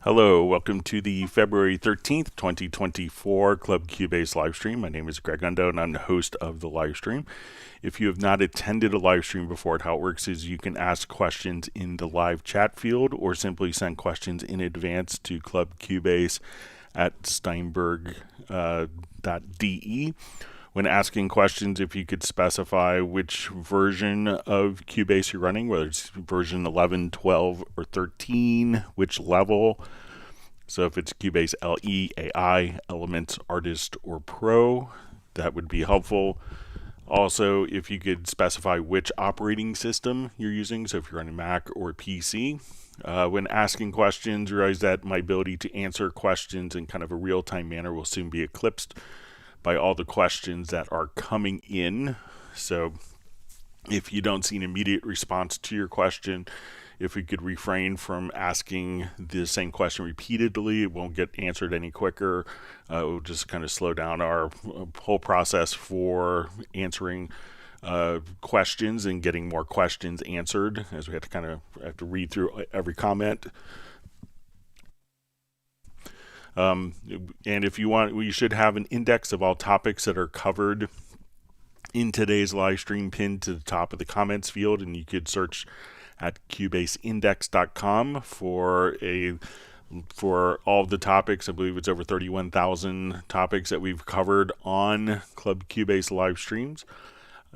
Hello, welcome to the February 13th, 2024 Club Cubase live stream. My name is Greg Undo and I'm the host of the live stream. If you have not attended a live stream before, how it works is you can ask questions in the live chat field or simply send questions in advance to Club Cubase at Steinberg.de. When asking questions, if you could specify which version of Cubase you're running, whether it's version 11, 12, or 13, which level. So if it's Cubase LE, AI, Elements, Artist, or Pro, that would be helpful. Also, if you could specify which operating system you're using, so if you're on a Mac or PC. When asking questions, realize that my ability to answer questions in kind of a real-time manner will soon be eclipsed by all the questions that are coming in. So if you don't see an immediate response to your question, if we could refrain from asking the same question repeatedly, it won't get answered any quicker. It will just kind of slow down our whole process for answering questions and getting more questions answered, as we have to read through every comment. And if you want, we should have an index of all topics that are covered in today's live stream pinned to the top of the comments field, and you could search at cubaseindex.com for all of the topics. I believe it's over 31,000 topics that we've covered on Club Cubase live streams.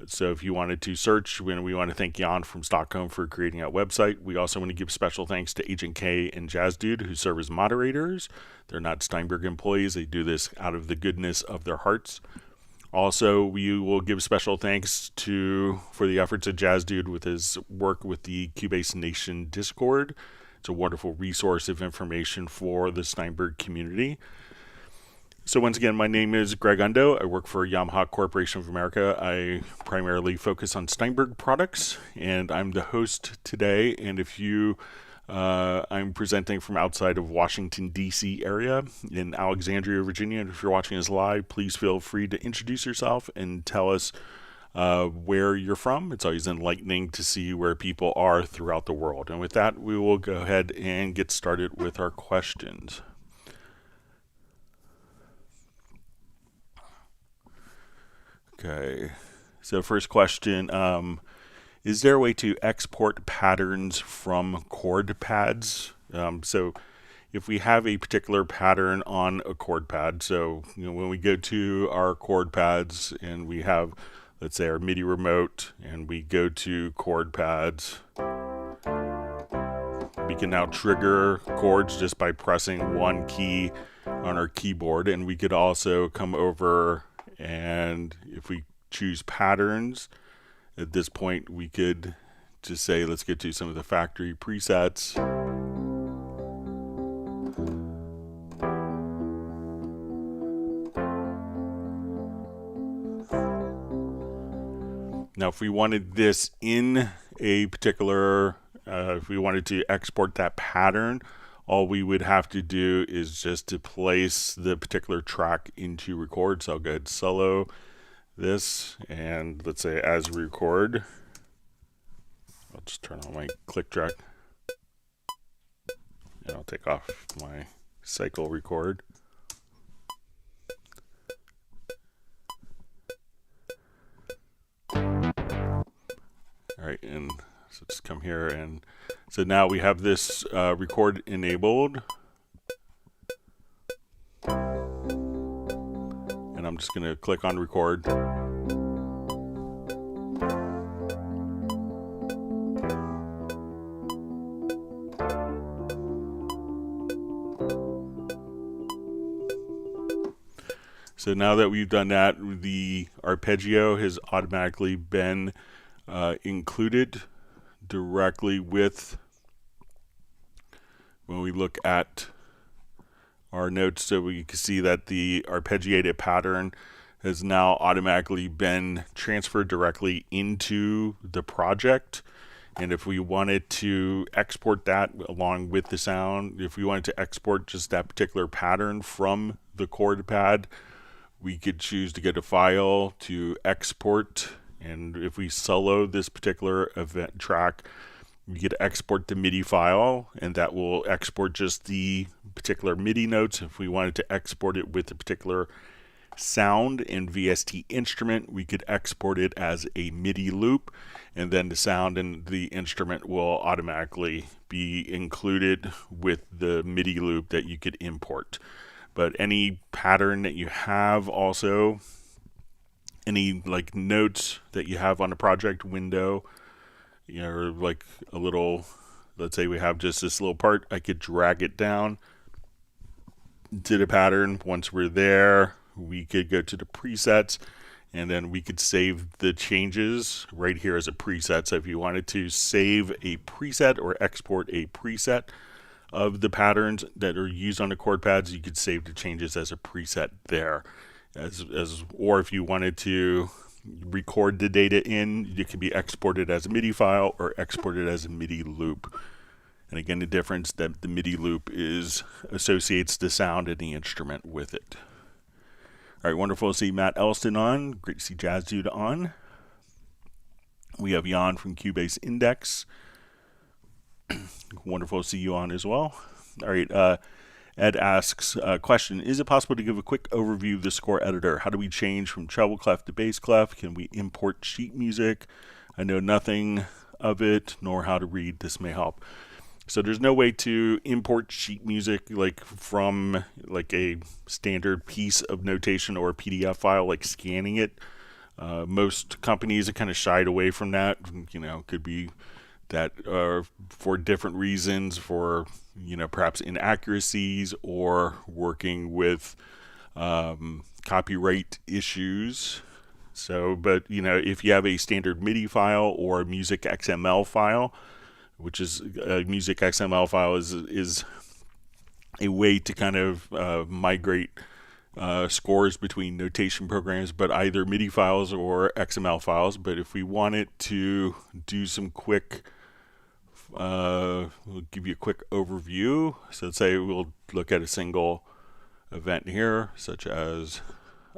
So if you wanted to search, we want to thank Jan from Stockholm for creating that website. We also want to give special thanks to Agent K and Jazz Dude, who serve as moderators. They're not Steinberg employees. They do this out of the goodness of their hearts. Also, we will give special thanks for the efforts of Jazz Dude with his work with the Cubase Nation Discord. It's a wonderful resource of information for the Steinberg community. So once again, my name is Greg Undo. I work for Yamaha Corporation of America. I primarily focus on Steinberg products, and I'm the host today. And if I'm presenting from outside of Washington, D.C. area in Alexandria, Virginia. And if you're watching us live, please feel free to introduce yourself and tell us where you're from. It's always enlightening to see where people are throughout the world. And with that, we will go ahead and get started with our questions. Okay, so first question, is there a way to export patterns from chord pads? So if we have a particular pattern on a chord pad, so when we go to our chord pads and we have, let's say, our MIDI remote, and we go to chord pads, we can now trigger chords just by pressing one key on our keyboard, and we could also come over and if we choose patterns, at this point we could just say, let's get to some of the factory presets. Now if we wanted this in a particular, if we wanted to export that pattern, all we would have to do is just to place the particular track into record. So I'll go ahead and solo this, and let's say as record. I'll just turn on my click track, and I'll take off my cycle record. All right, and so just come here, and so now we have this record enabled. And I'm just going to click on record. So now that we've done that, the arpeggio has automatically been included directly with, when we look at our notes, so we can see that the arpeggiated pattern has now automatically been transferred directly into the project. And if we wanted to export that along with the sound, if we wanted to export just that particular pattern from the chord pad, we could choose to get a file to export. And if we solo this particular event track, We could export the MIDI file, and that will export just the particular MIDI notes. If we wanted to export it with a particular sound and VST instrument, we could export it as a MIDI loop, and then the sound and the instrument will automatically be included with the MIDI loop that you could import. But any pattern that you have, also any like notes that you have on a project window, you know, or like a little, let's say we have just this little part, I could drag it down to the pattern. Once we're there, we could go to the presets, and then we could save the changes right here as a preset. So if you wanted to save a preset or export a preset of the patterns that are used on the chord pads, you could save the changes as a preset there. Or if you wanted to record the data in, it can be exported as a MIDI file or exported as a MIDI loop. And again, the difference that the MIDI loop associates the sound and the instrument with it. All right, wonderful to see Matt Elston on. Great to see Jazz Dude on. We have Jan from Cubase Index. Wonderful to see you on as well. All right, Ed asks, question, is it possible to give a quick overview of the score editor? How do we change from treble clef to bass clef? Can we import sheet music? I know nothing of it, nor how to read. This may help. So there's no way to import sheet music like from like a standard piece of notation or a PDF file, like scanning it. Most companies have kind of shied away from that. You know, could be that for different reasons, for, you know, perhaps inaccuracies or working with copyright issues. So, but, you know, if you have a standard MIDI file or a music XML file, which is a music XML file is a way to kind of migrate scores between notation programs, but either MIDI files or XML files. But if we wanted to do some quick, we'll give you a quick overview. So let's say we'll look at a single event here, such as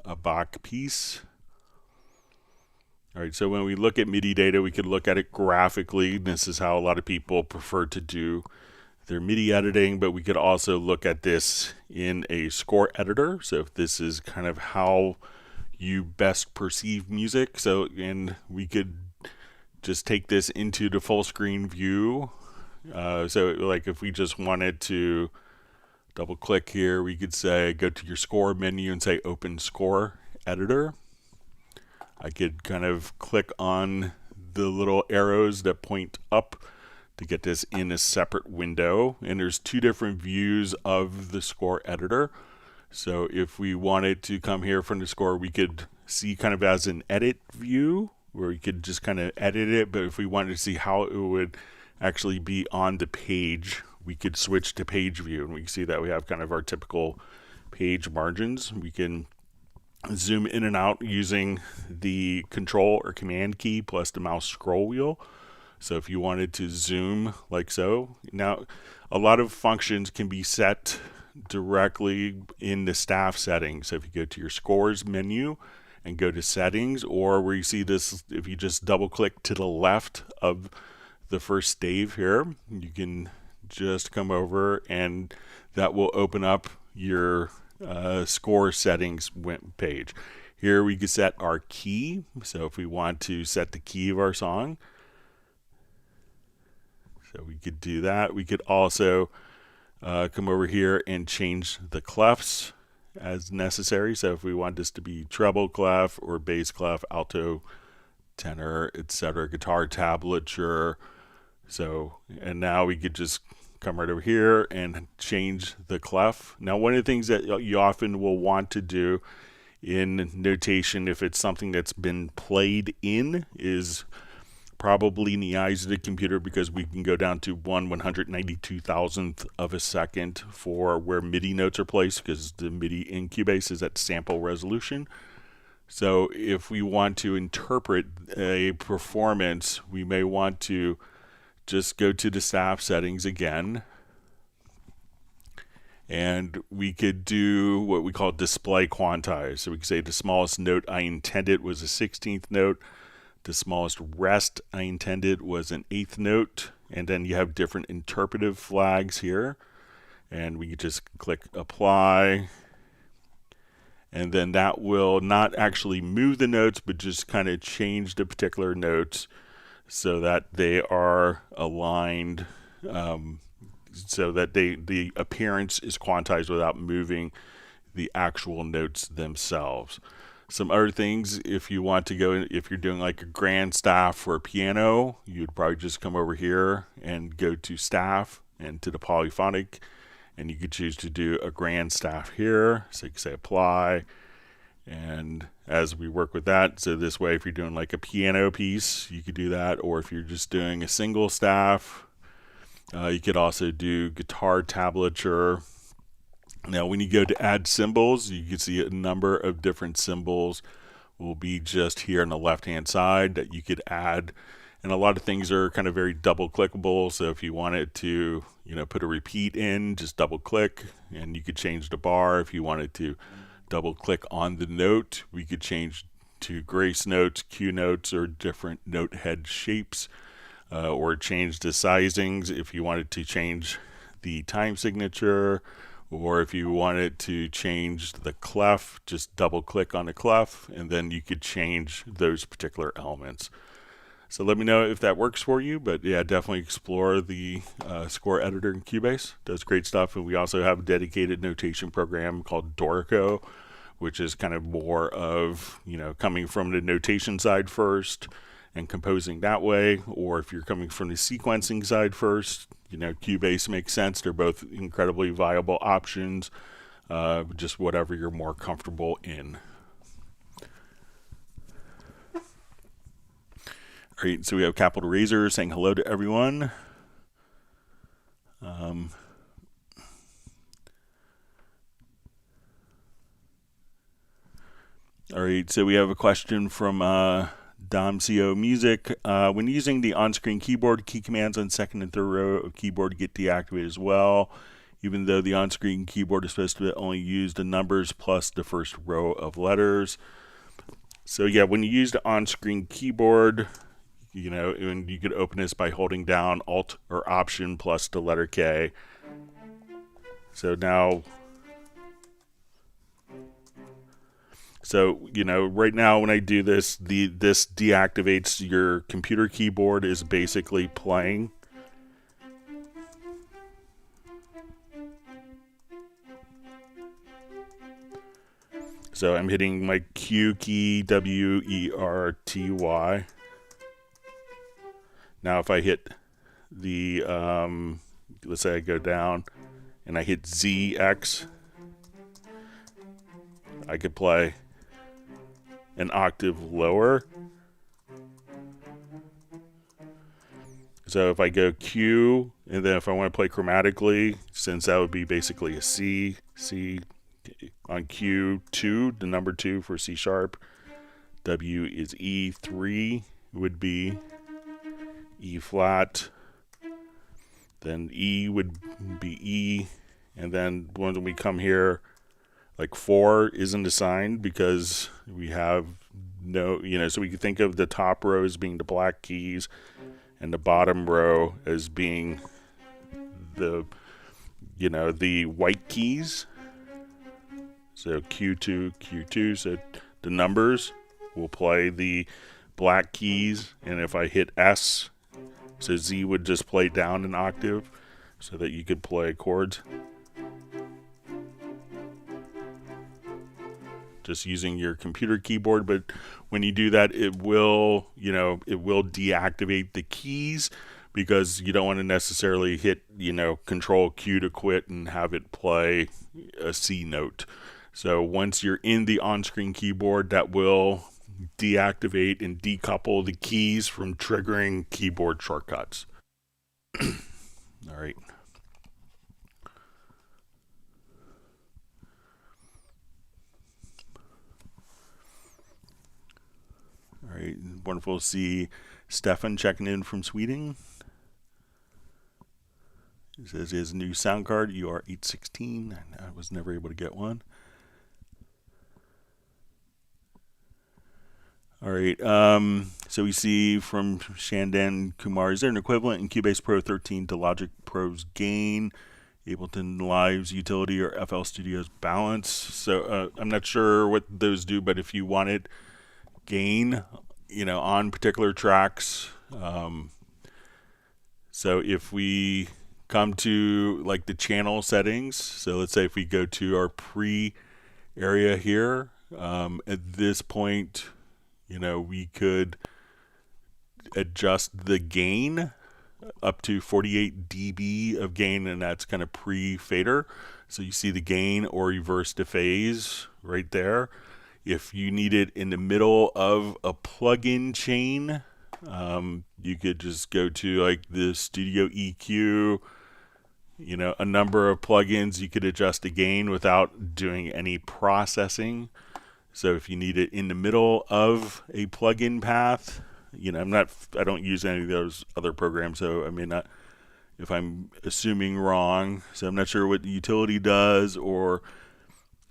a Bach piece. All right, so when we look at MIDI data, we could look at it graphically. This is how a lot of people prefer to do their MIDI editing, but we could also look at this in a score editor. So if this is kind of how you best perceive music. So, and we could just take this into the full screen view. So like if we just wanted to double click here, we could say, go to your score menu and say open score editor. I could kind of click on the little arrows that point up to get this in a separate window. And there's two different views of the score editor. So if we wanted to come here from the score, we could see kind of as an edit view where we could just kind of edit it. But if we wanted to see how it would actually be on the page, we could switch to page view. And we can see that we have kind of our typical page margins. We can zoom in and out using the control or command key plus the mouse scroll wheel. So if you wanted to zoom like so, now a lot of functions can be set directly in the staff settings. So if you go to your scores menu and go to settings, or where you see this, if you just double click to the left of the first stave here, you can just come over and that will open up your score settings page. Here we could set our key. So if we want to set the key of our song, so we could do that. We could also come over here and change the clefs as necessary. So if we want this to be treble clef or bass clef, alto, tenor, etc., guitar tablature. So, and now we could just come right over here and change the clef. Now, one of the things that you often will want to do in notation, if it's something that's been played in, is probably in the eyes of the computer, because we can go down to 1/192,000th of a second for where MIDI notes are placed, because the MIDI in Cubase is at sample resolution. So if we want to interpret a performance, we may want to just go to the staff settings again, and we could do what we call display quantize. So we could say the smallest note I intended was a 16th note, the smallest rest I intended was an 8th note, and then you have different interpretive flags here, and we just click apply, and then that will not actually move the notes but just kind of change the particular notes so that they are aligned, so that the appearance is quantized without moving the actual notes themselves. Some other things, if you want to go, if you're doing like a grand staff for a piano, you'd probably just come over here and go to staff and to the polyphonic, and you could choose to do a grand staff here. So you can say apply, and as we work with that, so this way if you're doing like a piano piece, you could do that, or if you're just doing a single staff, you could also do guitar tablature. Now when you go to add symbols, you can see a number of different symbols will be just here on the left hand side that you could add, and a lot of things are kind of very double clickable. So if you wanted to, you know, put a repeat in, just double click, and you could change the bar. If you wanted to double click on the note, we could change to grace notes, Q notes, or different note head shapes, or change the sizings if you wanted to change the time signature. Or if you wanted to change the clef, just double click on the clef, and then you could change those particular elements. So let me know if that works for you, but yeah, definitely explore the score editor in Cubase. It does great stuff, and we also have a dedicated notation program called Dorico, which is kind of more of, you know, coming from the notation side first and composing that way, or if you're coming from the sequencing side first, you know, Cubase makes sense. They're both incredibly viable options, just whatever you're more comfortable in. All right, so we have Capital Razor saying hello to everyone. All right, so we have a question from DomCO Music. When using the on-screen keyboard, key commands on second and third row of keyboard get deactivated as well, even though the on-screen keyboard is supposed to only use the numbers plus the first row of letters. So yeah, when you use the on-screen keyboard, you know, and you could open this by holding down Alt or Option plus the letter K. So now, so, you know, right now when I do this, this deactivates your computer keyboard is basically playing. So I'm hitting my Q key, W-E-R-T-Y. Now if I hit the, let's say I go down and I hit Z-X, I could play an octave lower. So if I go Q, and then if I want to play chromatically, since that would be basically a C, C on Q2, the number 2 for C sharp, W is E3 would be E flat, then E would be E, and then when we come here, like 4 isn't assigned because we have no, you know, so we can think of the top row as being the black keys and the bottom row as being the, you know, the white keys. So Q2, Q2, so the numbers will play the black keys, and if I hit S, so Z would just play down an octave so that you could play chords. Just using your computer keyboard, but when you do that, it will, you know, it will deactivate the keys because you don't want to necessarily hit, you know, Control Q to quit and have it play a C note. So once you're in the on-screen keyboard, that will deactivate and decouple the keys from triggering keyboard shortcuts. All right. All right, wonderful to see Stefan checking in from Sweden. He says his new sound card, UR816. I was never able to get one. All right. So we see from Shandan Kumar, is there an equivalent in Cubase Pro 13 to Logic Pro's Gain, Ableton Live's Utility, or FL Studio's Balance? So I'm not sure what those do, but if you wanted gain, on particular tracks, so if we come to like the channel settings, so let's say if we go to our pre area here, at this point, we could adjust the gain up to 48 dB of gain, and that's kind of pre-fader. So you see the gain or reverse to phase right there. If you need it in the middle of a plugin chain, you could just go to like the Studio EQ, a number of plugins. You could adjust the gain without doing any processing. So if you need it in the middle of a plugin path, I don't use any of those other programs, so I may not, if I'm assuming wrong, so I'm not sure what the utility does, or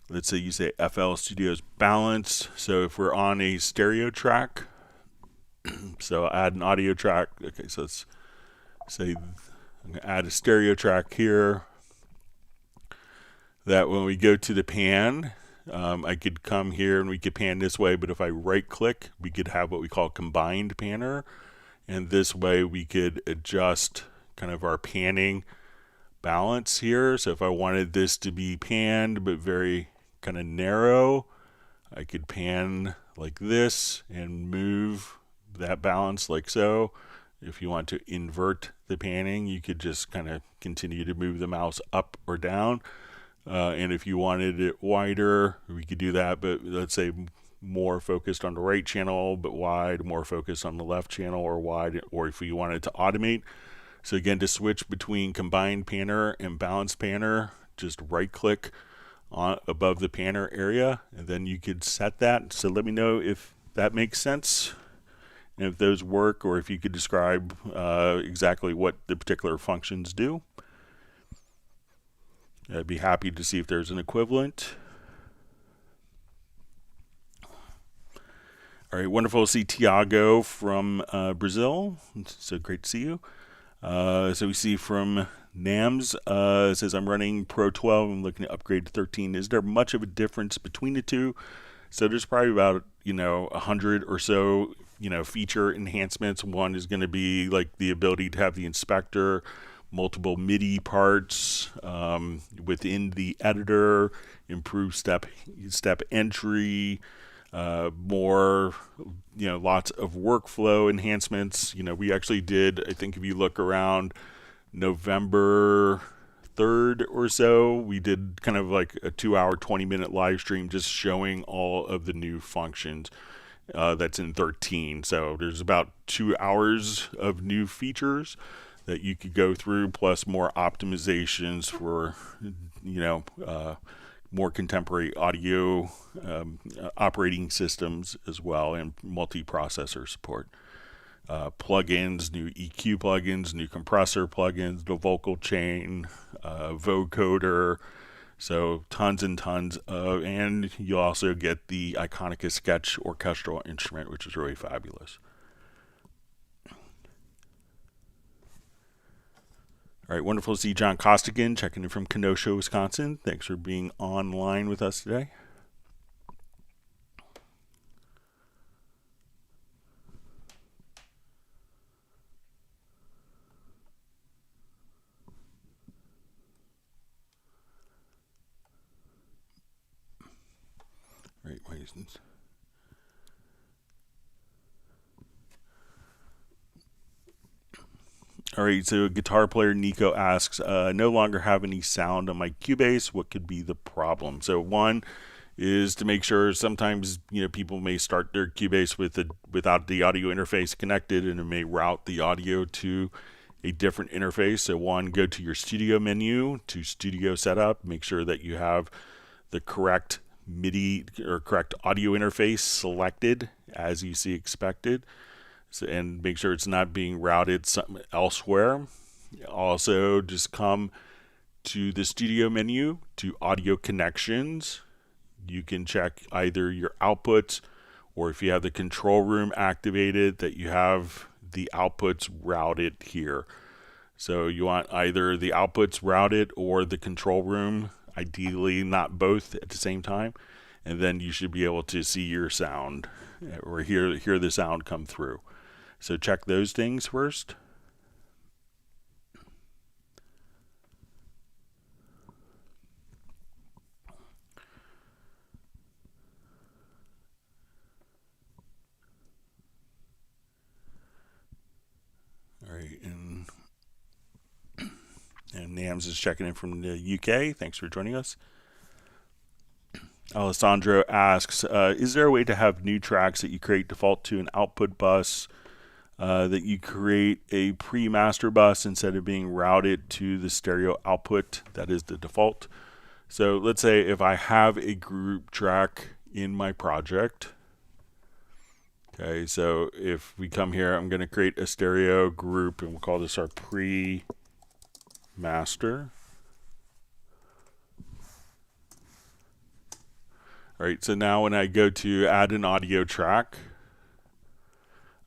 let's say you say FL Studio's Balance. So if we're on a stereo track, so add an audio track. Okay, so let's say I'm going to add a stereo track here, that when we go to the pan, I could come here and we could pan this way, but if I right click, we could have what we call combined panner, and this way we could adjust kind of our panning balance here. So if I wanted this to be panned but very kind of narrow, I could pan like this and move that balance like so. If you want to invert the panning, you could just kind of continue to move the mouse up or down. And if you wanted it wider, we could do that, but let's say more focused on the right channel, but wide, more focused on the left channel, or wide, or if you wanted to automate. So again, to switch between combined panner and balanced panner, just right click on above the panner area, and then you could set that. So let me know if that makes sense, and if those work, or if you could describe exactly what the particular functions do. I'd be happy to see if there's an equivalent. All right, wonderful to see Tiago from Brazil. So great to see you. So we see from NAMS, says, I'm running Pro 12, I'm looking to upgrade to 13. Is there much of a difference between the two? So there's probably about, 100 or so, feature enhancements. One is going to be like the ability to have the inspector, multiple MIDI parts within the editor, improve step entry, more, lots of workflow enhancements. We actually did, I think if you look around November 3rd or so, we did kind of like a 2-hour, 20-minute live stream just showing all of the new functions that's in 13. So there's about 2 hours of new features that you could go through, plus more optimizations for, more contemporary audio operating systems as well, and multi-processor support. Plugins, new EQ plugins, new compressor plugins, the vocal chain, vocoder, so tons and tons of, and you also get the Iconica Sketch orchestral instrument, which is really fabulous. All right, wonderful to see John Costigan checking in from Kenosha, Wisconsin. Thanks for being online with us today. Right, reasons. All right, so guitar player Nico asks, no longer have any sound on my Cubase. What could be the problem? So one is to make sure sometimes, people may start their Cubase without the audio interface connected, and it may route the audio to a different interface. So one, go to your studio menu to studio setup, make sure that you have the correct MIDI or correct audio interface selected as you see expected. So, and make sure it's not being routed elsewhere. Also, just come to the studio menu to audio connections. You can check either your outputs or if you have the control room activated, that you have the outputs routed here. So you want either the outputs routed or the control room, ideally not both at the same time, and then you should be able to see your sound or hear the sound come through. So check those things first. All right, and Nams is checking in from the UK. Thanks for joining us. Alessandro asks, is there a way to have new tracks that you create default to an output bus, that you create a pre-master bus instead of being routed to the stereo output? That is the default. So let's say if I have a group track in my project. Okay, so if we come here, I'm going to create a stereo group, and we'll call this our pre-master. All right, so now when I go to add an audio track,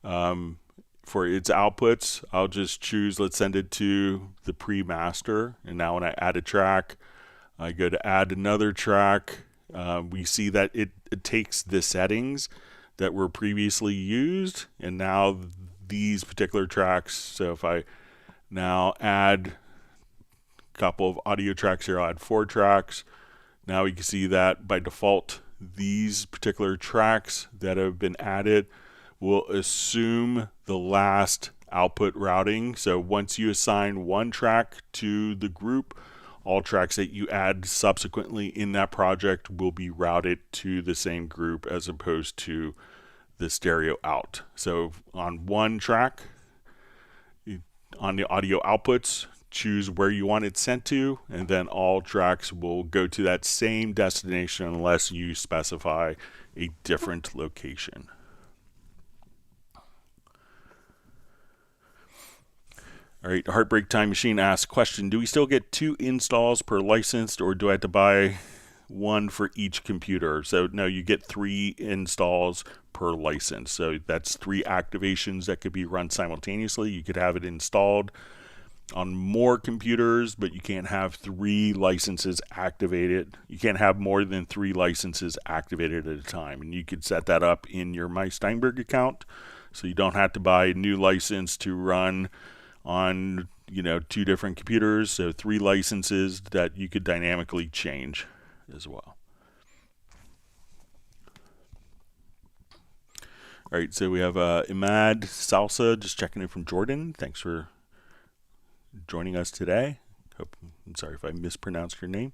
for its outputs, I'll just choose, let's send it to the pre-master. And now when I add a track, I go to add another track. We see that it takes the settings that were previously used, and now these particular tracks. So if I now add a couple of audio tracks here, I'll add 4 tracks. Now we can see that by default, these particular tracks that have been added will assume the last output routing. So once you assign one track to the group, all tracks that you add subsequently in that project will be routed to the same group as opposed to the stereo out. So on one track, on the audio outputs, choose where you want it sent to, and then all tracks will go to that same destination unless you specify a different location. All right, Heartbreak Time Machine asks, question, do we still get 2 installs per licensed, or do I have to buy one for each computer? So no, you get 3 installs per license. So that's 3 activations that could be run simultaneously. You could have it installed on more computers, but you can't have 3 licenses activated. You can't have more than 3 licenses activated at a time. And you could set that up in your My Steinberg account, so you don't have to buy a new license to run on 2 different computers. So 3 licenses that you could dynamically change as well. All right, so we have Imad Salsa just checking in from Jordan. Thanks for joining us today. I'm sorry if I mispronounced your name.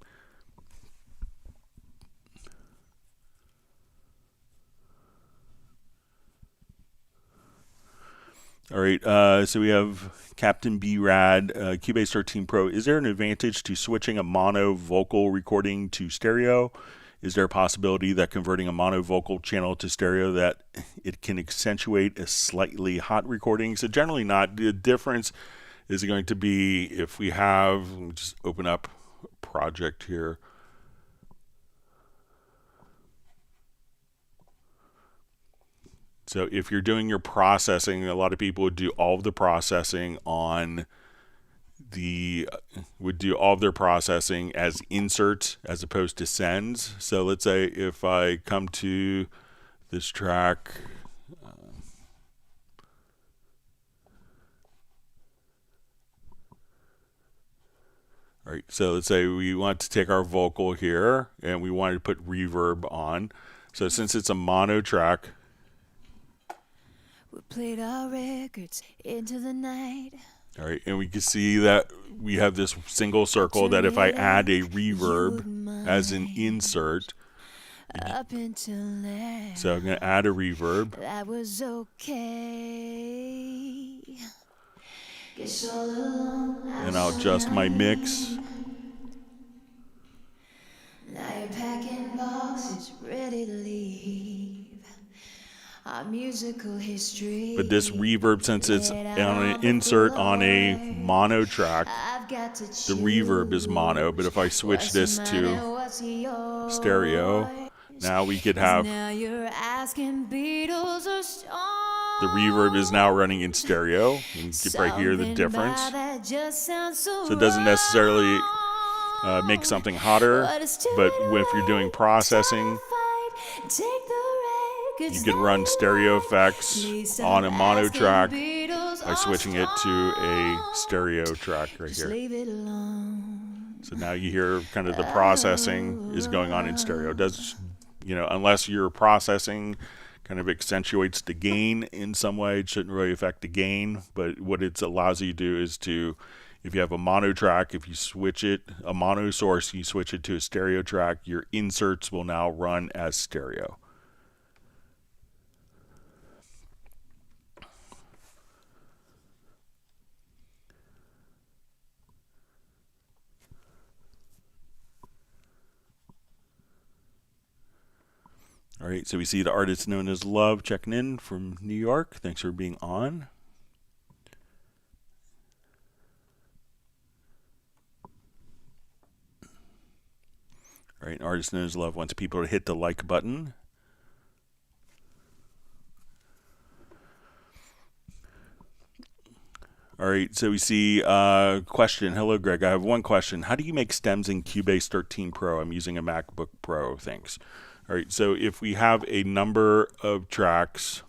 All right, so we have Captain B Rad, Cubase 13 Pro. Is there an advantage to switching a mono vocal recording to stereo? Is there a possibility that converting a mono vocal channel to stereo that it can accentuate a slightly hot recording? So generally not. The difference is going to be if we have, let me just open up a project here. So if you're doing your processing, a lot of people would do all of the processing would do all of their processing as inserts as opposed to sends. So let's say if I come to this track, all right, so let's say we want to take our vocal here and we wanted to put reverb on. So since it's a mono track, we played our records into the night. All right, and we can see that we have this single circle that if I add a reverb as an insert, up until now, so I'm going to add a reverb. That was okay. Guess all along And I'll adjust my mix. Now you're packing boxes, ready to leave. Our musical history. But this reverb, since it's on an insert on a mono track, the reverb is mono. But if I switch this to stereo, Now we could 'Cause have now you're asking Beatles or Stones. the reverb is now running in stereo. You can probably hear the Something difference. about that just sounds So it doesn't necessarily make something hotter, but if you're doing processing, you could run stereo effects on a mono track by switching it to a stereo track right here. So now you hear kind of the processing is going on in stereo. It does, unless your processing kind of accentuates the gain in some way, it shouldn't really affect the gain. But what it allows you to do is to, if you have a mono track, if you switch it, a mono source, you switch it to a stereo track, your inserts will now run as stereo. All right, so we see the artist known as Love checking in from New York. Thanks for being on. All right, artist known as Love wants people to hit the like button. All right, so we see question. Hello, Greg. I have one question. How do you make stems in Cubase 13 Pro? I'm using a MacBook Pro. Thanks. All right, so if we have a number of tracks,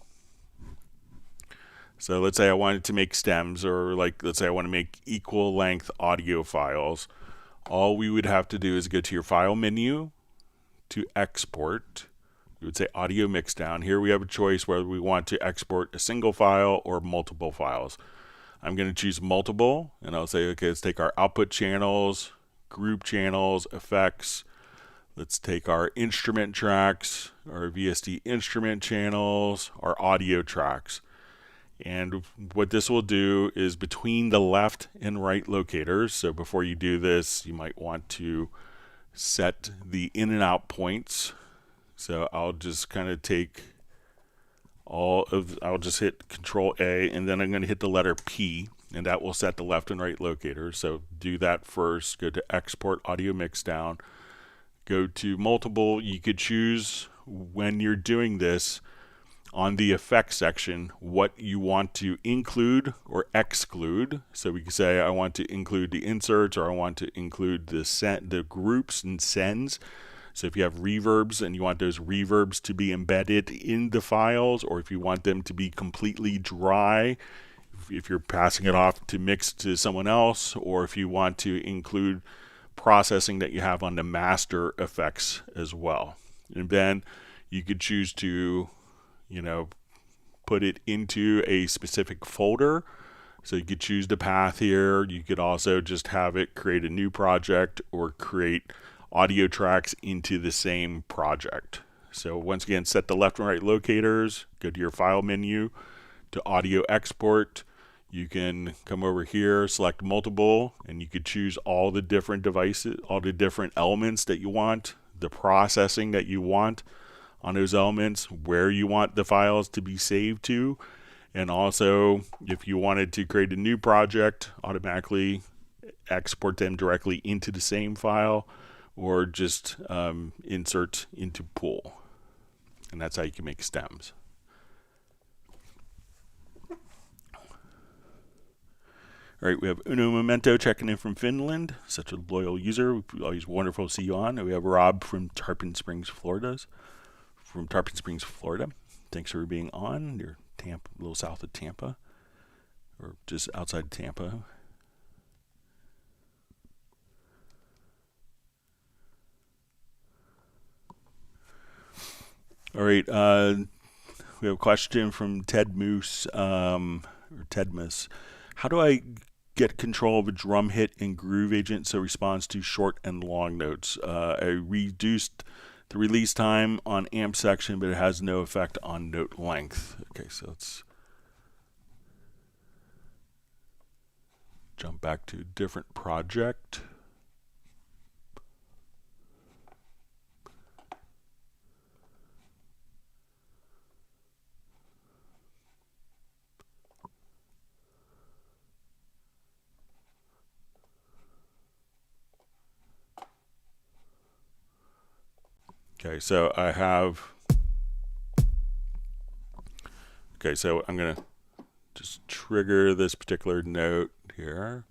so let's say I wanted to make stems, or let's say I want to make equal length audio files, all we would have to do is go to your file menu to export. We would say audio mixdown. Here we have a choice whether we want to export a single file or multiple files. I'm going to choose multiple, and I'll say, okay, let's take our output channels, group channels, effects. Let's take our instrument tracks, our VST instrument channels, our audio tracks. And what this will do is between the left and right locators, so before you do this, you might want to set the in and out points. So I'll just kind of take I'll just hit Control A, and then I'm going to hit the letter P, and that will set the left and right locators. So do that first. Go to Export Audio Mixdown. Go to Multiple. You could choose when you're doing this on the effects section what you want to include or exclude. So we can say I want to include the inserts, or I want to include the groups and sends. So if you have reverbs and you want those reverbs to be embedded in the files, or if you want them to be completely dry, if you're passing it off to mix to someone else, or if you want to include processing that you have on the master effects as well. And then you could choose to, put it into a specific folder. So you could choose the path here. You could also just have it create a new project or create audio tracks into the same project. So once again, set the left and right locators, go to your file menu to audio export. You can come over here, select multiple, and you could choose all the different devices, all the different elements that you want, the processing that you want on those elements, where you want the files to be saved to, and also if you wanted to create a new project, automatically export them directly into the same file, or just insert into pool. And that's how you can make stems. All right, we have Uno Memento checking in from Finland. Such a loyal user. Always wonderful to see you on. And we have Rob from Tarpon Springs, Florida. Thanks for being on. You're Tampa, a little south of Tampa, or just outside Tampa. All right, we have a question from Ted Moose, or Ted Moose. How do I get control of a drum hit in Groove Agent so it responds to short and long notes? I reduced the release time on amp section, but it has no effect on note length. Okay, so let's jump back to a different project. Okay, so I have, okay, so I'm going to just trigger this particular note here.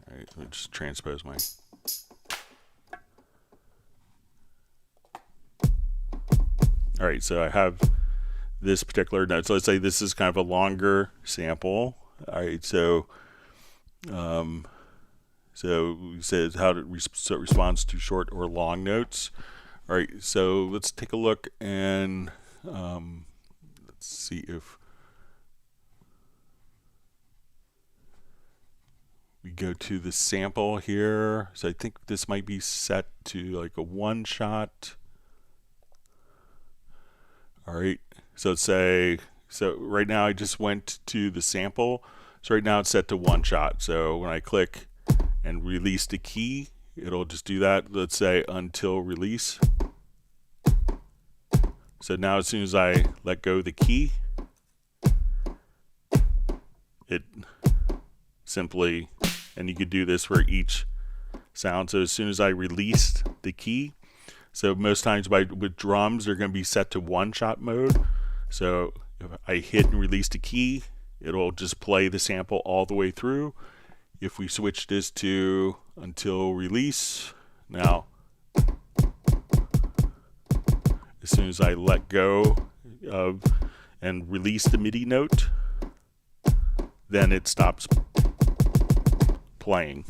All right, let me just transpose my. All right, so I have this particular note. So let's say this is kind of a longer sample. All right, so it says how it responds to short or long notes. All right, so let's take a look and let's see if we go to the sample here. So I think this might be set to like a one shot. All right, so say, so right now I just went to the sample. So right now it's set to one shot. So when I click and release the key, it'll just do that. Let's say until release. So now as soon as I let go of the key, it simply, and you could do this for each sound. So as soon as I released the key, so most times with drums, they're going to be set to one-shot mode. So if I hit and release the key, it'll just play the sample all the way through. If we switch this to until release, now as soon as I let go of and release the MIDI note, then it stops playing.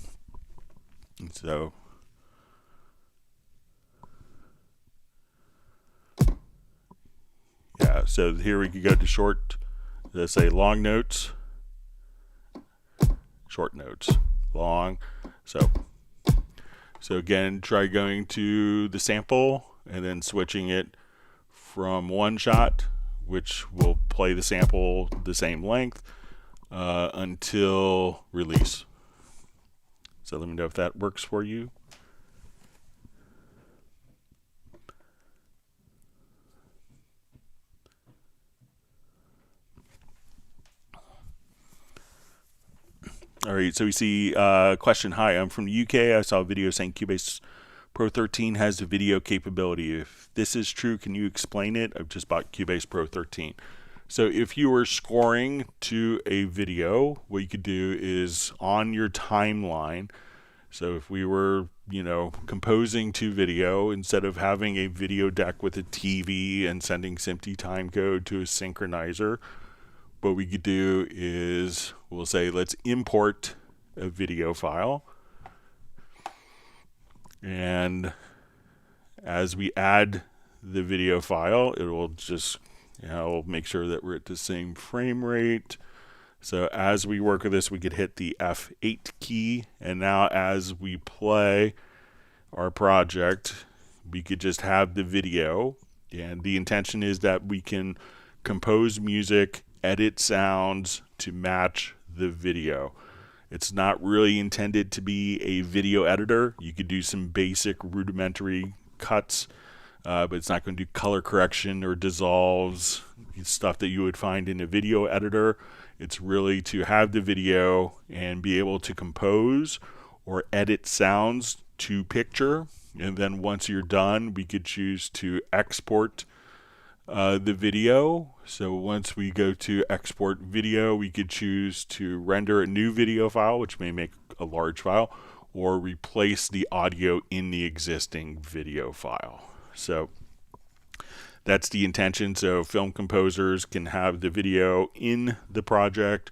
And so yeah, so here we can go to short, let's say long notes, short notes, long. So again, try going to the sample and then switching it from one shot, which will play the sample the same length, until release. So let me know if that works for you. All right, so we see question. Hi, I'm from the UK. I saw a video saying Cubase Pro 13 has the video capability. If this is true, can you explain it? I've just bought Cubase Pro 13. So if you were scoring to a video, what you could do is on your timeline. So if we were, composing to video, instead of having a video deck with a TV and sending SMPTE timecode to a synchronizer, what we could do is we'll say, let's import a video file. And as we add the video file, it will just, make sure that we're at the same frame rate. So as we work with this, we could hit the F8 key. And now as we play our project, we could just have the video. And the intention is that we can compose music, edit sounds to match the video. It's not really intended to be a video editor. You could do some basic rudimentary cuts, but it's not going to do color correction or dissolves, stuff that you would find in a video editor. It's really to have the video and be able to compose or edit sounds to picture. And then once you're done, we could choose to export the video. So once we go to export video, we could choose to render a new video file, which may make a large file, or replace the audio in the existing video file. So that's the intention. So film composers can have the video in the project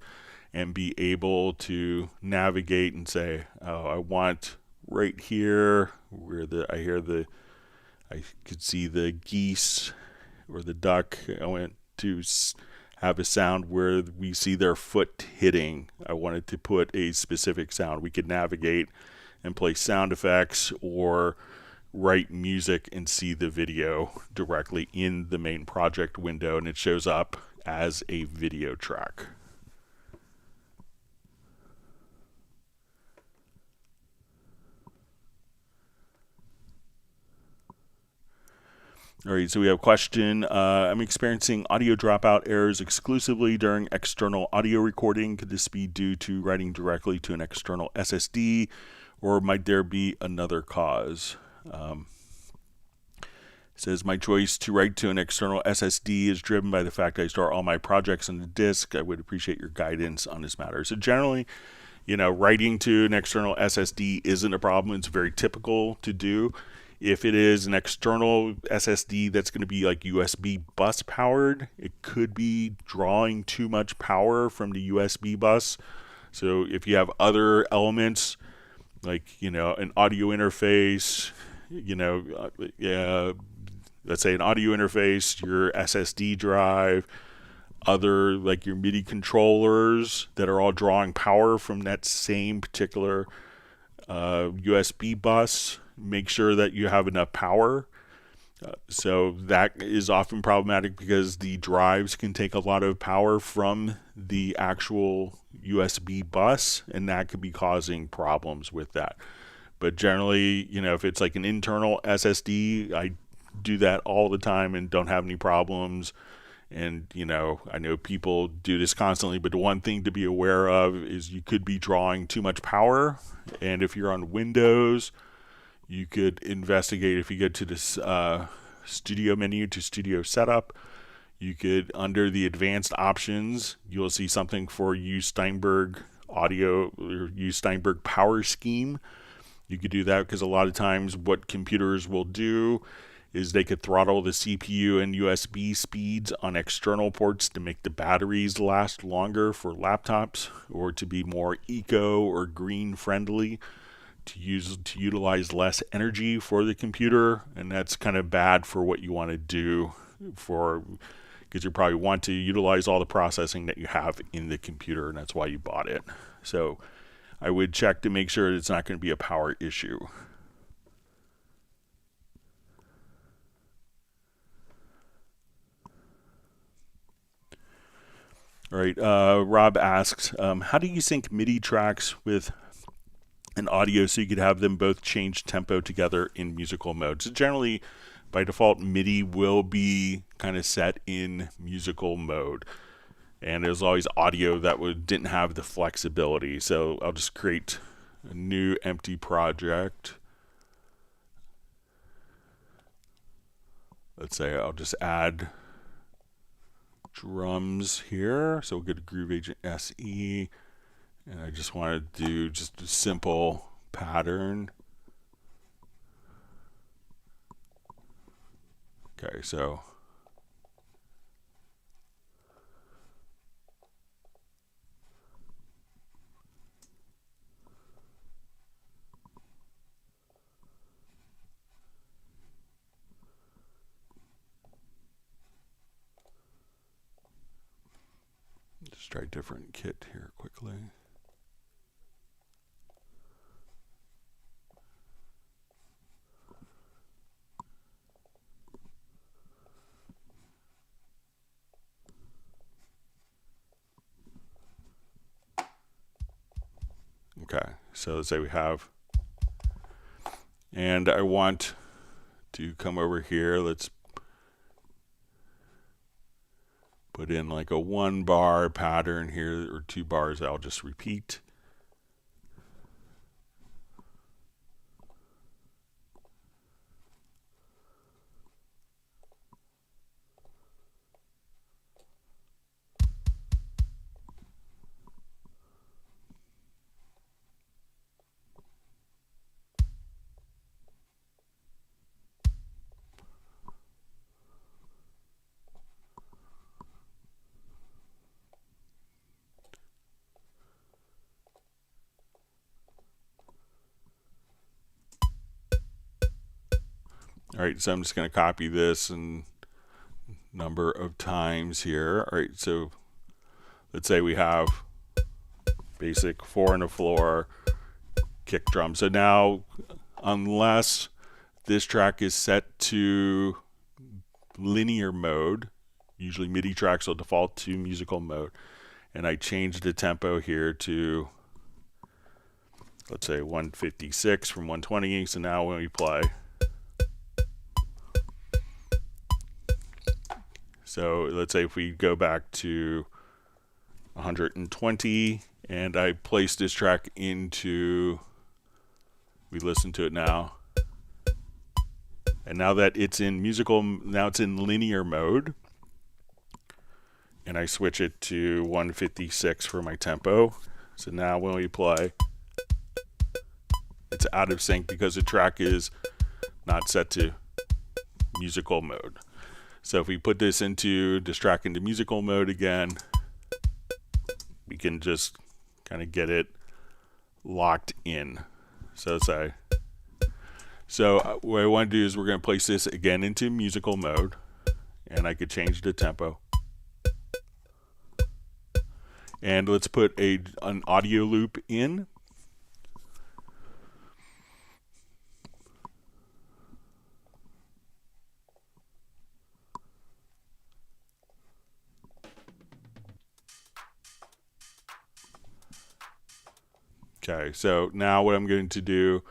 and be able to navigate and say, oh, I want right here where I could see the geese or the duck. I want to have a sound where we see their foot hitting. I wanted to put a specific sound. We could navigate and play sound effects or write music and see the video directly in the main project window, and it shows up as a video track. All right, so we have a question. I'm experiencing audio dropout errors exclusively during external audio recording. Could this be due to writing directly to an external SSD, or might there be another cause? Says, my choice to write to an external SSD is driven by the fact I store all my projects on the disk. I would appreciate your guidance on this matter. So generally, writing to an external SSD isn't a problem. It's very typical to do. If it is an external SSD that's going to be like USB bus powered, it could be drawing too much power from the USB bus. So if you have other elements like, an audio interface, let's say an audio interface, your SSD drive, other like your MIDI controllers that are all drawing power from that same particular USB bus, make sure that you have enough power. So that is often problematic because the drives can take a lot of power from the actual USB bus, and that could be causing problems with that. But generally, if it's like an internal SSD, I do that all the time and don't have any problems. And, I know people do this constantly, but the one thing to be aware of is you could be drawing too much power. And if you're on Windows, you could investigate. If you go to this studio menu to studio setup, you could, under the advanced options, you'll see something for use Steinberg audio or use Steinberg power scheme. You could do that because a lot of times what computers will do is they could throttle the CPU and USB speeds on external ports to make the batteries last longer for laptops, or to be more eco or green friendly, to utilize less energy for the computer. And that's kind of bad for what you want to do, because you probably want to utilize all the processing that you have in the computer, and that's why you bought it. So I would check to make sure it's not going to be a power issue. All right, Rob asks, how do you sync MIDI tracks with an audio so you could have them both change tempo together in musical mode? So generally, by default, MIDI will be kind of set in musical mode. And there's always audio that didn't have the flexibility. So I'll just create a new empty project. Let's say I'll just add drums here. So we'll go to Groove Agent SE, and I just want to do just a simple pattern. Okay, so just try a different kit here quickly. Okay, so let's say we have, and I want to come over here. Let's put in like a 1 bar pattern here, or 2 bars. I'll just repeat. All right, so I'm just going to copy this and number of times here. All right, so let's say we have basic 4 on the floor, kick drum. So now, unless this track is set to linear mode, usually MIDI tracks will default to musical mode, and I change the tempo here to, let's say, 156 from 120. So now when we play, so let's say if we go back to 120 and I place this track into, we listen to it now, and now that it's in musical, now it's in linear mode, and I switch it to 156 for my tempo. So now when we play, it's out of sync because the track is not set to musical mode. So if we put this track into musical mode again, we can just kind of get it locked in. So what I want to do is we're going to place this again into musical mode, and I could change the tempo. And let's put an audio loop in. Okay, so now what I'm going to do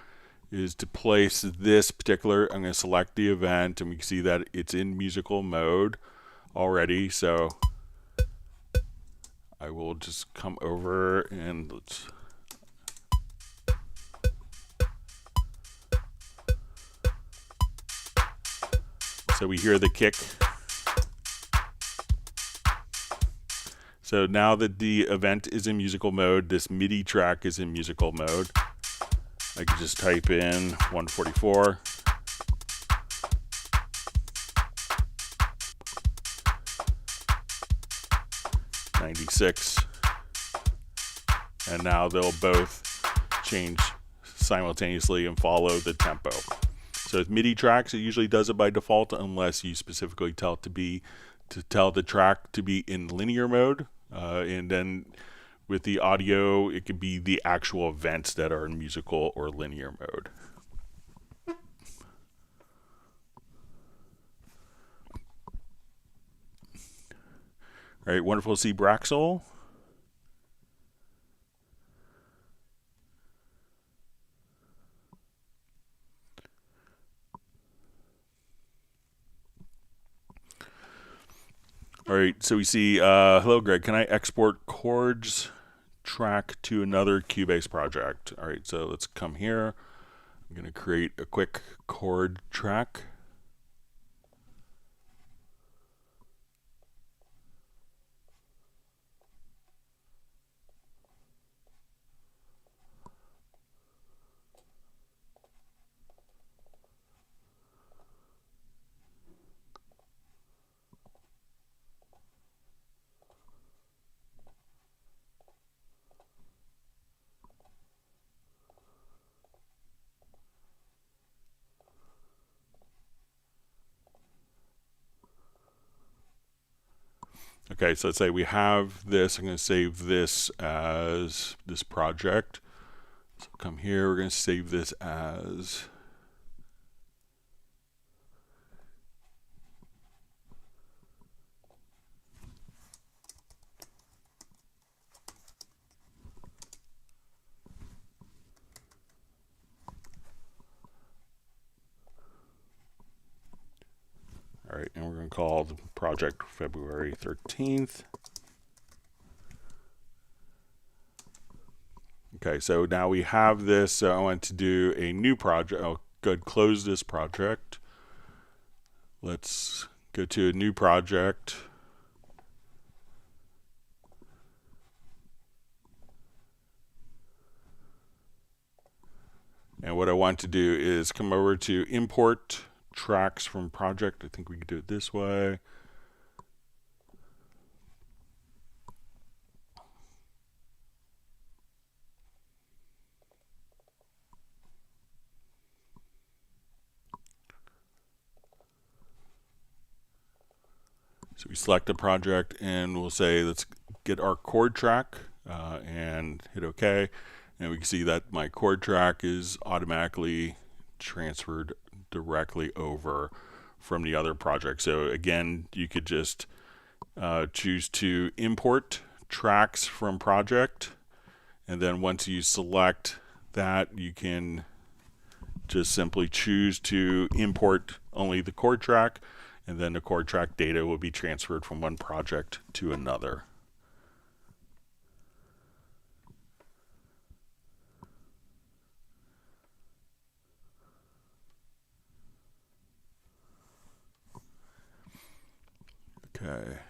is to place this particular, I'm going to select the event, and we can see that it's in musical mode already. So I will just come over and let's, so we hear the kick. So now that the event is in musical mode, this MIDI track is in musical mode. I can just type in 144. .96, and now they'll both change simultaneously and follow the tempo. So with MIDI tracks, it usually does it by default unless you specifically tell the track to be in linear mode, and then with the audio, it could be the actual events that are in musical or linear mode. All right, wonderful to see Braxel. All right, so we see, hello Greg, can I export Chord's track to another Cubase project? All right, so let's come here. I'm going to create a quick Chord track. Okay, so let's say we have this. I'm going to save this as this project. So come here, we're going to save this as all right, and we're going to call the project February 13th. Okay, so now we have this. So I want to do a new project. I'll go ahead and close this project. Let's go to a new project. And what I want to do is come over to import tracks from project. I think we could do it this way. So we select a project and we'll say, let's get our chord track and hit OK. And we can see that my chord track is automatically transferred directly over from the other project. So again, you could just choose to import tracks from project. And then once you select that, you can just simply choose to import only the chord track, and then the chord track data will be transferred from one project to another. Okay.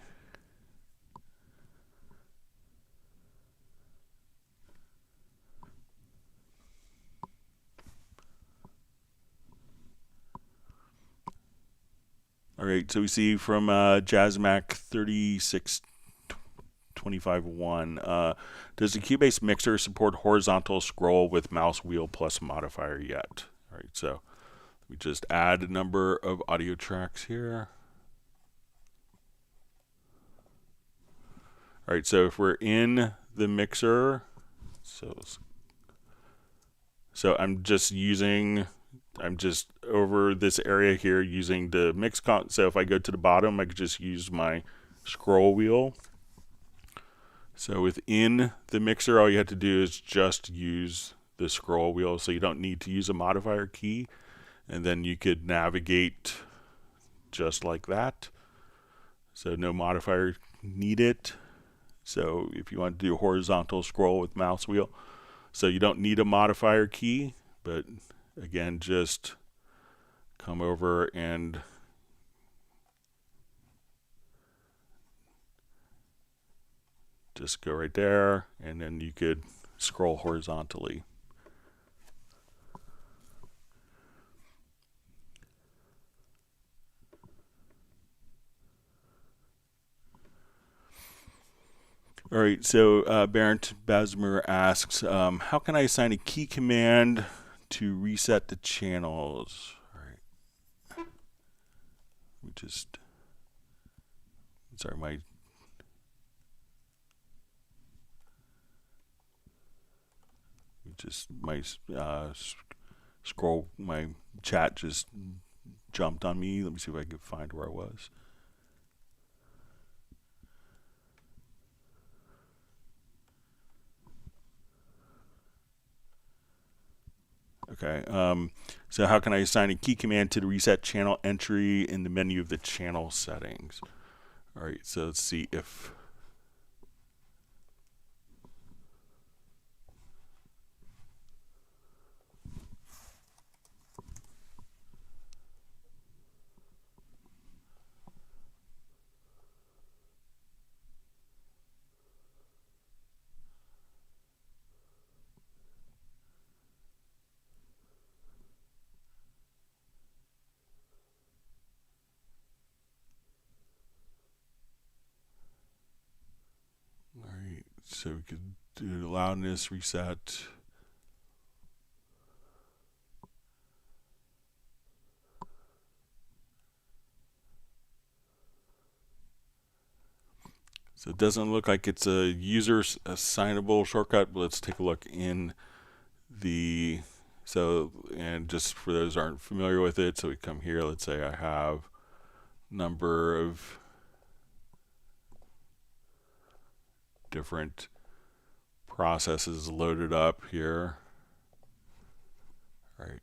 All right, so we see from JazzMac 3625.1, does the Cubase mixer support horizontal scroll with mouse wheel plus modifier yet? All right, so we just add a number of audio tracks here. All right, so if we're in the mixer, so I'm just over this area here using the mix. So if I go to the bottom, I could just use my scroll wheel. So within the mixer, all you have to do is just use the scroll wheel. So you don't need to use a modifier key. And then you could navigate just like that. So no modifier needed. So if you want to do a horizontal scroll with mouse wheel, so you don't need a modifier key, but again, just come over and just go right there, and then you could scroll horizontally. All right, so Bernd Basmer asks, how can I assign a key command to reset the channels? All right. We just, sorry, my scroll, my chat just jumped on me. Let me see if I can find where I was. Okay, so how can I assign a key command to the reset channel entry in the menu of the channel settings? All right, so let's see if so we could do the loudness reset. So it doesn't look like it's a user assignable shortcut, but let's take a look in the, and just for those who aren't familiar with it, so we come here, let's say I have number of different processes loaded up here. All right.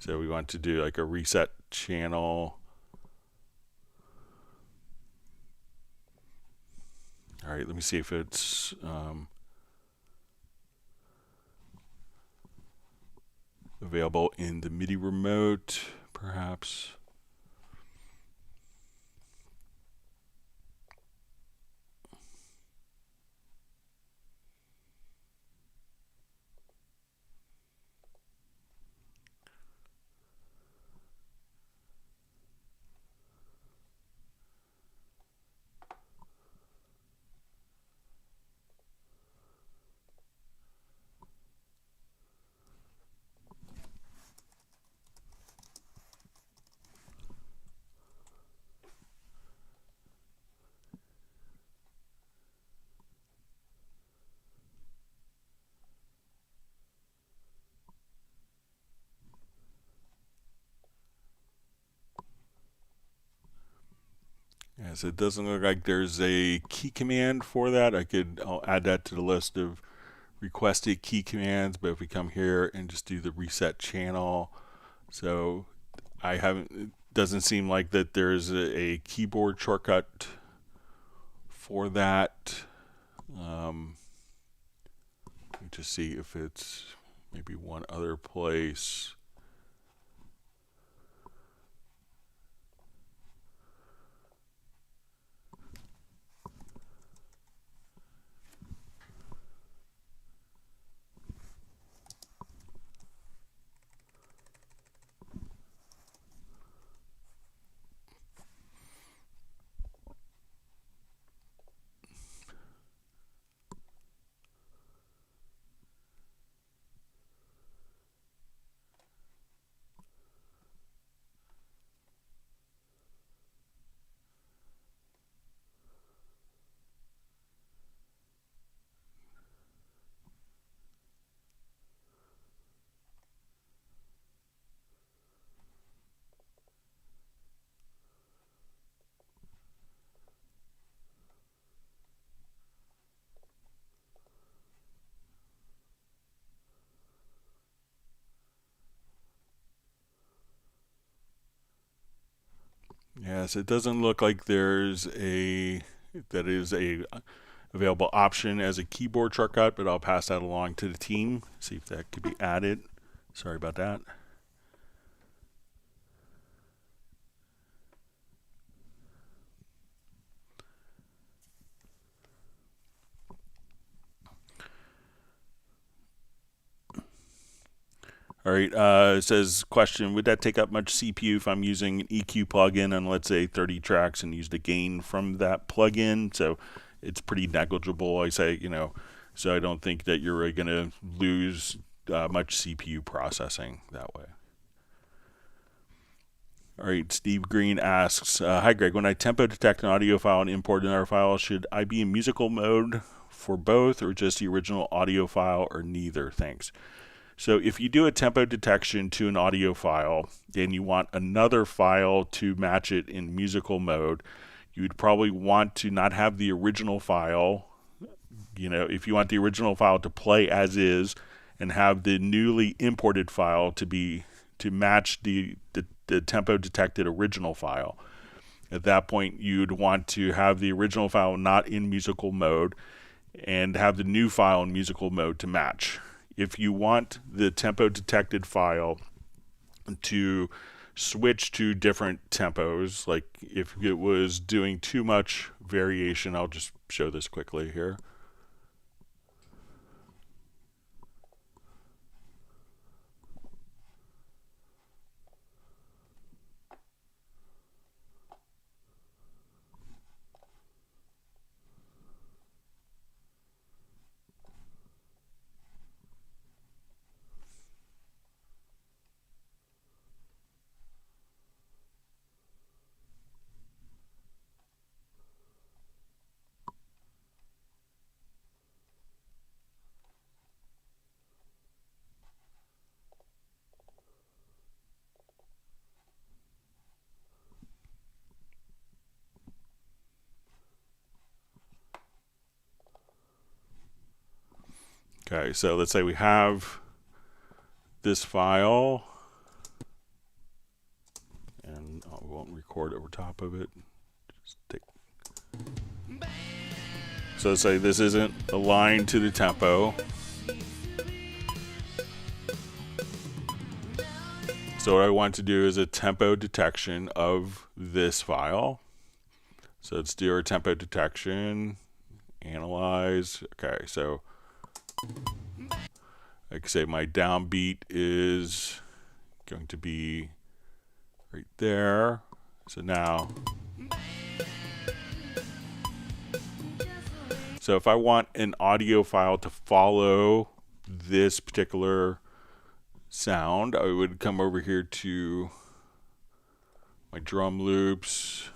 So we want to do like a reset channel. All right, let me see if it's available in the MIDI remote, perhaps. Yes, it doesn't look like there's a key command for that. I'll add that to the list of requested key commands, but if we come here and just do the reset channel, so it doesn't seem like that there's a keyboard shortcut for that. Let me just see if it's maybe one other place. Yes, it doesn't look like there's a available option as a keyboard shortcut, but I'll pass that along to the team, see if that could be added. Sorry about that. All right, it says, question, would that take up much CPU if I'm using an EQ plugin on, let's say, 30 tracks and use the gain from that plugin? So it's pretty negligible, I say, so I don't think that you're really going to lose much CPU processing that way. All right, Steve Green asks, hi Greg, when I tempo detect an audio file and import another file, should I be in musical mode for both or just the original audio file or neither? Thanks. So if you do a tempo detection to an audio file and you want another file to match it in musical mode, you'd probably want to not have the original file. If you want the original file to play as is and have the newly imported file to match the tempo detected original file. At that point, you'd want to have the original file not in musical mode and have the new file in musical mode to match. If you want the tempo detected file to switch to different tempos, like if it was doing too much variation, I'll just show this quickly here. Okay, so let's say we have this file, and we won't record over top of it. So let's say this isn't aligned to the tempo. So what I want to do is a tempo detection of this file. So let's do our tempo detection, analyze. Okay, so like I say, my downbeat is going to be right there. So now, so if I want an audio file to follow this particular sound, I would come over here to my drum loops.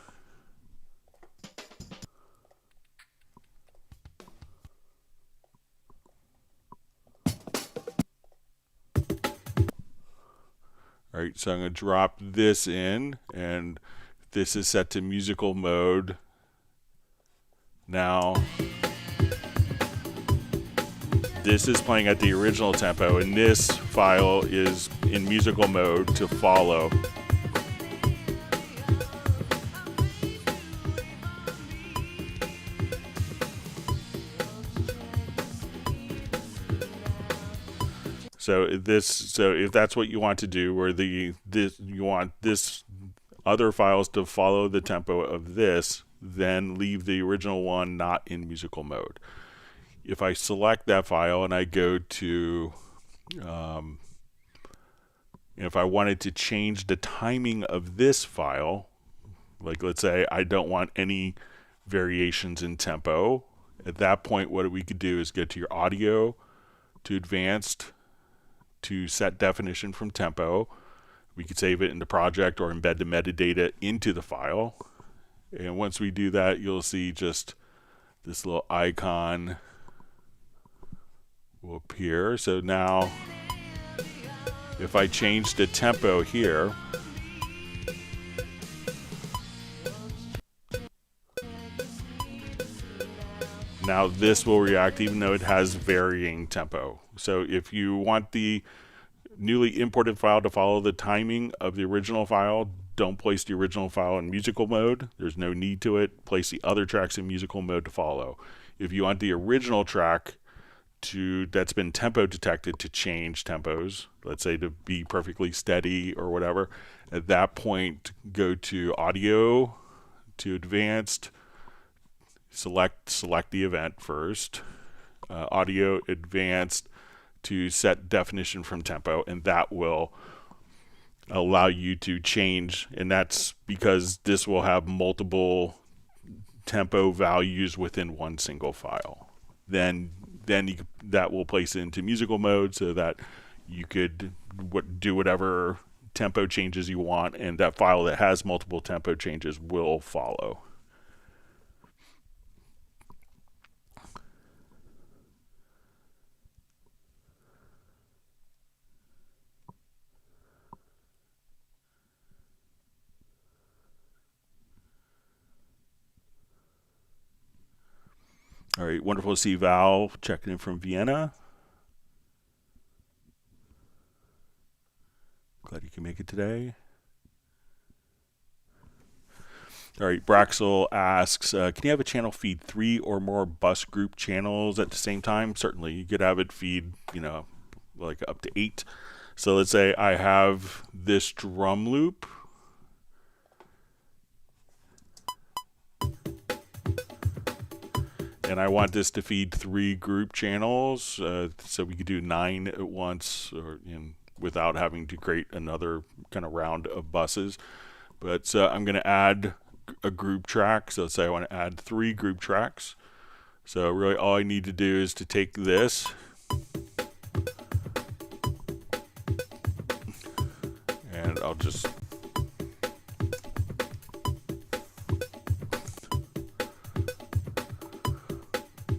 All right, so I'm going to drop this in, and this is set to musical mode. Now, this is playing at the original tempo, and this file is in musical mode to follow. So if that's what you want to do, where you want this other files to follow the tempo of this, then leave the original one not in musical mode. If I select that file and I go to, if I wanted to change the timing of this file, like let's say I don't want any variations in tempo, at that point what we could do is go to your audio, to advanced, to set definition from tempo. We could save it in the project or embed the metadata into the file. And once we do that, you'll see just this little icon will appear. So now if I change the tempo here, now this will react even though it has varying tempo. So if you want the newly imported file to follow the timing of the original file, don't place the original file in musical mode. There's no need to it. Place the other tracks in musical mode to follow. If you want the original track that's been tempo detected to change tempos, let's say to be perfectly steady or whatever, at that point go to audio, to advanced, select the event first, audio, advanced, to set definition from tempo, and that will allow you to change, and that's because this will have multiple tempo values within one single file. Then that will place it into musical mode so that you could do whatever tempo changes you want, and that file that has multiple tempo changes will follow. All right, wonderful to see Val checking in from Vienna. Glad you can make it today. All right, Braxel asks, can you have a channel feed 3 or more bus group channels at the same time? Certainly, you could have it feed, like up to 8. So let's say I have this drum loop. And I want this to feed 3 group channels, so we could do 9 at once, or without having to create another kind of round of buses. But I'm going to add a group track. So let's say I want to add 3 group tracks. So really all I need to do is to take this and I'll just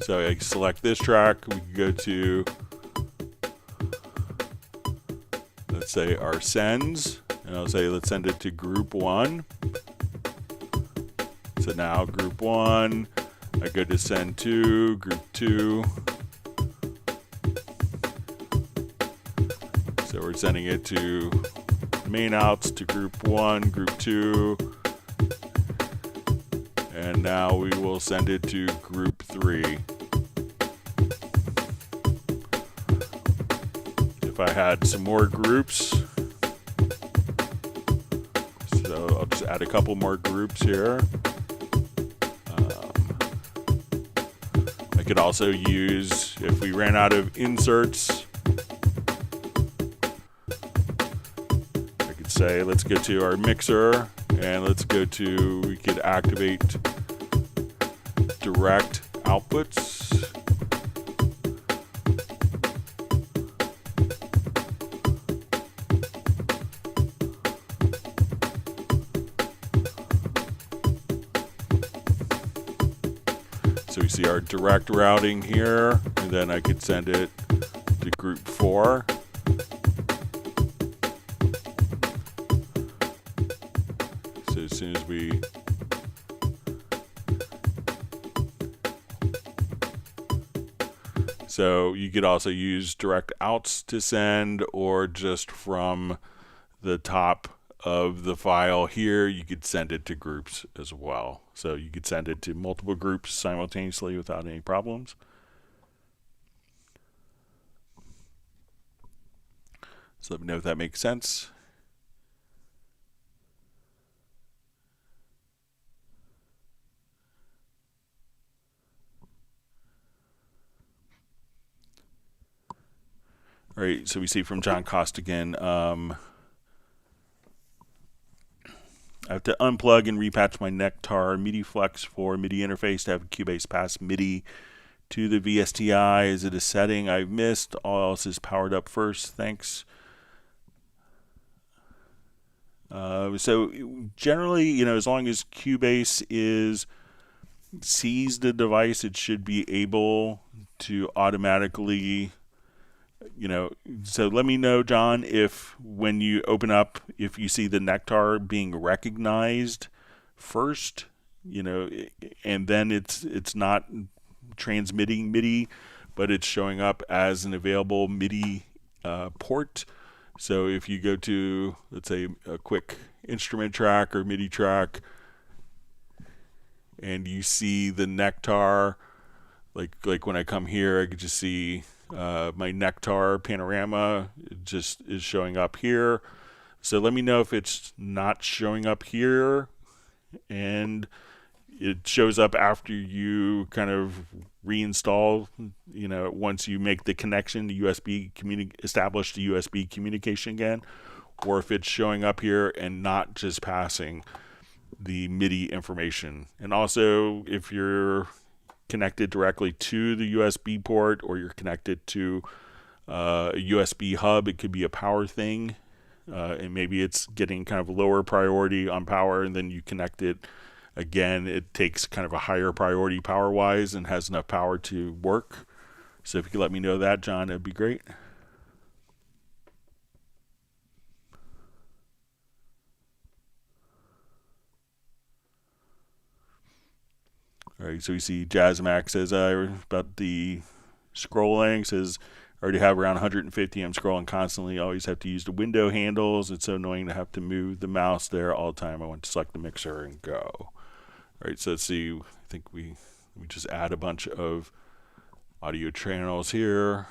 so I select this track. We can go to, let's say, our sends, and I'll say let's send it to group 1. So now group 1, I go to send to group 2. So we're sending it to the main outs to group 1, group 2, and now we will send it to group 3. If I had some more groups, so I'll just add a couple more groups here. I could also use, if we ran out of inserts, I could say let's go to our mixer and let's go to, we could activate direct outputs. So we see our direct routing here, and then I could send it to group 4. So as soon as we So you could also use direct outs to send, or just from the top of the file here, you could send it to groups as well. So you could send it to multiple groups simultaneously without any problems. So let me know if that makes sense. All right, so we see from John Costigan, I have to unplug and repatch my Nectar MIDI Flex for MIDI interface to have Cubase pass MIDI to the VSTI. Is it a setting I've missed? All else is powered up first. Thanks. So generally, as long as Cubase sees the device, it should be able to automatically, so let me know, John, if when you open up, if you see the Nectar being recognized first, and then it's not transmitting MIDI, but it's showing up as an available MIDI port. So if you go to, let's say, a quick instrument track or MIDI track, and you see the Nectar, like when I come here, I could just see my Nectar panorama. It just is showing up here. So let me know if it's not showing up here, and it shows up after you kind of reinstall, once you make the connection, the establish the USB communication again, or if it's showing up here and not just passing the MIDI information. And also, if you're connected directly to the USB port, or you're connected to a USB hub, it could be a power thing, and maybe it's getting kind of lower priority on power, and then you connect it again, it takes kind of a higher priority power wise and has enough power to work. So if you could let me know that, John, that'd be great. All right, so we see Jazzmax says about the scrolling, says I already have around 150. I'm scrolling constantly. Always have to use the window handles. It's so annoying to have to move the mouse there all the time. I want to select the mixer and go. All right, so let's see. I think we just add a bunch of audio channels here.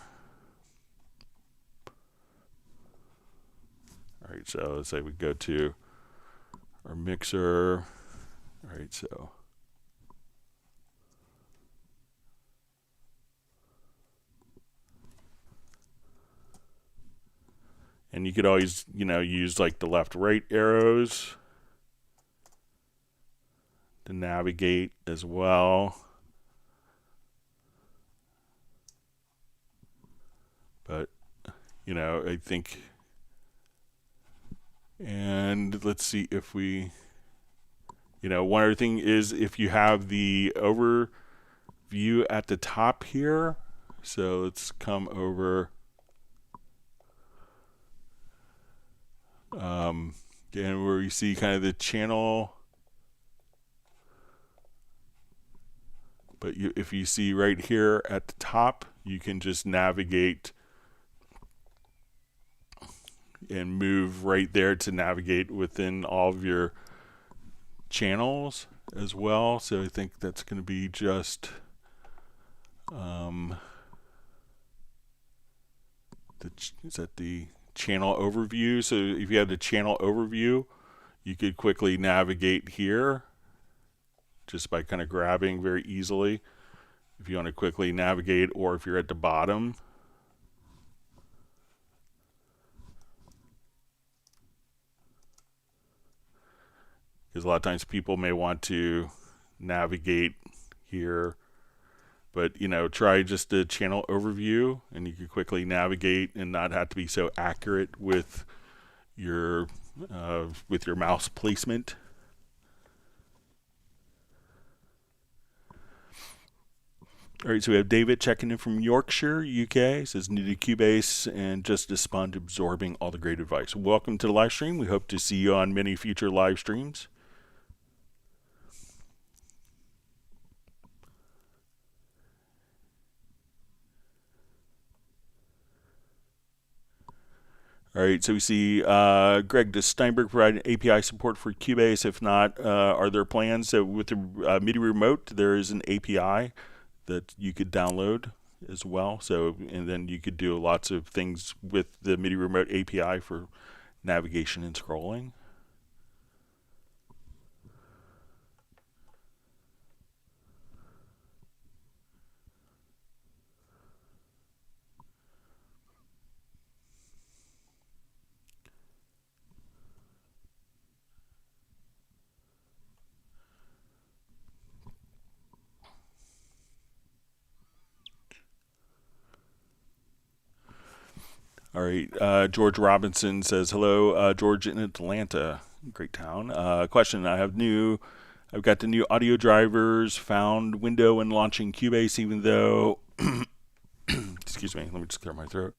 All right, so let's say we go to our mixer. All right, so and you could always, use like the left-right arrows to navigate as well. But, I think, and let's see if we, one other thing is if you have the overview at the top here. So let's come over. Again, where you see kind of the channel, but if you see right here at the top, you can just navigate and move right there to navigate within all of your channels as well. So I think that's going to be just is that the channel overview? So if you have the channel overview, you could quickly navigate here just by kind of grabbing very easily if you want to quickly navigate, or if you're at the bottom. Because a lot of times people may want to navigate here, but try just the channel overview, and you can quickly navigate and not have to be so accurate with your mouse placement. All right, so we have David checking in from Yorkshire, UK. Says needed Cubase and just a sponge absorbing all the great advice. Welcome to the live stream. We hope to see you on many future live streams. All right, so we see Greg, does Steinberg provide API support for Cubase? If not, are there plans? So with the MIDI remote, there is an API that you could download as well. So, and then you could do lots of things with the MIDI remote API for navigation and scrolling. All right, George Robinson says, hello, George in Atlanta, great town. Question, I've got the new audio drivers, found window and launching Cubase, even though, excuse me, let me just clear my throat.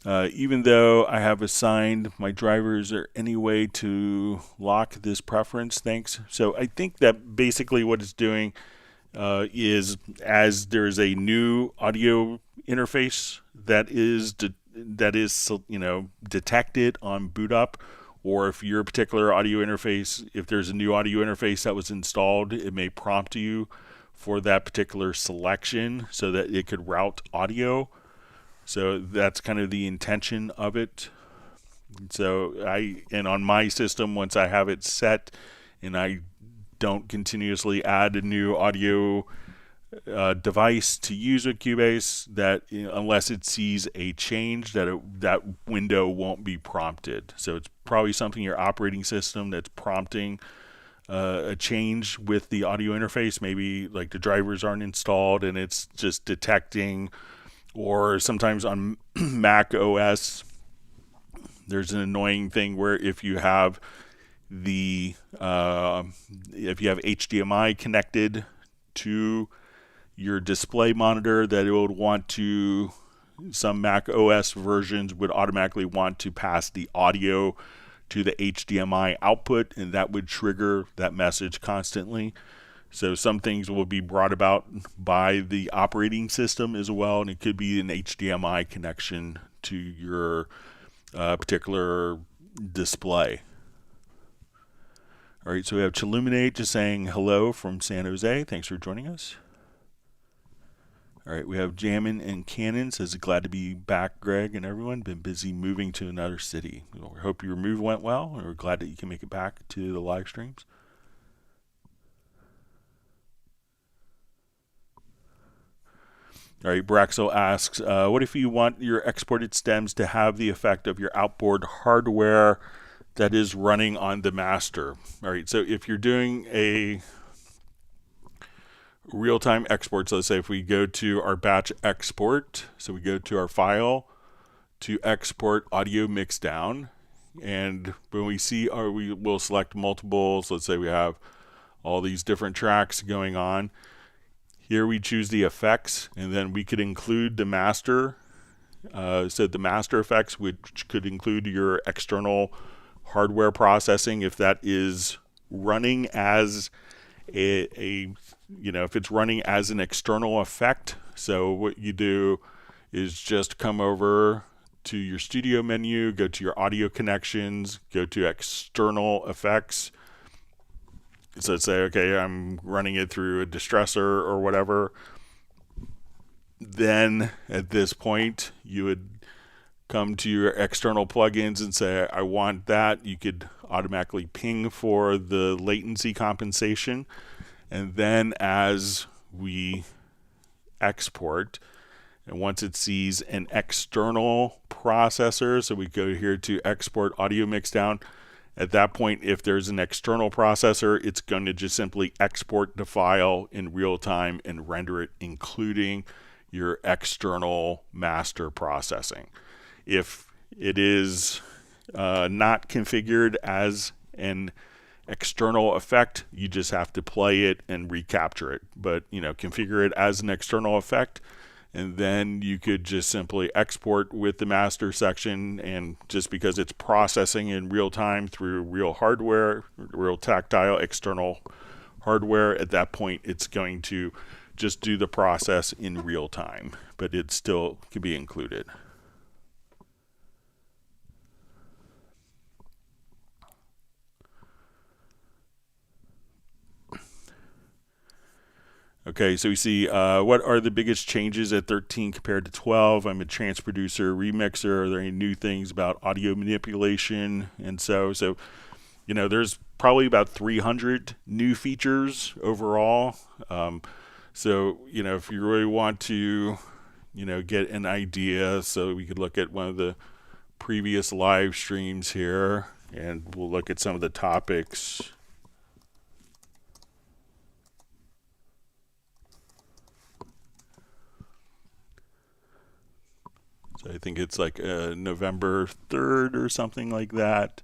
Even though I have assigned my drivers, is there any way to lock this preference? Thanks. So I think that basically what it's doing is as there's a new audio interface that is detected on boot up, or if your particular audio interface, if there's a new audio interface that was installed, it may prompt you for that particular selection so that it could route audio. So that's kind of the intention of it. So and on my system, once I have it set and I don't continuously add a new audio device to use with Cubase, that unless it sees a change, that window won't be prompted. So it's probably something your operating system that's prompting a change with the audio interface. Maybe like the drivers aren't installed and it's just detecting. Or sometimes on Mac OS, there's an annoying thing where if you have HDMI connected to your display monitor, that it would want to, some Mac OS versions would automatically want to pass the audio to the HDMI output, and that would trigger that message constantly. So some things will be brought about by the operating system as well, and it could be an HDMI connection to your particular display. All right, so we have Chiluminate just saying hello from San Jose. Thanks for joining us. All right, we have Jammin' and Cannon says, glad to be back, Greg and everyone. Been busy moving to another city. We hope your move went well, and we're glad that you can make it back to the live streams. All right, Braxel asks, what if you want your exported stems to have the effect of your outboard hardware that is running on the master? All right, so if you're doing a real-time export, so let's say if we go to our batch export, so we go to our file to export audio mixdown, and when we see, we will select multiples. Let's say we have all these different tracks going on. Here we choose the effects, and then we could include the master. So the master effects, which could include your external hardware processing, if that is running as if it's running as an external effect. So what you do is just come over to your studio menu, go to your audio connections, go to external effects. So say, okay, I'm running it through a distressor or whatever. Then at this point, you would come to your external plugins and say, I want that. You could automatically ping for the latency compensation. And then as we export, and once it sees an external processor, so we go here to export audio mixdown. At that point, if there's an external processor, it's going to just simply export the file in real time and render it, including your external master processing. If it is not configured as an external effect, you just have to play it and recapture it. But configure it as an external effect, and then you could just simply export with the master section, and just because it's processing in real time through real hardware, real tactile external hardware, at that point it's going to just do the process in real time, but it still could be included. Okay, so we see what are the biggest changes at 13 compared to 12. I'm a trance producer, remixer. Are there any new things about audio manipulation? And so there's probably about 300 new features overall. So if you really want to, get an idea, so we could look at one of the previous live streams here, and we'll look at some of the topics. So I think it's like November 3rd or something like that.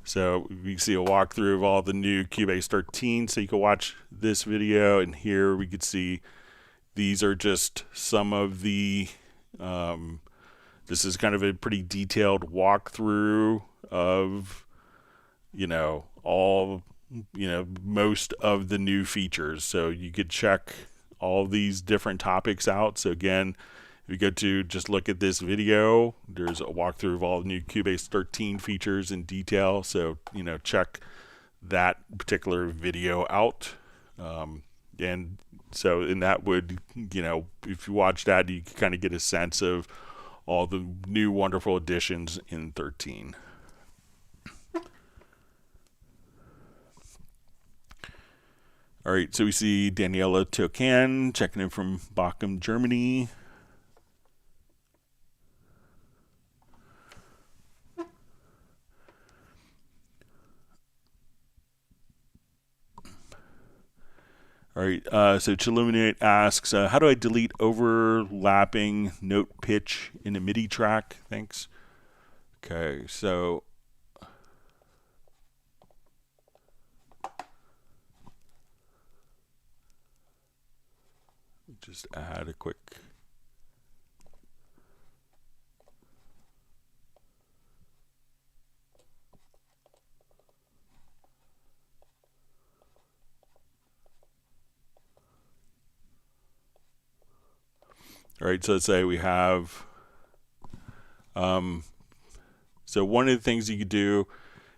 So we see a walkthrough of all the new Cubase 13. So you can watch this video, and here we could see these are just some of the, this is kind of a pretty detailed walkthrough of, all, most of the new features. So you could check all these different topics out. So again, if you go to just look at this video, there's a walkthrough of all the new Cubase 13 features in detail. So, check that particular video out. And that would, if you watch that, you can kind of get a sense of all the new wonderful additions in 13. All right, so we see Daniela Tokan checking in from Bochum, Germany. All right, so Chiluminate asks, how do I delete overlapping note pitch in a MIDI track? Thanks. Okay, so just add a quick. All right, so let's say we have, so one of the things you could do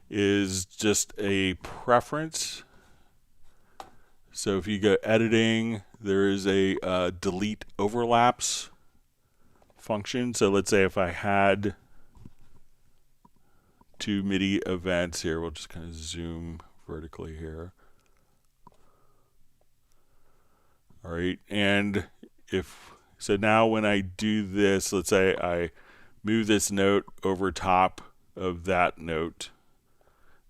is just a preference. So if you go editing, there is a delete overlaps function. So let's say if I had two MIDI events here, we'll just kind of zoom vertically here. All right, and so now when I do this, let's say I move this note over top of that note.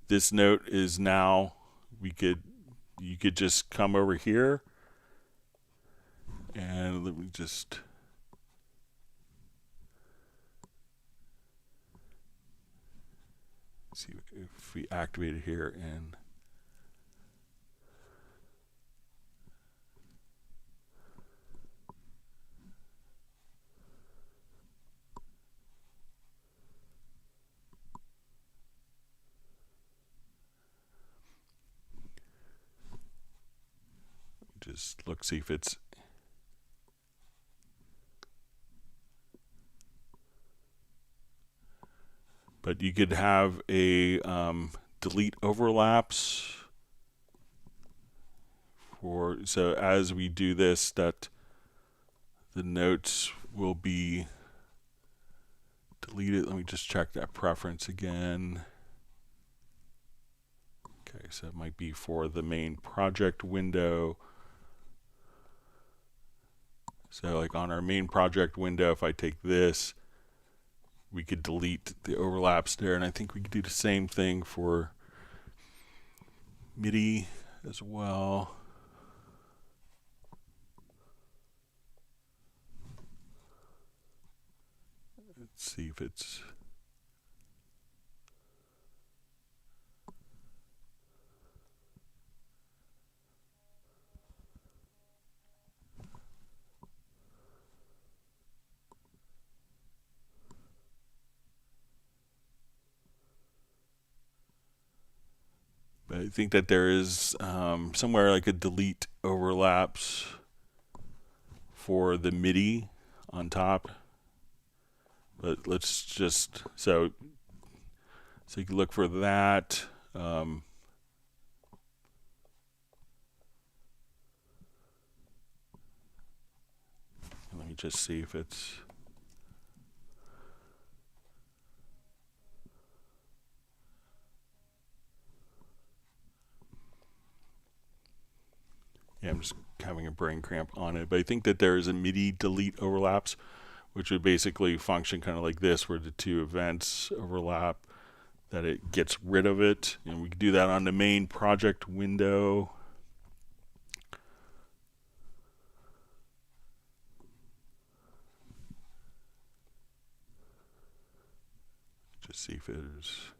This note is now, you could just come over here, and let me just see if we activate it here, and just look, see if it's, but you could have a delete overlaps so as we do this, that the notes will be deleted. Let me just check that preference again. Okay, so it might be for the main project window. So like on our main project window, if I take this, we could delete the overlaps there. And I think we could do the same thing for MIDI as well. Let's see if it's, but I think that there is somewhere like a delete overlaps for the MIDI on top. let's just, so you can look for that. Let me just see if it's, yeah, I'm just having a brain cramp on it, but I think that there is a MIDI delete overlaps, which would basically function kind of like this, where the two events overlap, that it gets rid of it. And we can do that on the main project window. Just see if there's,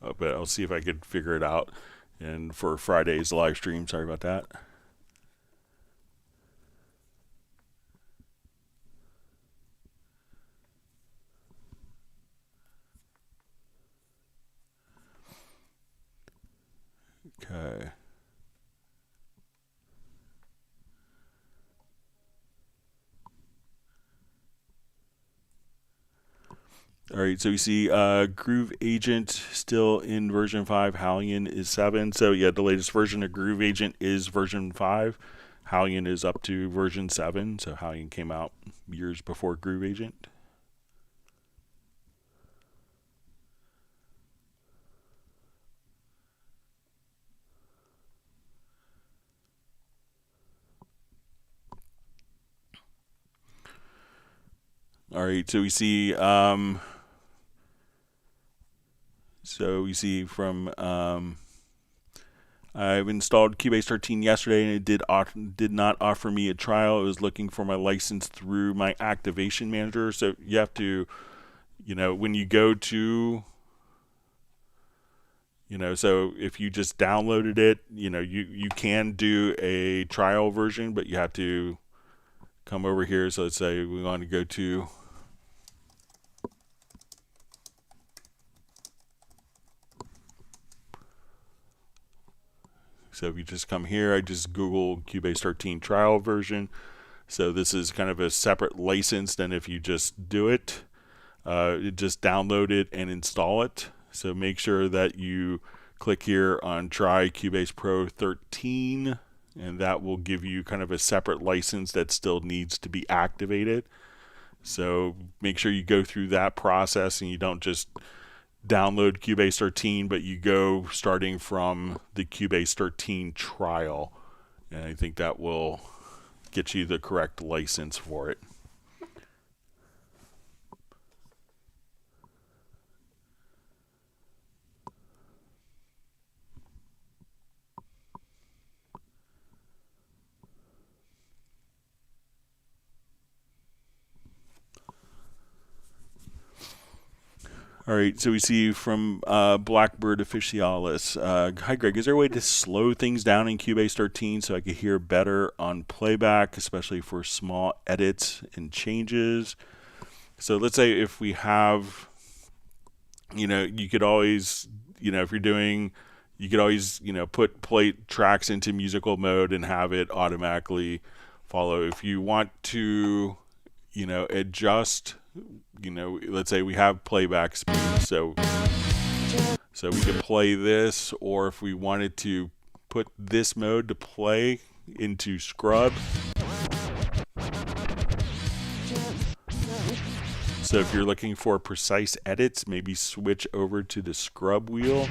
oh, but I'll see if I could figure it out. And for Friday's live stream, sorry about that. Okay. All right, so you see Groove Agent still in version 5. Hallion is 7. So yeah, the latest version of Groove Agent is version 5. Hallion is up to version 7. So Hallion came out years before Groove Agent. All right, so we see from I've installed Cubase 13 yesterday, and it did not offer me a trial. It was looking for my license through my activation manager. So you have to, when you go to, so if you just downloaded it, you can do a trial version, but you have to come over here. So let's say we want to go to, so if you just come here, I just Google Cubase 13 trial version. So this is kind of a separate license than if you just do it. Just download it and install it. So make sure that you click here on Try Cubase Pro 13, and that will give you kind of a separate license that still needs to be activated. So make sure you go through that process and you don't just download Cubase 13, but you go starting from the Cubase 13 trial. And I think that will get you the correct license for it. All right, so we see from Blackbird Officialis. Hi, Greg. Is there a way to slow things down in Cubase 13 so I could hear better on playback, especially for small edits and changes? So let's say if we have, you could always, if you're doing, you could always, play tracks into musical mode and have it automatically follow. If you want to, adjust, let's say we have playback speed, so we could play this, or if we wanted to put this mode to play into Scrub. So if you're looking for precise edits, maybe switch over to the Scrub wheel.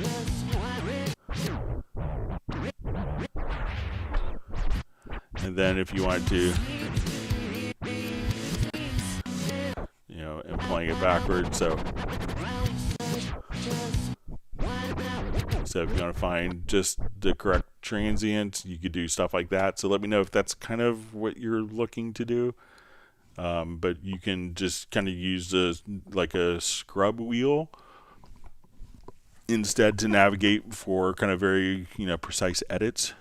And then if you wanted to, and playing it backwards, so if you want to find just the correct transient, you could do stuff like that. So let me know if that's kind of what you're looking to do. But you can just kind of use like a Scrub wheel instead to navigate for kind of very precise edits.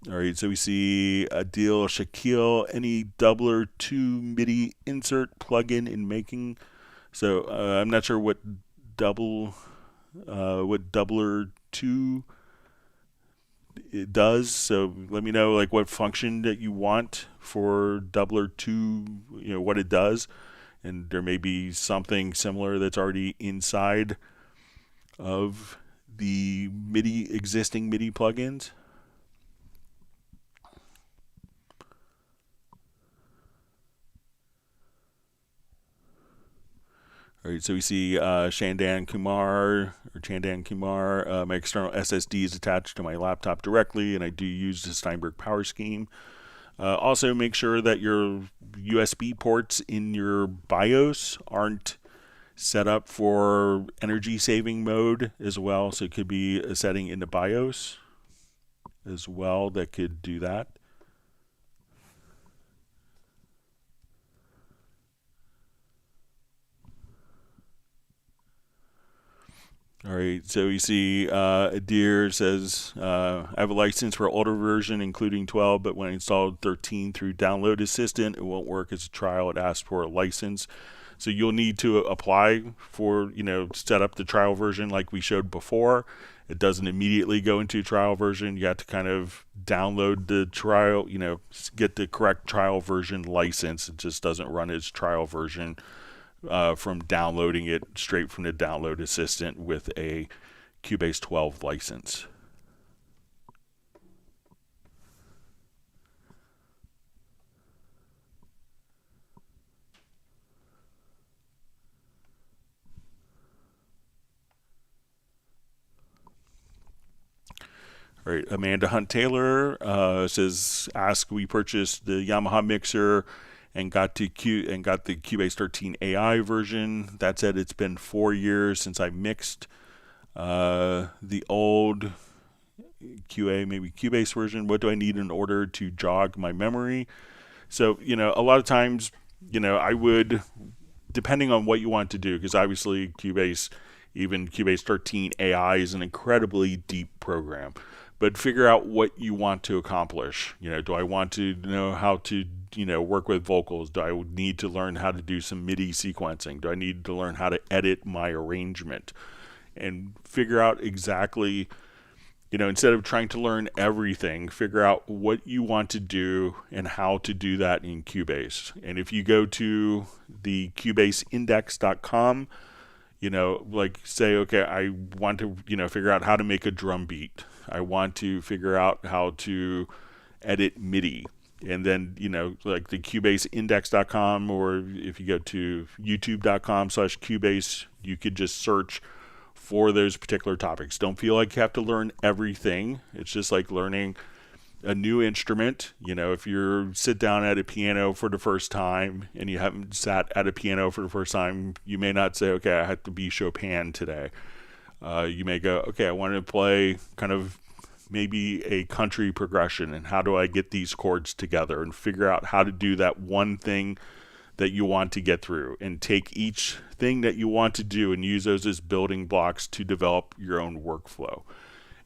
All right, so we see Adil Shakil, any doubler 2 MIDI insert plugin in making So I'm not sure what doubler 2 it does. So let me know like what function that you want for doubler 2, what it does. And there may be something similar that's already inside of the existing MIDI plugins. All right, so we see Chandan Kumar, my external SSD is attached to my laptop directly, and I do use the Steinberg power scheme. Also, make sure that your USB ports in your BIOS aren't set up for energy saving mode as well. So it could be a setting in the BIOS as well that could do that. All right, so you see Adir says, I have a license for older version, including 12, but when I installed 13 through Download Assistant, it won't work as a trial. It asks for a license. So you'll need to apply for, set up the trial version like we showed before. It doesn't immediately go into trial version. You have to kind of download the trial, get the correct trial version license. It just doesn't run as trial version from downloading it straight from the Download Assistant with a Cubase 12 license. All right, Amanda Hunt Taylor says, we purchased the Yamaha mixer and got the Cubase 13 AI version. That said, it's been 4 years since I mixed the old Cubase version. What do I need in order to jog my memory? So, a lot of times, I would, depending on what you want to do, because obviously even Cubase 13 AI is an incredibly deep program. But figure out what you want to accomplish. Do I want to know how to, work with vocals? Do I need to learn how to do some MIDI sequencing? Do I need to learn how to edit my arrangement? And figure out exactly, instead of trying to learn everything, figure out what you want to do and how to do that in Cubase. And if you go to the cubaseindex.com, say, okay, I want to, figure out how to make a drum beat. I want to figure out how to edit MIDI. And then, like the cubaseindex.com, or if you go to youtube.com/Cubase, you could just search for those particular topics. Don't feel like you have to learn everything. It's just like learning a new instrument. If you sit down at a piano for the first time and you haven't sat at a piano for the first time, you may not say, okay, I have to be Chopin today. You may go, okay, I want to play kind of maybe a country progression, and how do I get these chords together, and figure out how to do that one thing that you want to get through, and take each thing that you want to do and use those as building blocks to develop your own workflow.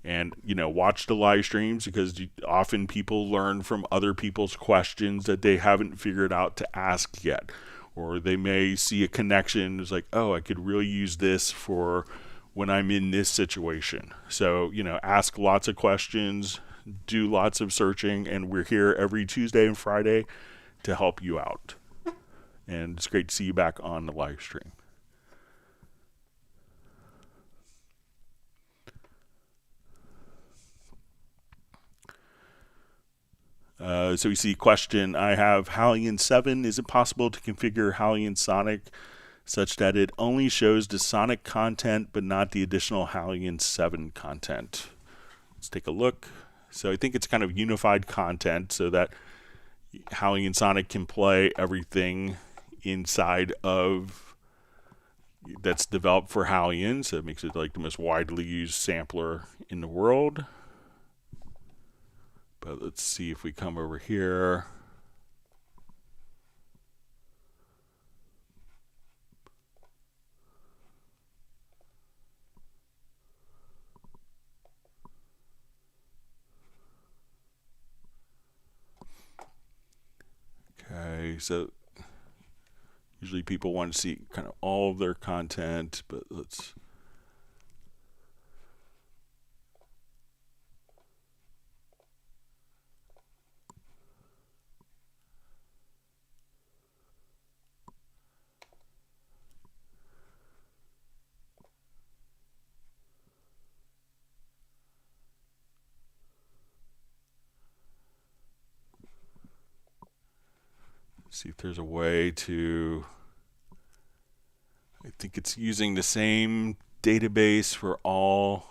And watch the live streams, because often people learn from other people's questions that they haven't figured out to ask yet, or they may see a connection. It's like, oh, I could really use this for when I'm in this situation. So ask lots of questions, do lots of searching, and we're here every Tuesday and Friday to help you out. And it's great to see you back on the live stream. So we see question, I have Halion 7. Is it possible to configure Halion Sonic such that it only shows the Sonic content but not the additional Halion 7 content? Let's take a look. So I think it's kind of unified content so that Halion Sonic can play everything inside of that's developed for Halion. So it makes it like the most widely used sampler in the world. But let's see if we come over here. Okay, so Usually people want to see kind of all of their content, but let's... see if there's a way to... I think it's using the same database for all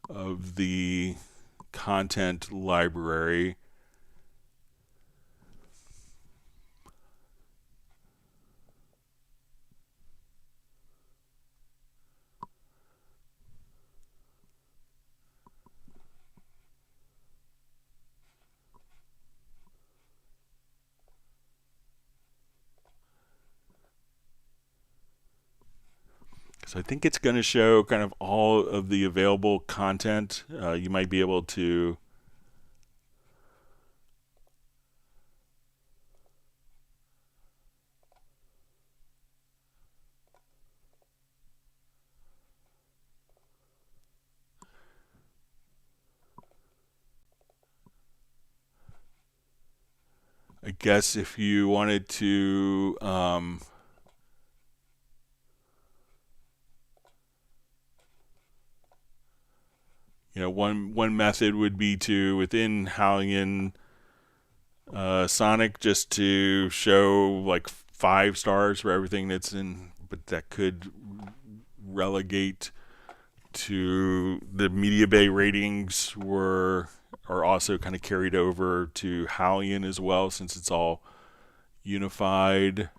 of the content library. So I think it's going to show kind of all of the available content. You might be able to... I guess if you wanted to... one method would be to, within Halligan Sonic, just to show like 5 stars for everything that's in, but that could relegate to the Media Bay ratings are also kind of carried over to Halligan as well, since it's all unified.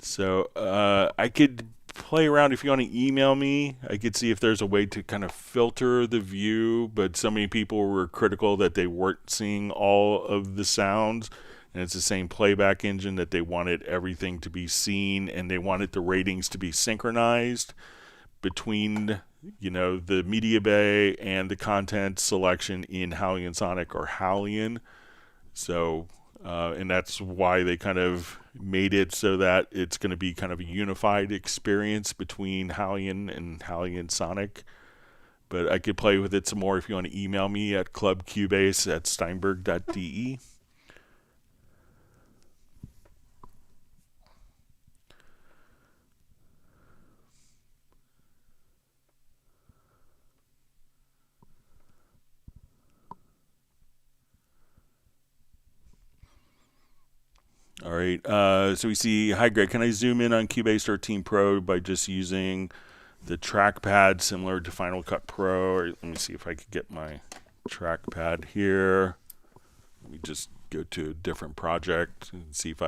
So I could play around. If you want to email me, I could see if there's a way to kind of filter the view, but so many people were critical that they weren't seeing all of the sounds, and it's the same playback engine, that they wanted everything to be seen, and they wanted the ratings to be synchronized between the Media Bay and the content selection in Halligan Sonic or Halligan. So and that's why they kind of made it so that it's going to be kind of a unified experience between Halligan and Halligan Sonic. But I could play with it some more if you want to email me at clubcubase@steinberg.de. All right, so we see, hi Greg, can I zoom in on Cubase 13 Pro by just using the trackpad similar to Final Cut Pro? Or let me see if I could get my trackpad here. Let me just go to a different project and see if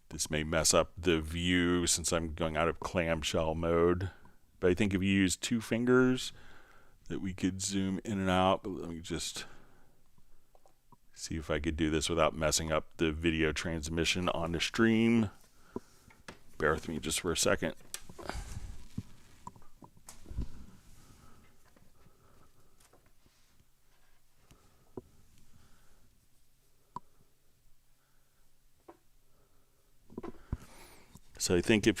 this may mess up the view since I'm going out of clamshell mode. But I think if you use 2 fingers that we could zoom in and out. But let me just see if I could do this without messing up the video transmission on the stream. Bear with me just for a second. So I think so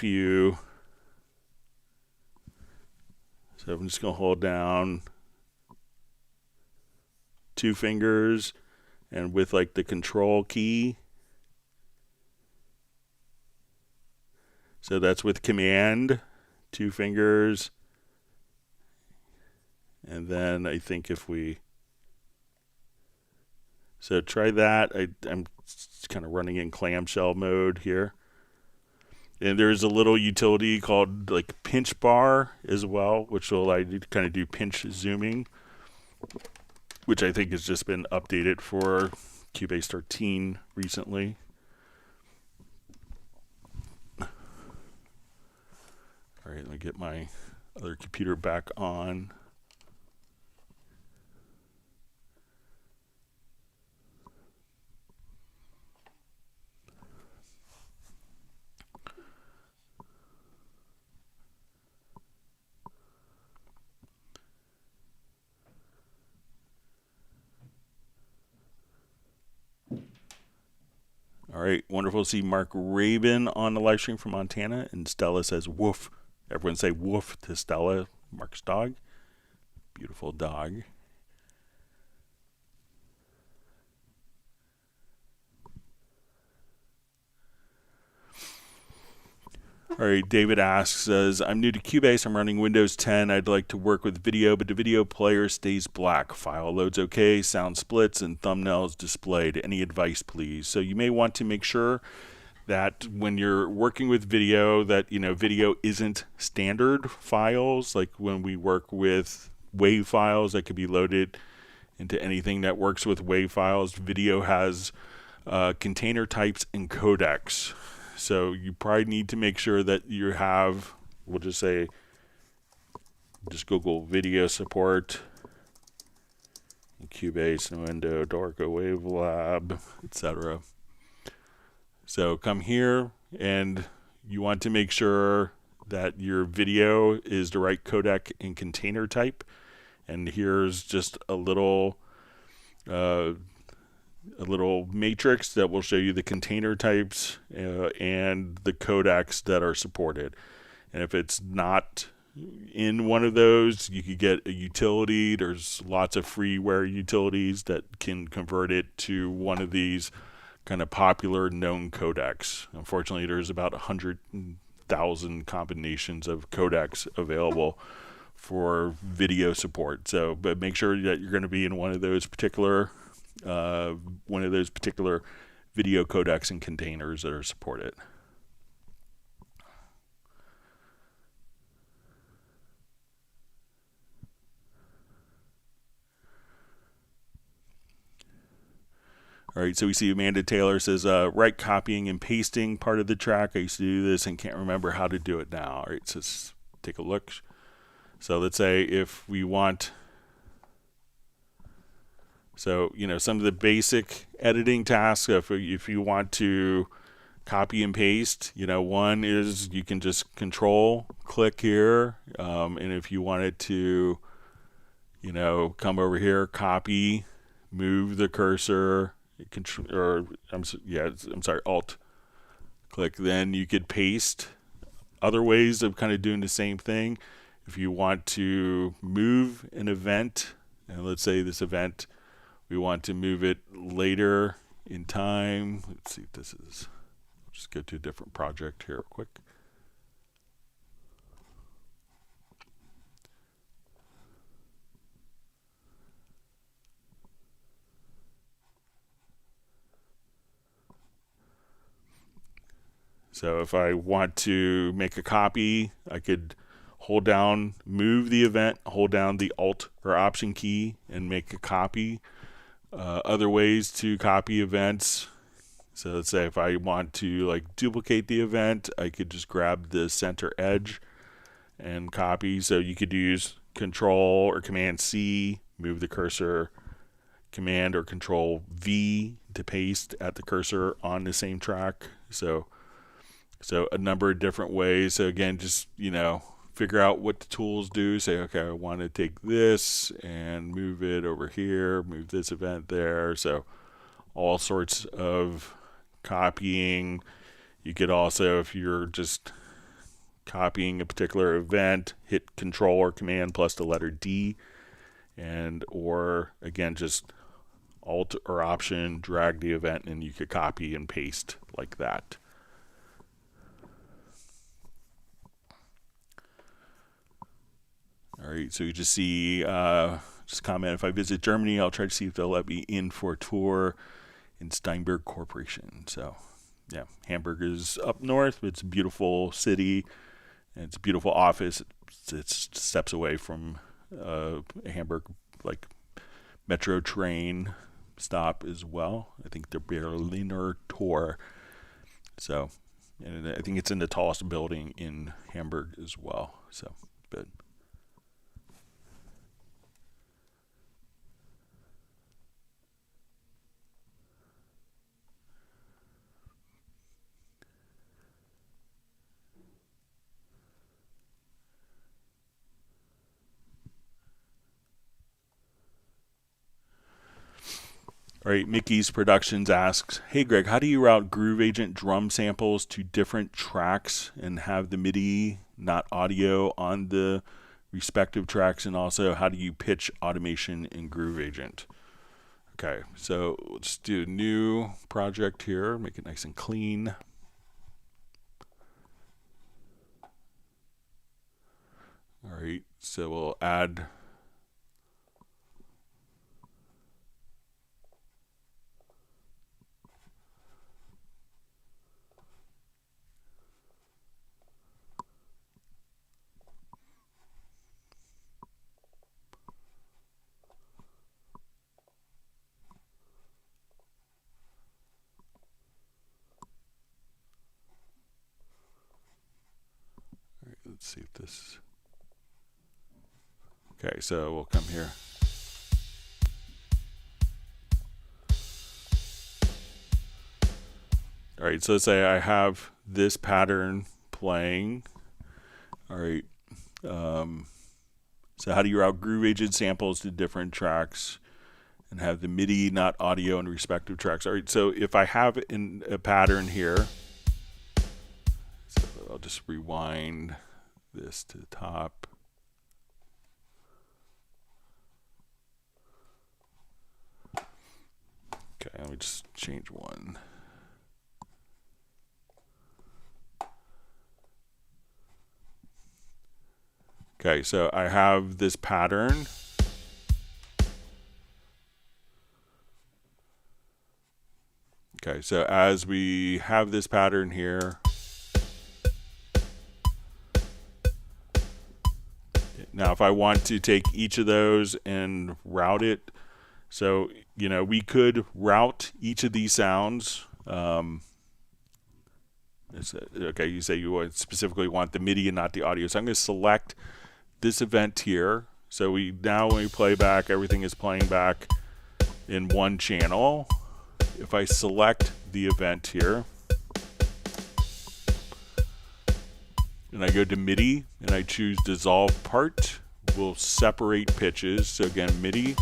I'm just going to hold down 2 fingers, and with like the control key. So that's with command, 2 fingers. And then I think so try that. I'm kind of running in clamshell mode here. And there's a little utility called like pinch bar as well, which will allow you to kind of do pinch zooming, which I think has just been updated for Cubase 13 recently. All right, let me get my other computer back on. right, wonderful to see Mark Rabin on the live stream from Montana, and Stella says woof. Everyone say woof to Stella, Mark's dog. Beautiful dog. All right, David says, I'm new to Cubase. I'm running Windows 10. I'd like to work with video, but the video player stays black. File loads okay, sound splits, and thumbnails displayed. Any advice, please? So you may want to make sure that when you're working with video, that video isn't standard files. Like when we work with WAV files that could be loaded into anything that works with WAV files, video has container types and codecs. So you probably need to make sure that you have, we'll just say, just Google video support, Cubase, Window, Dorco, Wavelab, etc. So come here, and you want to make sure that your video is the right codec and container type. And here's just a little matrix that will show you the container types and the codecs that are supported. And if it's not in one of those, you could get a utility. There's lots of freeware utilities that can convert it to one of these kind of popular known codecs. Unfortunately, there's about 100,000 combinations of codecs available for video support. So, but make sure that you're going to be in one of those particular video codecs and containers that are supported. All right, so we see Amanda Taylor says, right copying and pasting part of the track. I used to do this and can't remember how to do it now. All right, so let's take a look. So let's say if we want, so, some of the basic editing tasks, if you want to copy and paste, one is you can just control click here. And if you wanted to, come over here, copy, move the cursor, Alt click, then you could paste. Other ways of kind of doing the same thing, if you want to move an event, and let's say this event, we want to move it later in time. Let's see if this is, just go to a different project here quick. So if I want to make a copy, I could hold down, move the event, hold down the Alt or Option key, and make a copy. Other ways to copy events. So let's say if I want to duplicate the event, I could just grab the center edge and copy. So you could use Control or Command C, move the cursor, Command or Control V to paste at the cursor on the same track. So a number of different ways. So again, just, figure out what the tools do. Say, okay, I want to take this and move it over here, move this event there. So all sorts of copying. You could also, if you're just copying a particular event, hit Control or Command plus the letter D, or again, just Alt or Option, drag the event, and you could copy and paste like that. All right, so you just see, just comment, if I visit Germany, I'll try to see if they'll let me in for a tour in Steinberg Corporation. So, yeah, Hamburg is up north, but it's a beautiful city, and it's a beautiful office. It's steps away from Hamburg, metro train stop as well. I think the Berliner Tor. So, and I think it's in the tallest building in Hamburg as well. So, but. All right, Mickey's Productions asks, hey Greg, how do you route Groove Agent drum samples to different tracks and have the MIDI, not audio, on the respective tracks? And also, how do you pitch automation in Groove Agent? Okay, so let's do a new project here, make it nice and clean. All right, so we'll add let's see if this. Okay, so we'll come here. All right, so let's say I have this pattern playing. All right, so how do you route Groove Agent samples to different tracks and have the MIDI, not audio, in respective tracks? All right, so if I have a pattern here, so I'll just rewind this to the top. Okay, let me just change one. Okay, so I have this pattern. Okay, so as we have this pattern here, now if I want to take each of those and route it, so, you know, we could route each of these sounds. Okay, you say you specifically want the MIDI and not the audio. So I'm going to select this event here. So now when we play back, everything is playing back in one channel. If I select the event here, and I go to MIDI, and I choose dissolve part, we'll separate pitches. So again, MIDI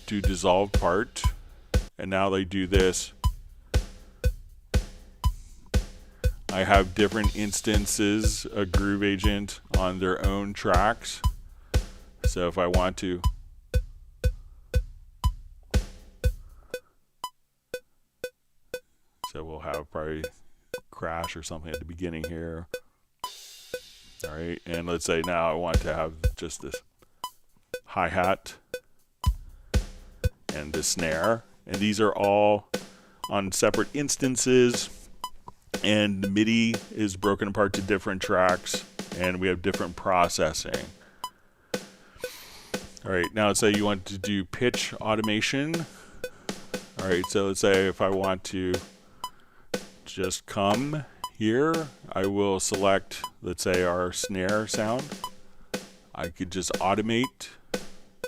to dissolve part, and now they do this. I have different instances of Groove Agent on their own tracks. So if I want to, so we'll have probably crash or something at the beginning here. All right, and let's say now I want to have just this hi-hat and the snare, and these are all on separate instances, and the MIDI is broken apart to different tracks, and we have different processing. All right, now let's say you want to do pitch automation. All right, so let's say if I want to just come here, I will select, let's say, our snare sound. I could just automate,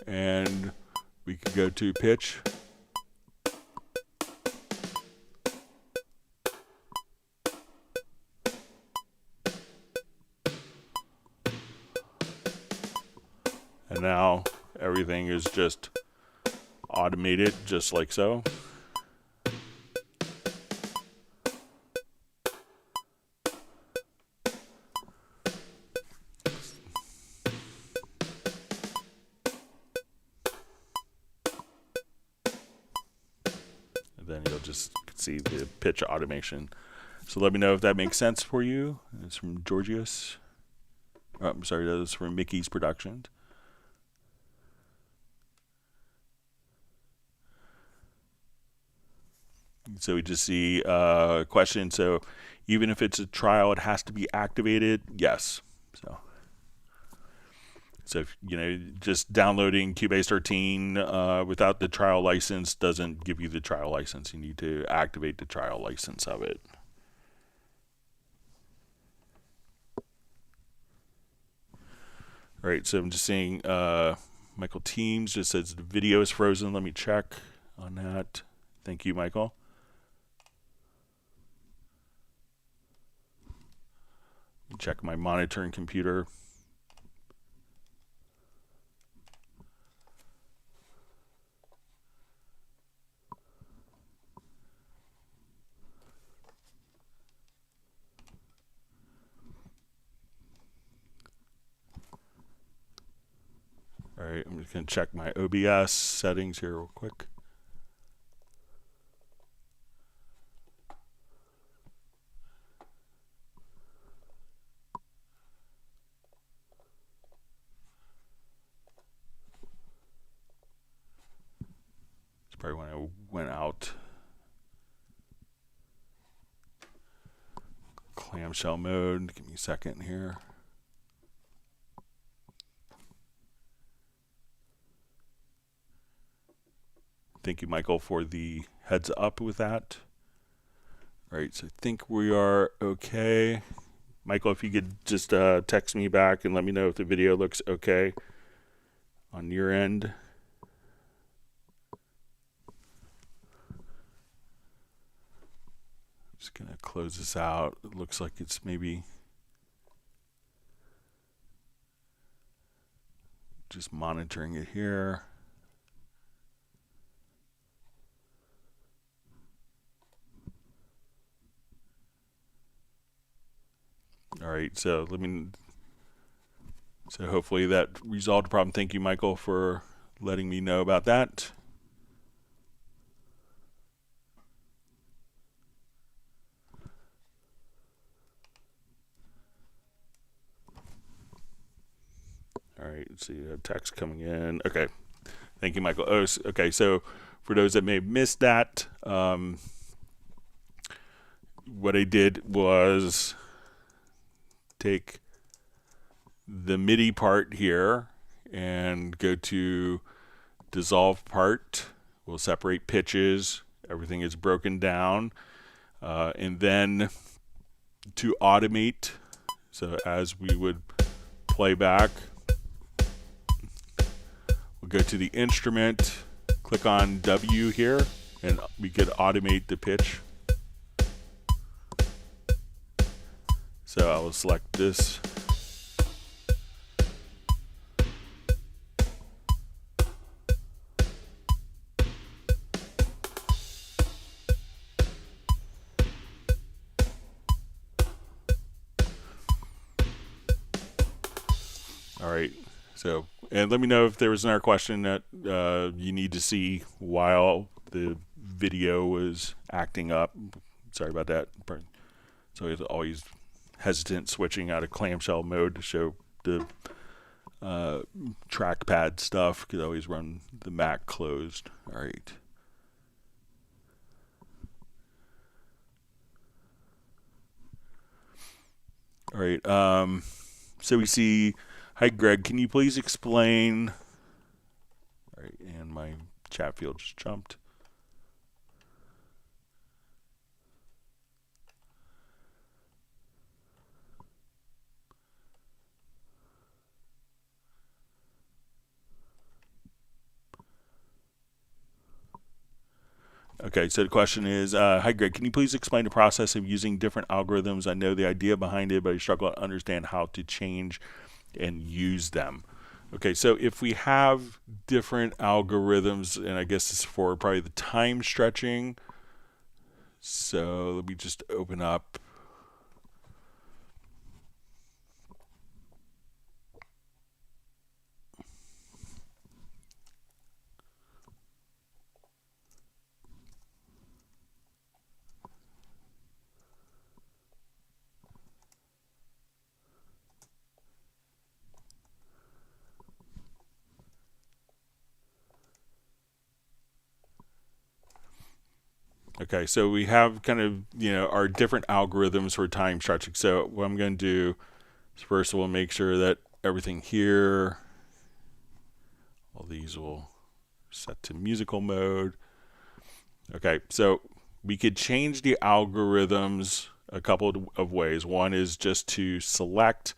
and we could go to pitch. And now everything is just automated, just like so. Then you'll just see the pitch automation. So let me know if that makes sense for you. It's from Georgios. Oh, I'm sorry, that was from Mickey's Productions. So we just see a question. So even if it's a trial, it has to be activated. Yes. So if, you know, just downloading Cubase 13 without the trial license doesn't give you the trial license. You need to activate the trial license of it. All right, so I'm just seeing Michael Teams just says the video is frozen. Let me check on that. Thank you, Michael. Check my monitoring computer. All right, I'm just going to check my OBS settings here real quick. It's probably when I went out. Clamshell mode. Give me a second here. Thank you, Michael, for the heads up with that. All right, so I think we are okay. Michael, if you could just text me back and let me know if the video looks okay on your end. Just gonna close this out. It looks like it's maybe just monitoring it here. All right, so hopefully that resolved the problem. Thank you, Michael, for letting me know about that. All right, let's see, text coming in. Okay, thank you, Michael. Oh, okay, so for those that may have missed that, what I did was take the MIDI part here and go to dissolve part. We'll separate pitches. Everything is broken down. And then to automate, so as we would play back, we'll go to the instrument, click on W here, and we could automate the pitch. So I will select this. All right. So, and let me know if there was another question that you need to see while the video was acting up. Sorry about that. So it's always hesitant switching out of clamshell mode to show the trackpad stuff. Could always run the Mac closed. All right. All right. So we see, hi Greg, can you please explain? All right, and my chat field just jumped. Okay, so the question is, hi Greg, can you please explain the process of using different algorithms? I know the idea behind it, but I struggle to understand how to change and use them. Okay, so if we have different algorithms, and I guess this is for probably the time stretching. So let me just open up. Okay, so we have kind of, our different algorithms for time stretching. So what I'm going to do is first we'll make sure that everything here, all these will set to musical mode. Okay, so we could change the algorithms a couple of ways. One is just to select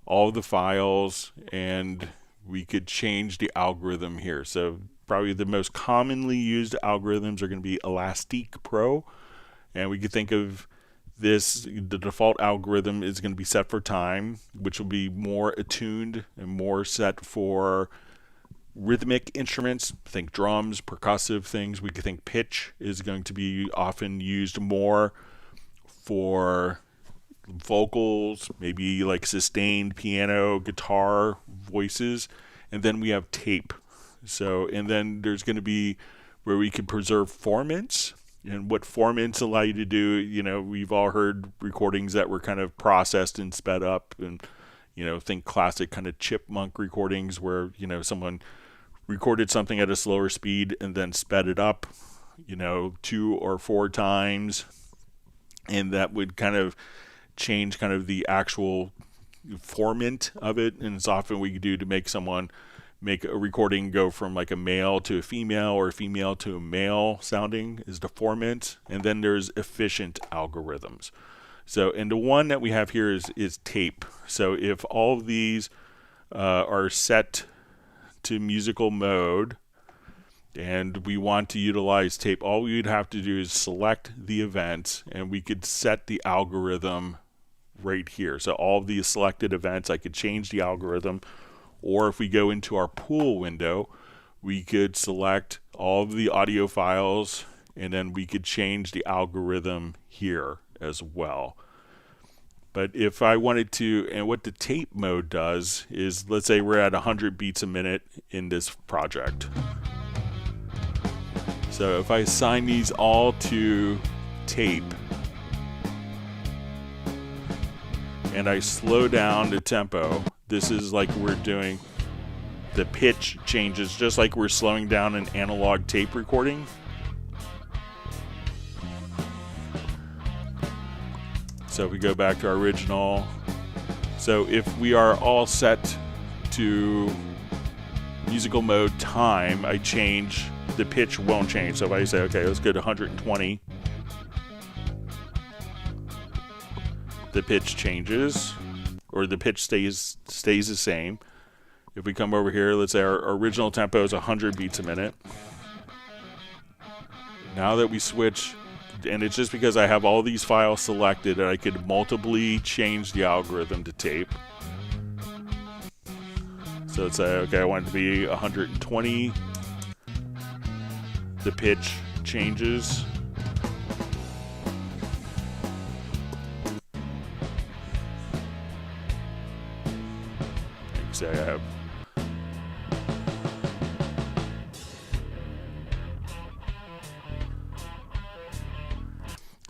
all of the files and we could change the algorithm here. So probably the most commonly used algorithms are going to be Elastic Pro, and we could think of this, the default algorithm is going to be set for time, which will be more attuned and more set for rhythmic instruments. Think drums, percussive things. We could think pitch is going to be often used more for vocals, maybe like sustained piano, guitar, voices. and then we have tape. So, and then there's going to be where we can preserve formants. And what formants allow you to do, we've all heard recordings that were kind of processed and sped up, and think classic kind of chipmunk recordings where someone recorded something at a slower speed and then sped it up 2 or 4 times, and that would kind of change kind of the actual formant of it. And it's often we do to make a recording go from like a male to a female or a female to a male sounding is the formant. And then there's efficient algorithms. So, and the one that we have here is tape. So if all of these are set to musical mode and we want to utilize tape, all we would have to do is select the event, and we could set the algorithm right here. So all of these selected events, I could change the algorithm. Or if we go into our pool window, we could select all of the audio files, and then we could change the algorithm here as well. But if I wanted to, and what the tape mode does is, let's say we're at 100 beats a minute in this project. So if I assign these all to tape, and I slow down the tempo, this is like we're doing, the pitch changes just like we're slowing down an analog tape recording. So if we go back to our original, so if we are all set to musical mode time, I change, the pitch won't change. So if I say, okay, let's go to 120, the pitch changes, or the pitch stays the same. If we come over here, let's say our original tempo is 100 beats a minute. Now that we switch, and it's just because I have all these files selected that I could multiply change the algorithm to tape. So let's say, okay, I want it to be 120. The pitch changes. Say I have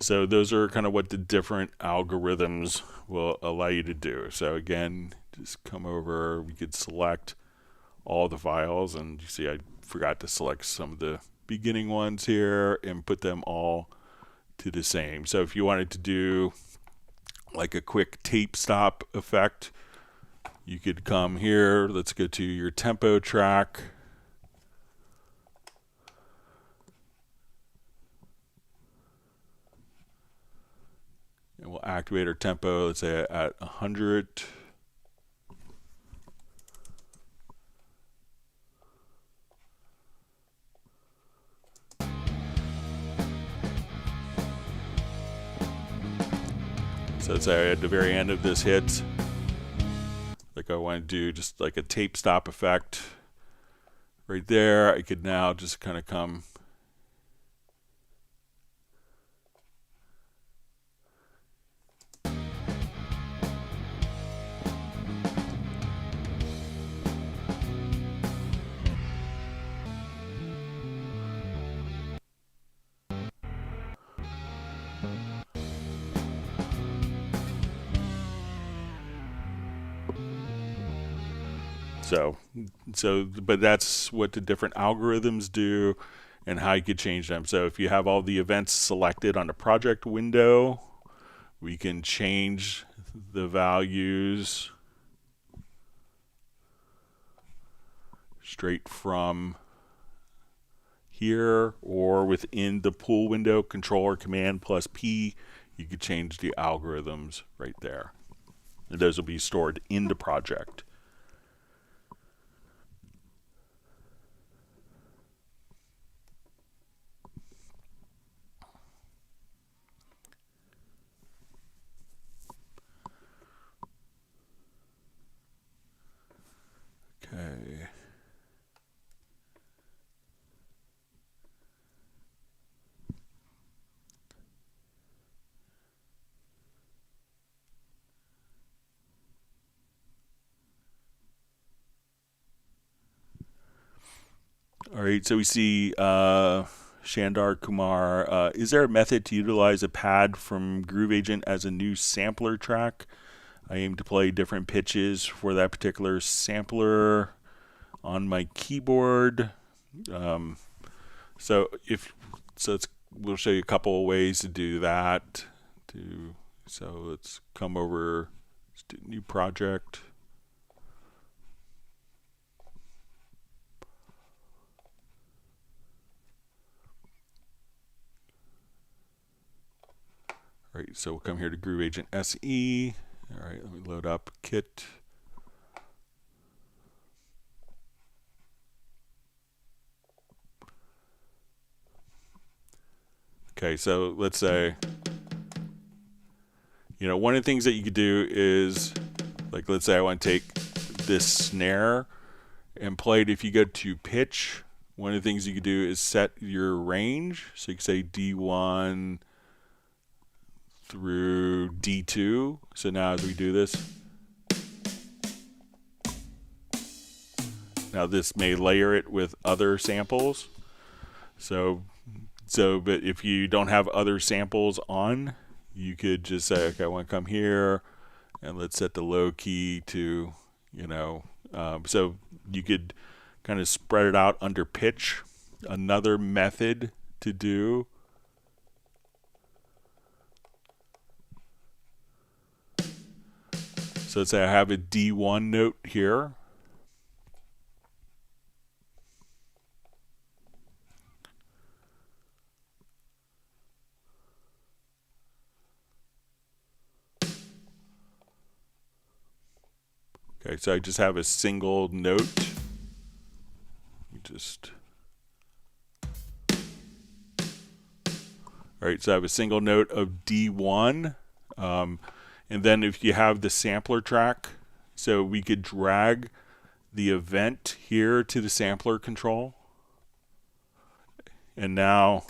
so those are kind of what the different algorithms will allow you to do. So again, just come over, we could select all the files, and you see I forgot to select some of the beginning ones here and put them all to the same. So if you wanted to do like a quick tape stop effect, you could come here, let's go to your tempo track. And we'll activate our tempo, let's say at 100. So let's say at the very end of this hit, like I want to do just like a tape stop effect right there. I could now just kind of come but that's what the different algorithms do and how you could change them. So if you have all the events selected on the project window, we can change the values straight from here, or within the pool window, Control or Command plus P, you could change the algorithms right there. And those will be stored in the project. Okay. All right, so we see Shandar Kumar. Is there a method to utilize a pad from Groove Agent as a new sampler track? I aim to play different pitches for that particular sampler on my keyboard. We'll show you a couple of ways to do that. So let's come over, let's do new project. All right, so we'll come here to Groove Agent SE. All right, let me load up Kit. Okay, so let's say, one of the things that you could do is, like, let's say I want to take this snare and play it. If you go to pitch, one of the things you could do is set your range. So you can say D1 through D2. So now as we do this, now this may layer it with other samples. But if you don't have other samples on, you could just say, okay, I want to come here and let's set the low key to, so you could kind of spread it out under pitch. Another method to do so let's say I have a D1 note here. Okay, so I just have a single note. All right, so I have a single note of D1. And then if you have the sampler track, so we could drag the event here to the sampler control. And now,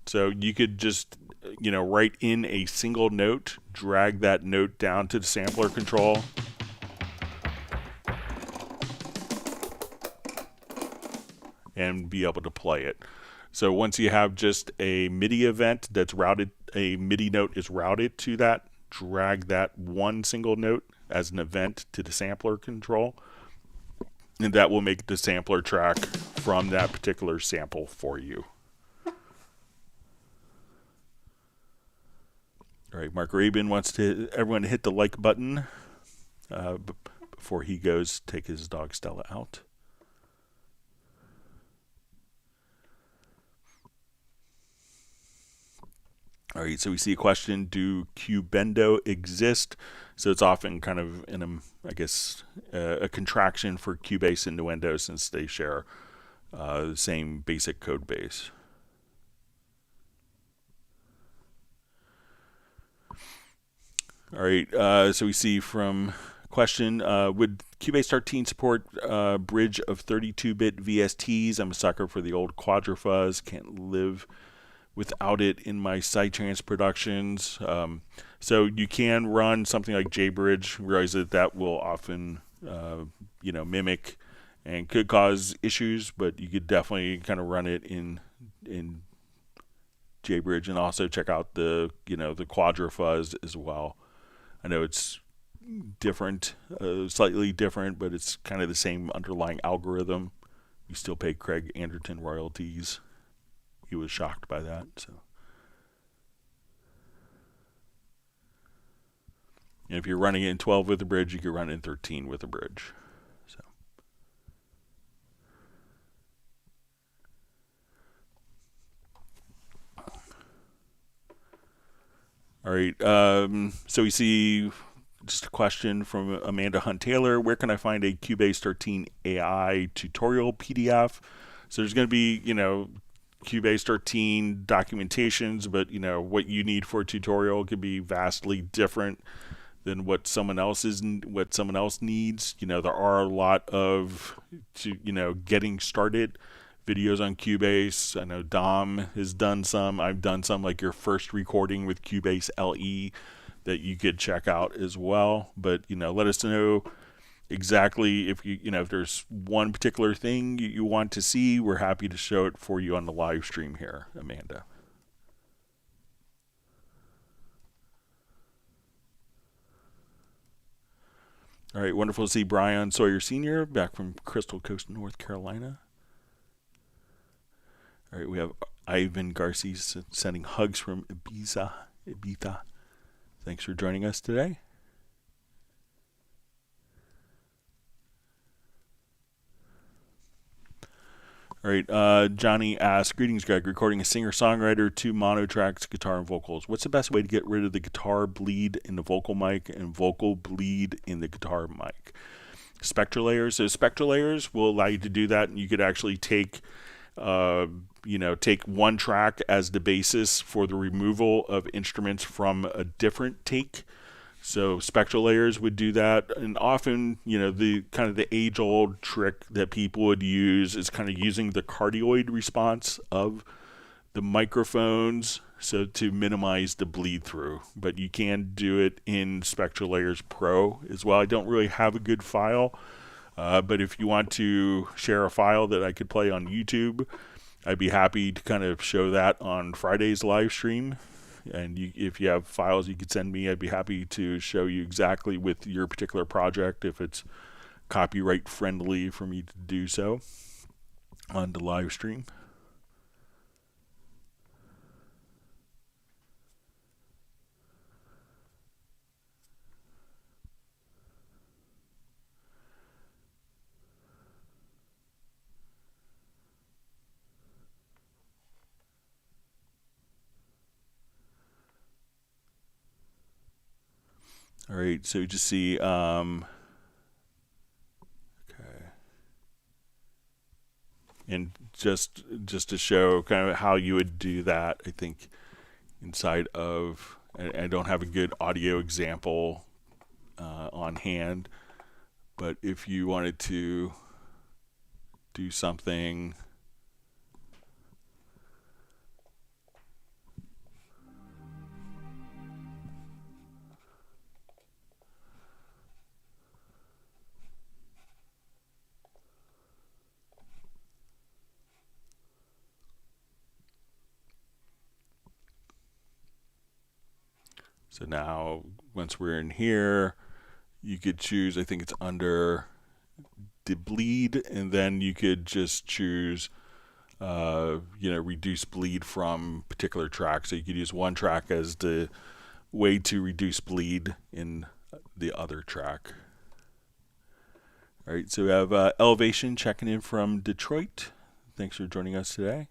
so you could just, write in a single note, drag that note down to the sampler control. And be able to play it. So once you have just a MIDI event that's routed, a MIDI note is routed to that, drag that one single note as an event to the sampler control, and that will make the sampler track from that particular sample for you. All right, Mark Rabin wants everyone to hit the like button before he goes take his dog Stella out. All right, so we see a question, do Cubendo exist? So it's often kind of a contraction for Cubase and Nuendo since they share the same basic code base. All right, so we see from question, would Cubase 13 support bridge of 32-bit VSTs? I'm a sucker for the old Quadrafuzz, can't live without it in my Psytrance productions. So you can run something like JBridge, realize that will often mimic and could cause issues, but you could definitely kind of run it in JBridge, and also check out the the Quadrafuzz as well. I know it's different, slightly different, but it's kind of the same underlying algorithm. You still pay Craig Anderton royalties. He was shocked by that. So, and if you're running it in 12 with a bridge, you can run it in 13 with a bridge. So, all right. So we see just a question from Amanda Hunt Taylor. Where can I find a Cubase 13 AI tutorial PDF? So there's going to be, Cubase 13 documentations, but what you need for a tutorial could be vastly different than what someone else needs. There are a lot of getting started videos on Cubase. I know Dom has done some. I've done some, like your first recording with Cubase LE, that you could check out as well. But let us know exactly if if there's one particular thing you want to see, we're happy to show it for you on the live stream here, Amanda. All right, wonderful to see Brian Sawyer Sr. back from Crystal Coast, North Carolina. All right, we have Ivan Garcia sending hugs from Ibiza. Thanks for joining us today. All right, Johnny asks, greetings, Greg. Recording a singer-songwriter, 2 mono tracks, guitar and vocals. What's the best way to get rid of the guitar bleed in the vocal mic and vocal bleed in the guitar mic? Spectral layers. So spectral layers will allow you to do that, and you could actually take one track as the basis for the removal of instruments from a different take. So spectral layers would do that, and often, the kind of the age-old trick that people would use is kind of using the cardioid response of the microphones, so to minimize the bleed through. But you can do it in Spectral Layers Pro as well. I don't really have a good file, but if you want to share a file that I could play on YouTube, I'd be happy to kind of show that on Friday's live stream. And if you have files you could send me, I'd be happy to show you exactly with your particular project, if it's copyright friendly for me to do so on the live stream. All right, so you just see, okay. And just to show kind of how you would do that, I think inside of, I don't have a good audio example on hand, but if you wanted to do something, so now, once we're in here, you could choose, I think it's under the bleed, and then you could just choose, reduce bleed from particular tracks. So you could use one track as the way to reduce bleed in the other track. All right, so we have Elevation checking in from Detroit. Thanks for joining us today.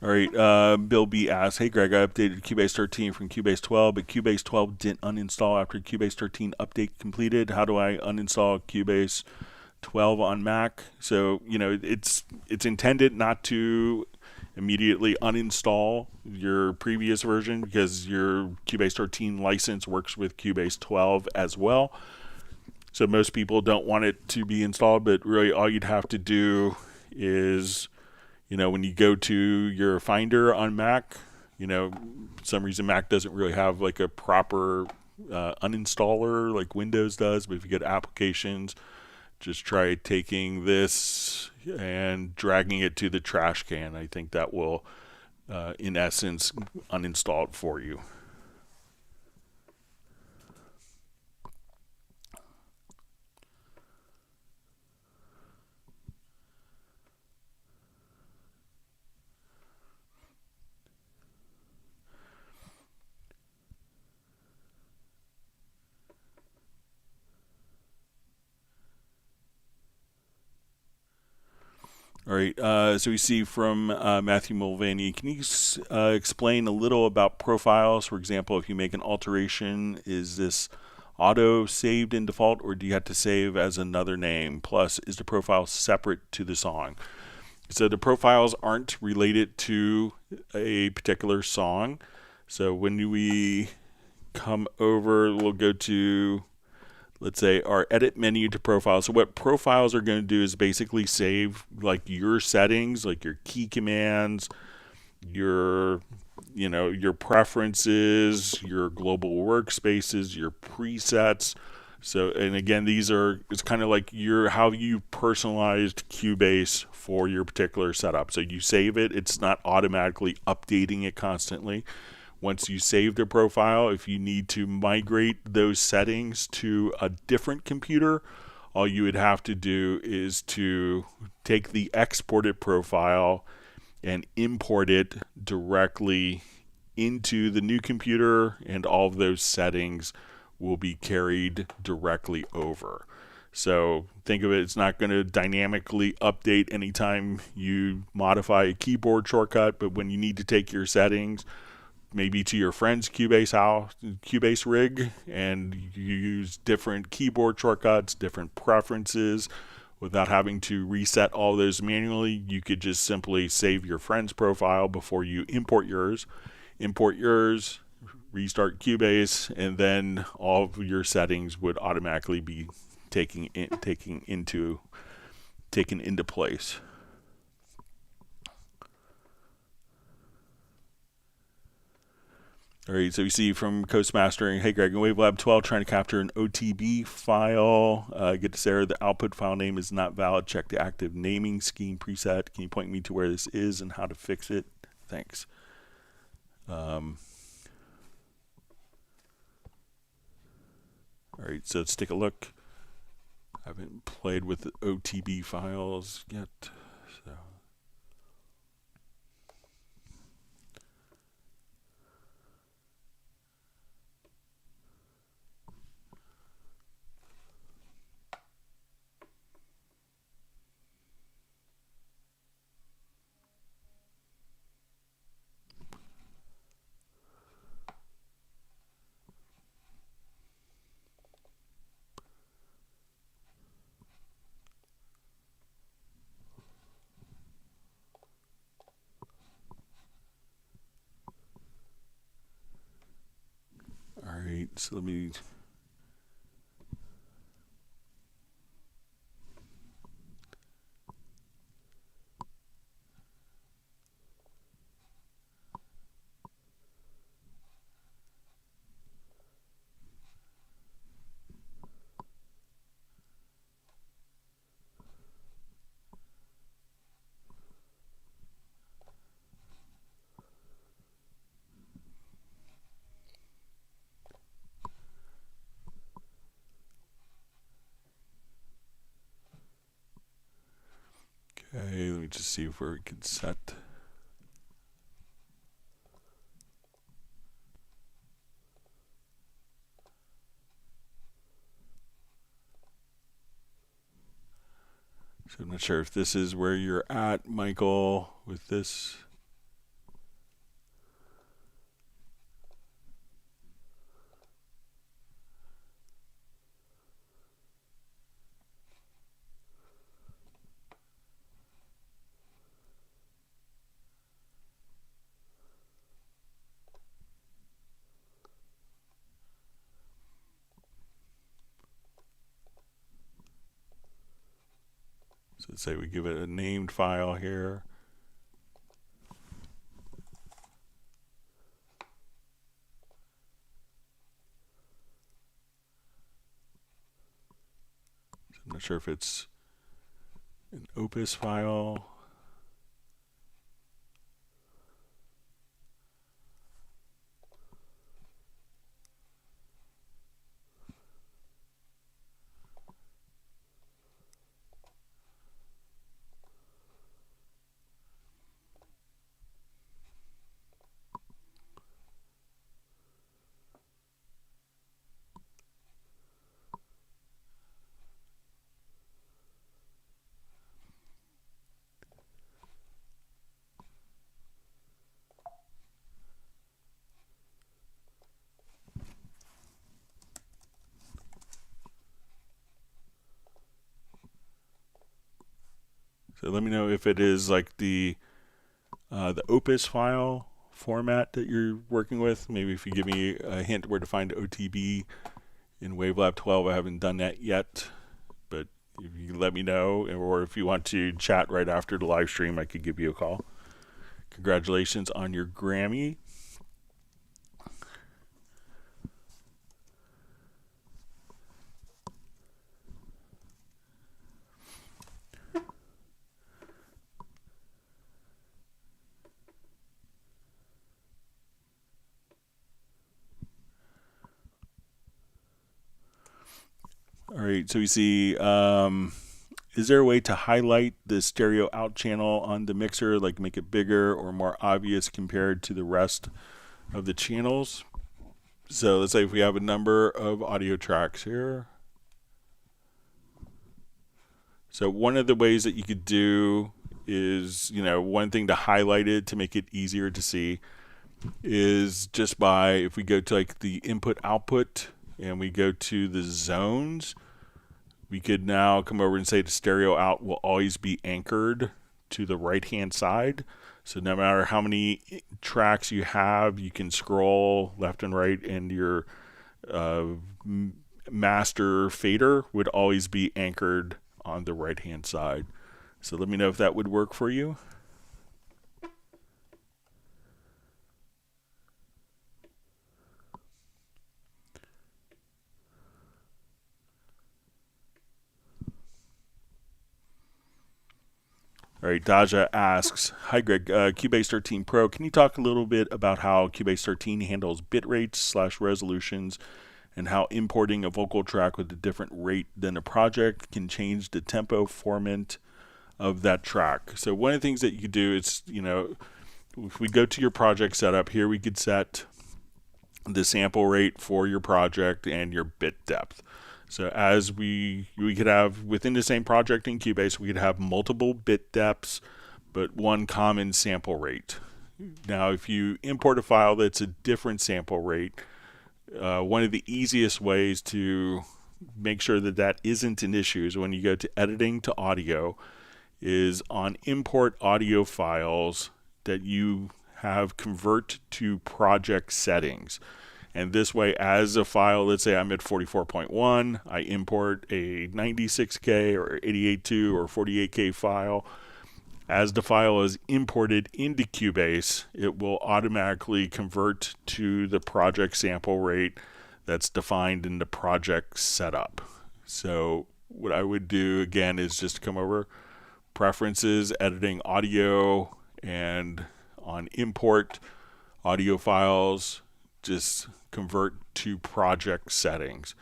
All right, Bill B asks, hey Greg, I updated Cubase 13 from Cubase 12, but Cubase 12 didn't uninstall after Cubase 13 update completed. How do I uninstall Cubase 12 on Mac? So, it's intended not to immediately uninstall your previous version, because your Cubase 13 license works with Cubase 12 as well. So most people don't want it to be installed, but really all you'd have to do is, when you go to your Finder on Mac, for some reason Mac doesn't really have like a proper uninstaller like Windows does, but if you get applications, just try taking this and dragging it to the trash can. I think that will, in essence, uninstall it for you. All right, so we see from Matthew Mulvaney, can you explain a little about profiles? For example, if you make an alteration, is this auto saved in default, or do you have to save as another name? Plus, is the profile separate to the song? So the profiles aren't related to a particular song. So when we come over, we'll go to, let's say, our edit menu to profiles. So what profiles are going to do is basically save like your settings, like your key commands, your your preferences, your global workspaces, your presets. So, and again, it's kind of like how you personalized Cubase for your particular setup. So you save it, it's not automatically updating it constantly. Once you save the profile, if you need to migrate those settings to a different computer, all you would have to do is to take the exported profile and import it directly into the new computer, and all of those settings will be carried directly over. So think of it, it's not going to dynamically update anytime you modify a keyboard shortcut, but when you need to take your settings maybe to your friend's Cubase rig, and you use different keyboard shortcuts, different preferences, without having to reset all those manually, you could just simply save your friend's profile before you import yours, restart Cubase, and then all of your settings would automatically be taken into place. All right, so you see from Coast Mastering, hey Greg, in Wavelab 12, trying to capture an OTB file. Get this error, the output file name is not valid. Check the active naming scheme preset. Can you point me to where this is and how to fix it? Thanks. All right, so let's take a look. I haven't played with the OTB files yet, so. All right, so let me. Okay, let me just see if we can set. So I'm not sure if this is where you're at, Michael, with this. So let's say we give it a named file here. So I'm not sure if it's an Opus file. So let me know if it is like the Opus file format that you're working with. Maybe if you give me a hint where to find OTB in Wavelab 12. I haven't done that yet, but if you let me know, or if you want to chat right after the live stream, I could give you a call. Congratulations on your Grammy. All right, so we see, is there a way to highlight the stereo out channel on the mixer, like make it bigger or more obvious compared to the rest of the channels? So let's say if we have a number of audio tracks here. So one of the ways that you could do is, one thing to highlight it to make it easier to see is just by, if we go to like the input output and we go to the zones, we could now come over and say the stereo out will always be anchored to the right hand side. So no matter how many tracks you have, you can scroll left and right, and your master fader would always be anchored on the right hand side. So let me know if that would work for you. All right, Daja asks, hi Greg, Cubase 13 Pro, can you talk a little bit about how Cubase 13 handles bit rates / resolutions, and how importing a vocal track with a different rate than a project can change the tempo format of that track? So one of the things that you could do is, if we go to your project setup here, we could set the sample rate for your project and your bit depth. So as we could have within the same project in Cubase, we could have multiple bit depths, but one common sample rate. Now, if you import a file that's a different sample rate, one of the easiest ways to make sure that that isn't an issue is when you go to editing to audio, is on import audio files that you have convert to project settings. And this way, as a file, let's say I'm at 44.1, I import a 96K or 88.2 or 48K file. As the file is imported into Cubase, it will automatically convert to the project sample rate that's defined in the project setup. So what I would do again is just come over, Preferences, Editing Audio, and on Import Audio Files, just convert to project settings.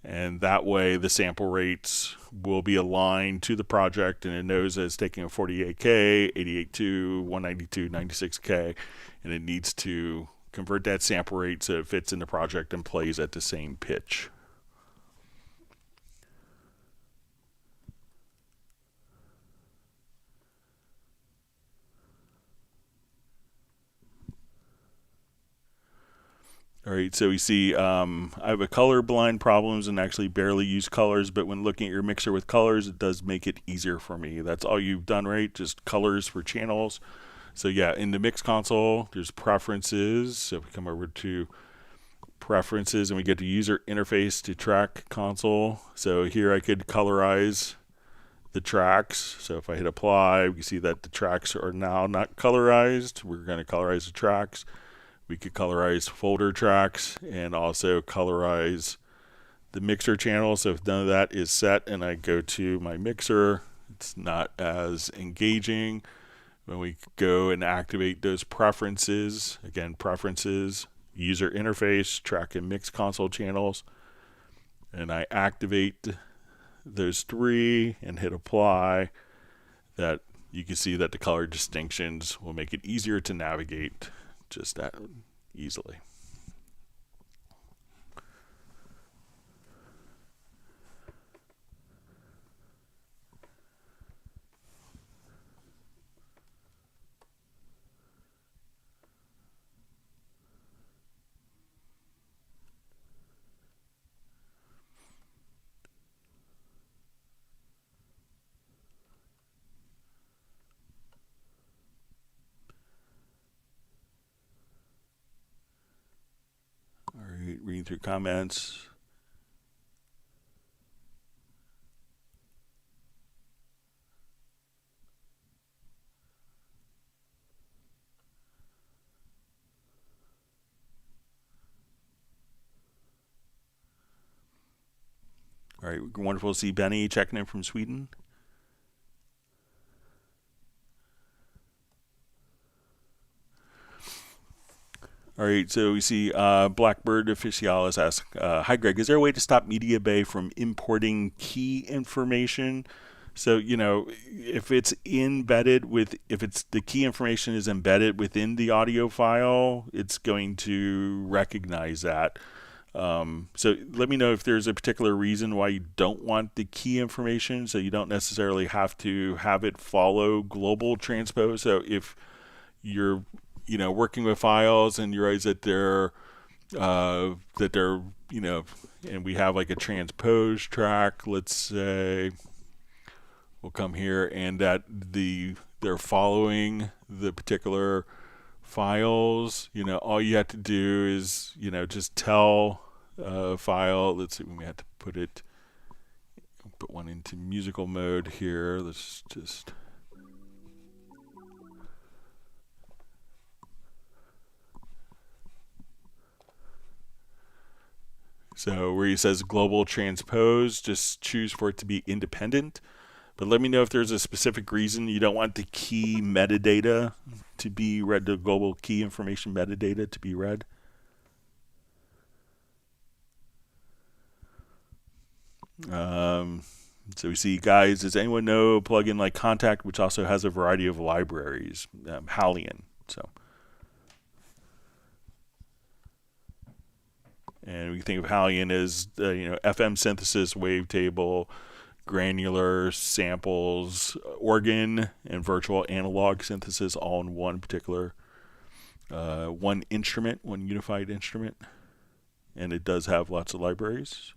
And that way the sample rates will be aligned to the project, and it knows that it's taking a 48K, 88.2, 192, 96K, and it needs to convert that sample rate so it fits in the project and plays at the same pitch. All right, so we see I have a color blind problems and actually barely use colors, but when looking at your mixer with colors, it does make it easier for me. That's all you've done, right? Just colors for channels. So yeah, in the mix console, there's preferences. So if we come over to preferences and we get to user interface to track console. So here I could colorize the tracks. So if I hit apply, we can see that the tracks are now not colorized. We're going to colorize the tracks. We could colorize folder tracks and also colorize the mixer channel. So if none of that is set and I go to my mixer, it's not as engaging. When we go and activate those preferences, again, preferences, user interface, track and mix console channels, and I activate those three and hit apply, that you can see that the color distinctions will make it easier to navigate just that easily. reading through comments. All right, wonderful to see Benny checking in from Sweden. All right, so we see Blackbird Officialis ask, hi Greg, is there a way to stop Media Bay from importing key information? So, if it's the key information is embedded within the audio file, it's going to recognize that. So let me know if there's a particular reason why you don't want the key information, so you don't necessarily have to have it follow global transpose. So if you're working with files and you realize that they're and we have like a transpose track, let's say we'll come here and that they're following the particular files, all you have to do is, just tell a file. Let's see, we have to put one into musical mode here. Let's just so where he says global transpose, just choose for it to be independent. But let me know if there's a specific reason you don't want the key metadata to be read, the global key information metadata to be read. So we see, guys, does anyone know a plugin like Contact, which also has a variety of libraries? Hallian. And we think of Hallian as FM synthesis, wavetable, granular samples, organ, and virtual analog synthesis all in one particular one unified instrument. And it does have lots of libraries.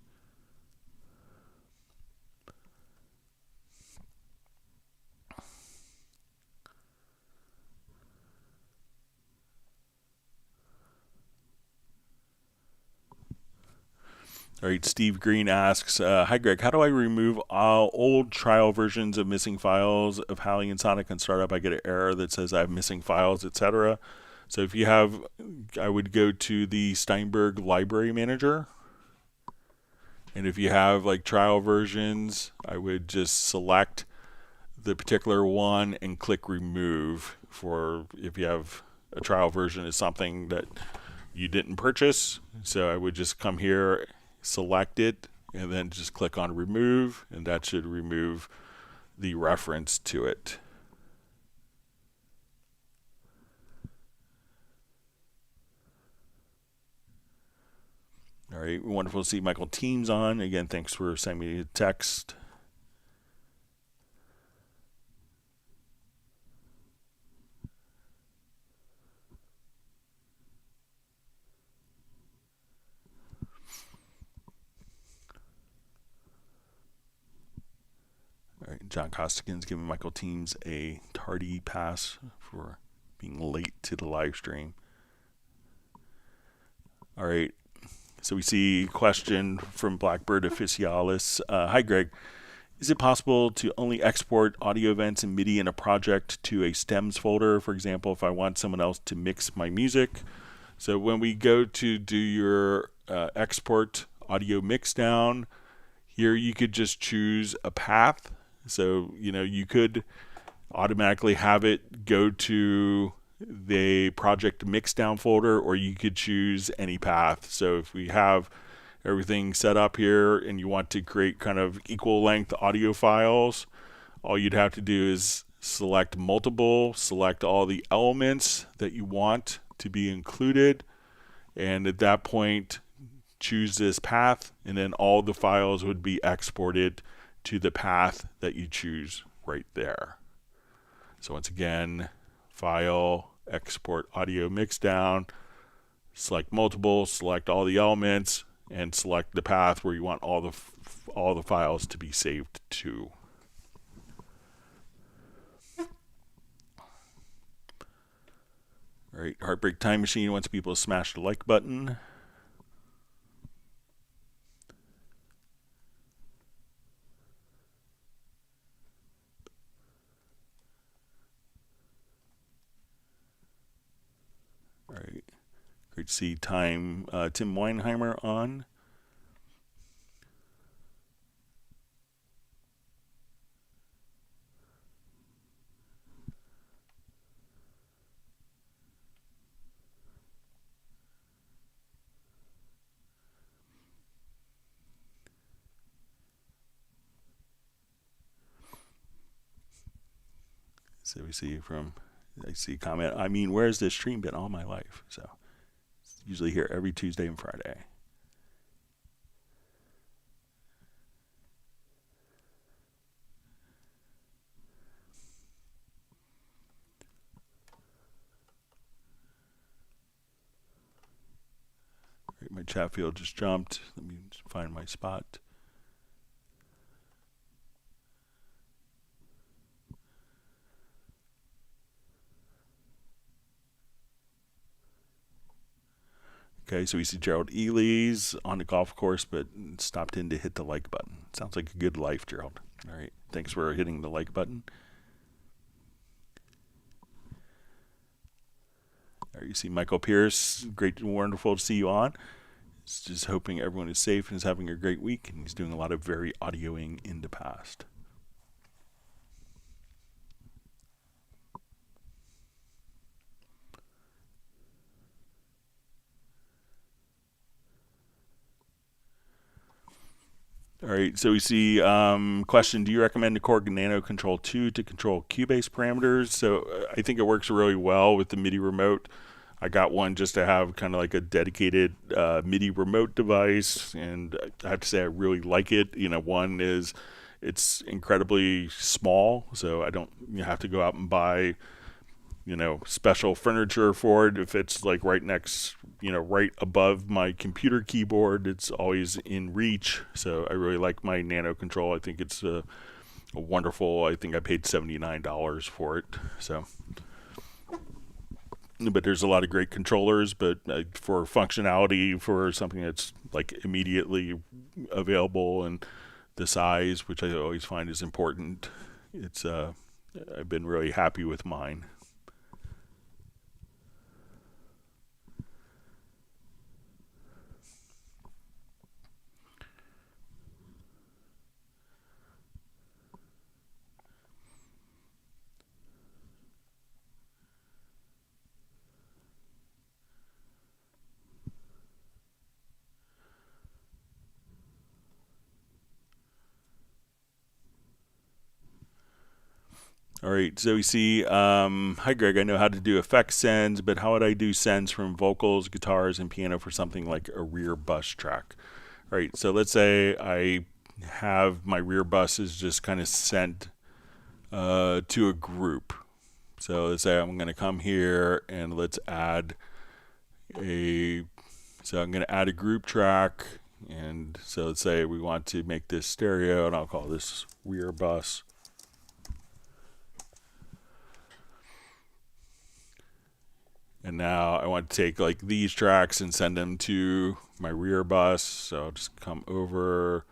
All right, Steve Green asks, hi Greg, how do I remove all old trial versions of missing files of Hallian Sonic and Startup? I get an error that says I have missing files, etc. So if you have, I would go to the Steinberg library manager. And if you have like trial versions, I would just select the particular one and click remove. For if you have a trial version is something that you didn't purchase. So I would just come here, select it, and then just click on remove, and that should remove the reference to it. All right, wonderful to see Michael Teams on. Again, thanks for sending me a text. All right, John Costigan's giving Michael Teams a tardy pass for being late to the live stream. All right, so we see a question from Blackbird Officialis. Hi, Greg. Is it possible to only export audio events and MIDI in a project to a stems folder? For example, if I want someone else to mix my music. So when we go to do your export audio mix down, here you could just choose a path. So, you could automatically have it go to the project mixdown folder, or you could choose any path. So if we have everything set up here and you want to create kind of equal length audio files, all you'd have to do is select multiple, select all the elements that you want to be included, and at that point choose this path, and then all the files would be exported to the path that you choose right there. So once again, file, export audio mixdown, select multiple, select all the elements, and select the path where you want all the files to be saved to. All right, Heartbreak Time Machine wants people to smash the like button. Great to see Tim Weinheimer on. So we see I see a comment, I mean, where's this stream been all my life? So it's usually here every Tuesday and Friday. Right, my chat field just jumped. Let me just find my spot. Okay, so we see Gerald Ely's on the golf course, but stopped in to hit the like button. Sounds like a good life, Gerald. All right, thanks for hitting the like button. There you see Michael Pierce. Great, wonderful to see you on. Just hoping everyone is safe and is having a great week, and he's doing a lot of very audioing in the past. All right, so we see question, do you recommend the Chord Nano Control 2 to control Cubase parameters? So I think it works really well with the MIDI remote. I got one just to have kind of like a dedicated MIDI remote device, and I have to say I really like it. One is it's incredibly small, so I don't have to go out and buy special furniture for it. If it's like right above my computer keyboard, it's always in reach. So I really like my Nano Control. I think it's a wonderful, I think I paid $79 for it. So, but there's a lot of great controllers, but for functionality, for something that's like immediately available and the size, which I always find is important, I've been really happy with mine. All right, so we see, hi Greg, I know how to do effect sends, but how would I do sends from vocals, guitars, and piano for something like a rear bus track? All right, so let's say I have my rear bus is just kind of sent to a group. So let's say I'm going to come here and let's add so I'm going to add a group track. And so let's say we want to make this stereo, and I'll call this rear bus. And now I want to take like these tracks and send them to my rear bus. So I'll just come over.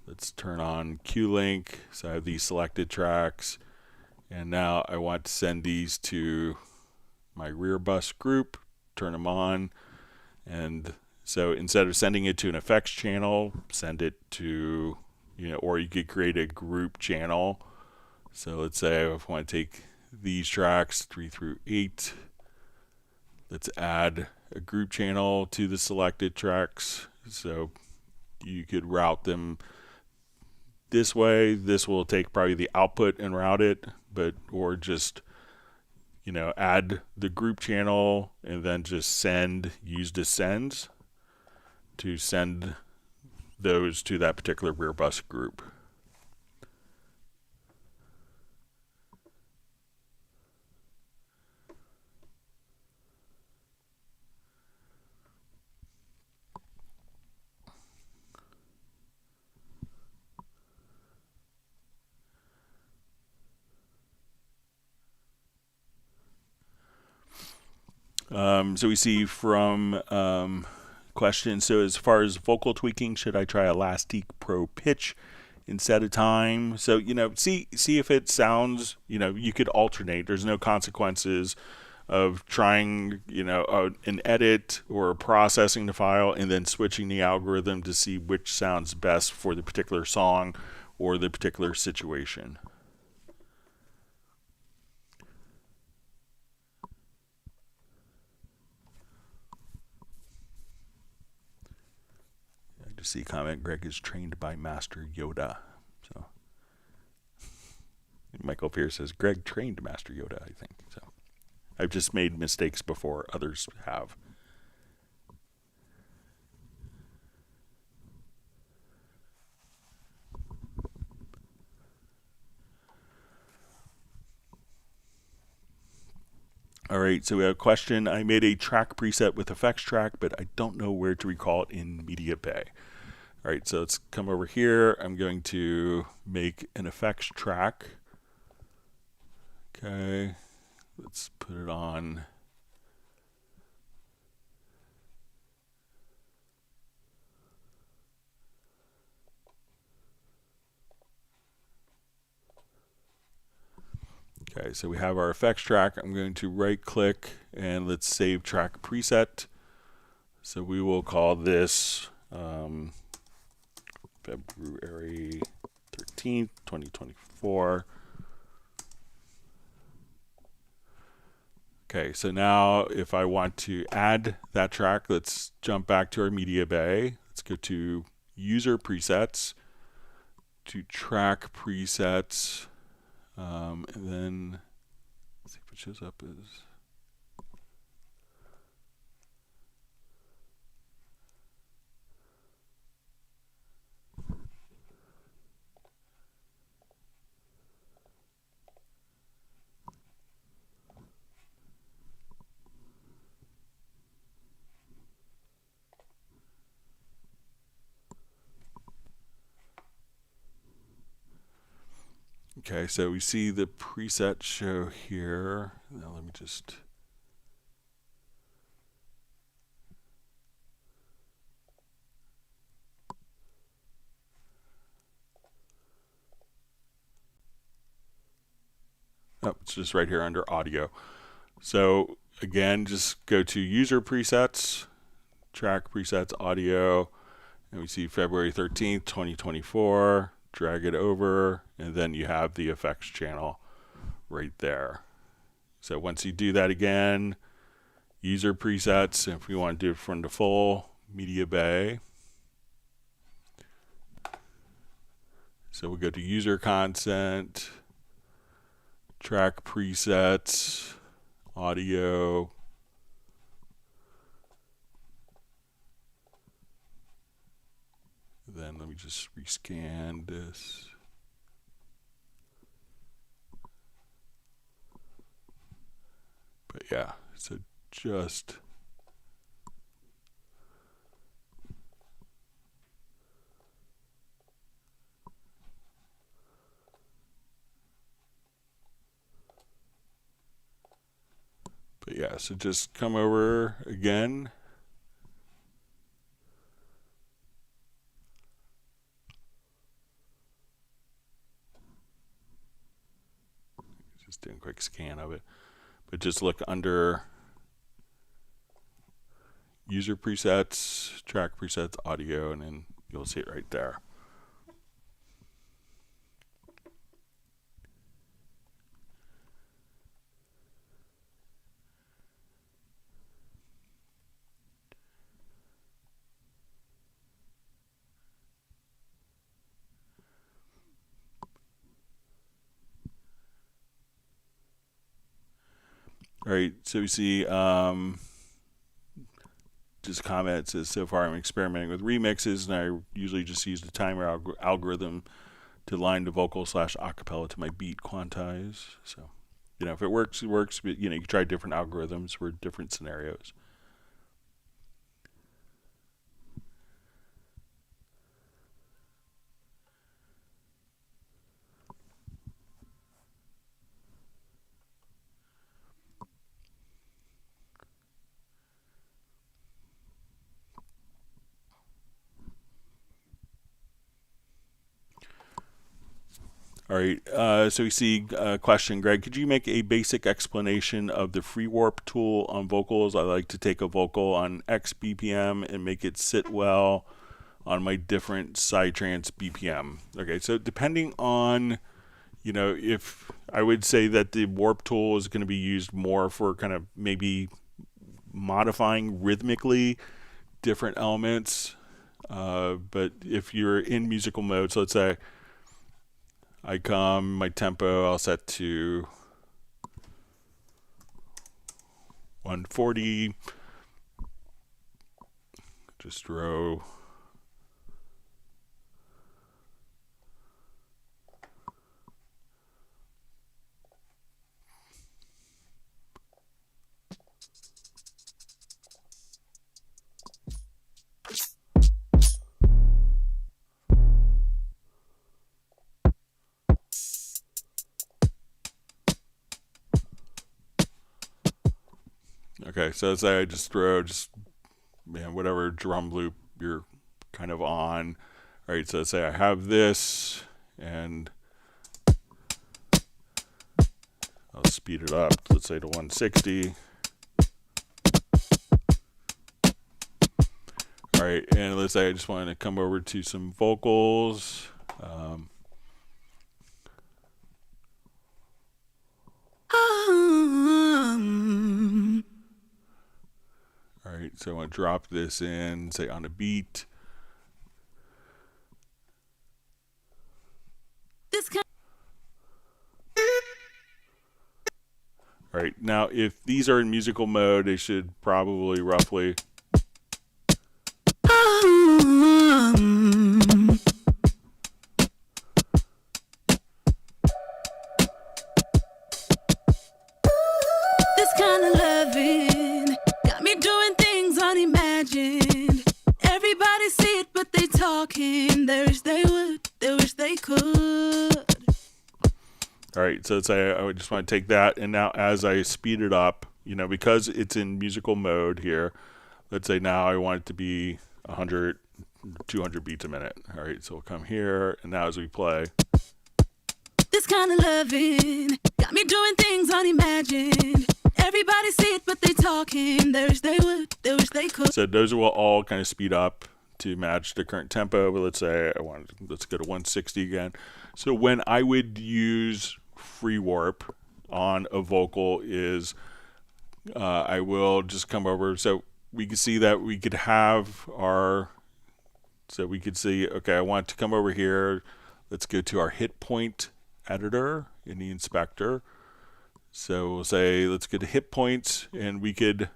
Let's turn on Q-Link. So I have these selected tracks. And now I want to send these to my rear bus group, turn them on. And so instead of sending it to an effects channel, send it to, or you could create a group channel. So let's say if I want to take these tracks 3 through 8. Let's add a group channel to the selected tracks. So you could route them this way. This will take probably the output and route it, or just, add the group channel and then just use the sends to send those to that particular rear bus group. So we see from question, so as far as vocal tweaking, should I try Elastic Pro Pitch instead of time? So, see if it sounds, you could alternate. There's no consequences. of trying, an edit or processing the file and then switching the algorithm to see which sounds best for the particular song or the particular situation. I just see a comment, Greg is trained by Master Yoda. So Michael Pierce says, Greg trained Master Yoda, I think. So I've just made mistakes before others have. All right, so we have a question. I made a track preset with effects track, but I don't know where to recall it in Media Bay. All right, so let's come over here. I'm going to make an effects track. Okay, let's put it on. Okay, so we have our effects track. I'm going to right click and let's save track preset. So we will call this February 13th, 2024. Okay, so now if I want to add that track, let's jump back to our media bay. Let's go to user presets, to track presets, and then let's see if it shows up as. Okay, so we see the preset show here. Now let me just. Oh, it's just right here under audio. So again, just go to user presets, track presets, audio, and we see February 13th, 2024. Drag it over, and then you have the effects channel right there. So once you do that again, user presets, if we want to do it from the full media bay. So we go to user content, track presets, audio, then let me just rescan this. But yeah, so just so just come over again. Just doing a quick scan of it. But just look under user presets, track presets, audio, and then you'll see it right there. All right, so we see just a comment that says, so far I'm experimenting with remixes, and I usually just use the timer algorithm to line the vocal / acapella to my beat quantize. So, if it works, it works. But, you can try different algorithms for different scenarios. All right, so we see a question, Greg, could you make a basic explanation of the free warp tool on vocals? I like to take a vocal on X BPM and make it sit well on my different sidetrance BPM. Okay, so depending on, if I would say that the warp tool is going to be used more for kind of maybe modifying rhythmically different elements. But if you're in musical mode, so let's say my tempo I'll set to 140, just row. Okay, so say I just throw whatever drum loop you're kind of on. All right, so say I have this, and I'll speed it up, let's say to 160. All right, and let's say I just want to come over to some vocals. All right, so I want to drop this in, say on a beat. All right, now if these are in musical mode, they should probably roughly. This kind of loving got me doing things unimagined. Everybody see it, but they talking. They wish they would, they wish they could. All right, so say I would just want to take that, and now as I speed it up, because it's in musical mode here, let's say now I want it to be 100, 200 beats a minute. All right, so we'll come here, and now as we play. This kind of loving got me doing things unimagined. Everybody see it, but they talking. They wish they would, they wish they could. So those will all kind of speed up to match the current tempo. But let's say let's go to 160 again. So when I would use free warp on a vocal is I will just come over. So we can see that we could have so we could see, okay, I want to come over here. Let's go to our hit point editor in the inspector. So we'll say, let's go to hit points, and we could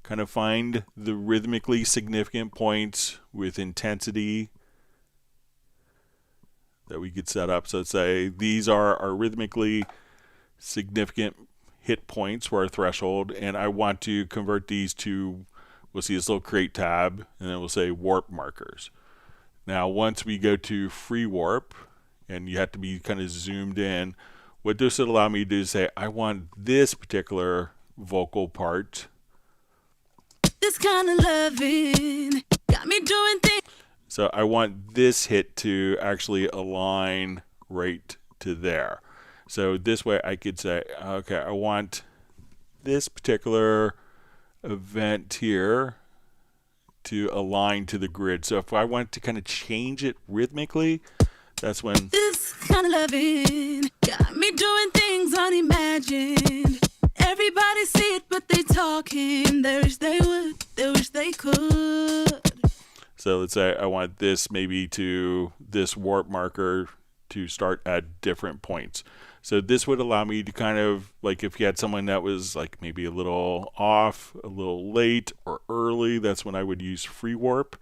kind of find the rhythmically significant points with intensity that we could set up. So let's say these are our rhythmically significant hit points for our threshold, and I want to convert these to, we'll see this little create tab, and then we'll say warp markers. Now once we go to free warp, and you have to be kind of zoomed in, what this would allow me to do is say, I want this particular vocal part. This kind of loving got me doing things. So I want this hit to actually align right to there. So this way I could say, okay, I want this particular event here to align to the grid. So if I want to kind of change it rhythmically, that's when. This kind of loving got me doing things unimagined. Everybody see it, but they talking. They wish they would, they wish they could. So let's say I want this this warp marker to start at different points. So this would allow me to kind of, like if you had someone that was like maybe a little off, a little late or early, that's when I would use free warp.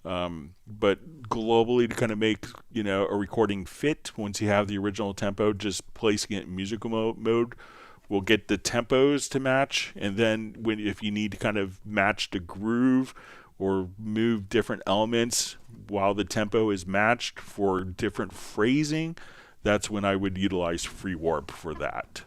But globally to kind of make, a recording fit, once you have the original tempo, just placing it in musical mode will get the tempos to match. And then if you need to kind of match the groove or move different elements while the tempo is matched for different phrasing, that's when I would utilize free warp for that.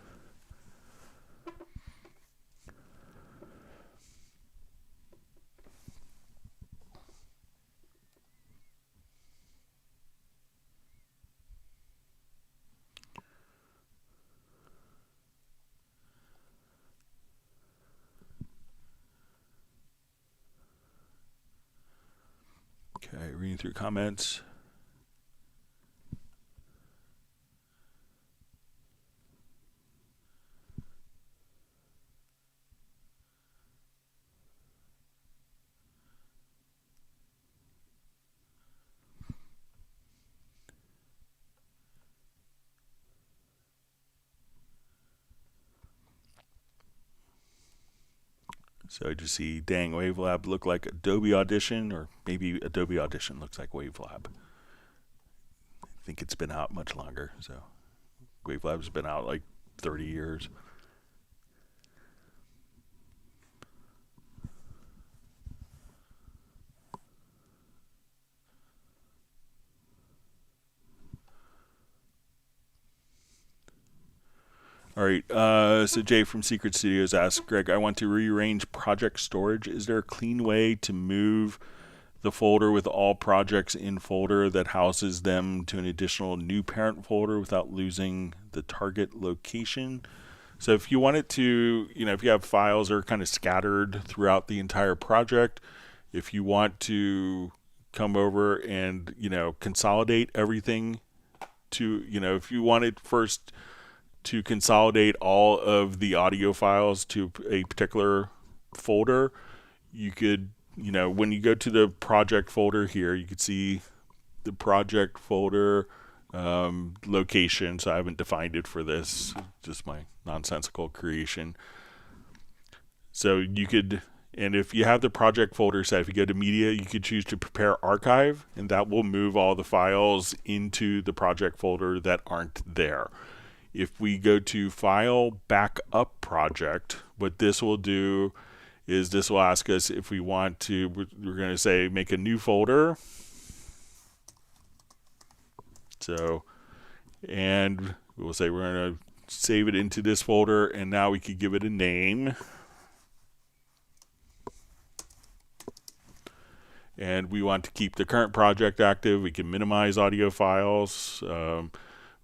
reading through comments. So I just see, dang, Wavelab look like Adobe Audition, or maybe Adobe Audition looks like Wavelab. I think it's been out much longer. So Wavelab's been out like 30 years. All right, so Jay from Secret Studios asks, Greg, I want to rearrange project storage. Is there a clean way to move the folder with all projects in folder that houses them to an additional new parent folder without losing the target location? So if you want it to, if you have files that are kind of scattered throughout the entire project, if you want to come over and, consolidate everything to, if you wanted first to consolidate all of the audio files to a particular folder, you could, when you go to the project folder here, you could see the project folder location. So I haven't defined it for this, just my nonsensical creation. So you could, and if you have the project folder set, if you go to media, you could choose to prepare archive, and that will move all the files into the project folder that aren't there. If we go to File Backup Project, what this will do is this will ask us if we want to, we're going to say make a new folder. So, and we'll say we're going to save it into this folder, and now we could give it a name. And we want to keep the current project active. We can minimize audio files.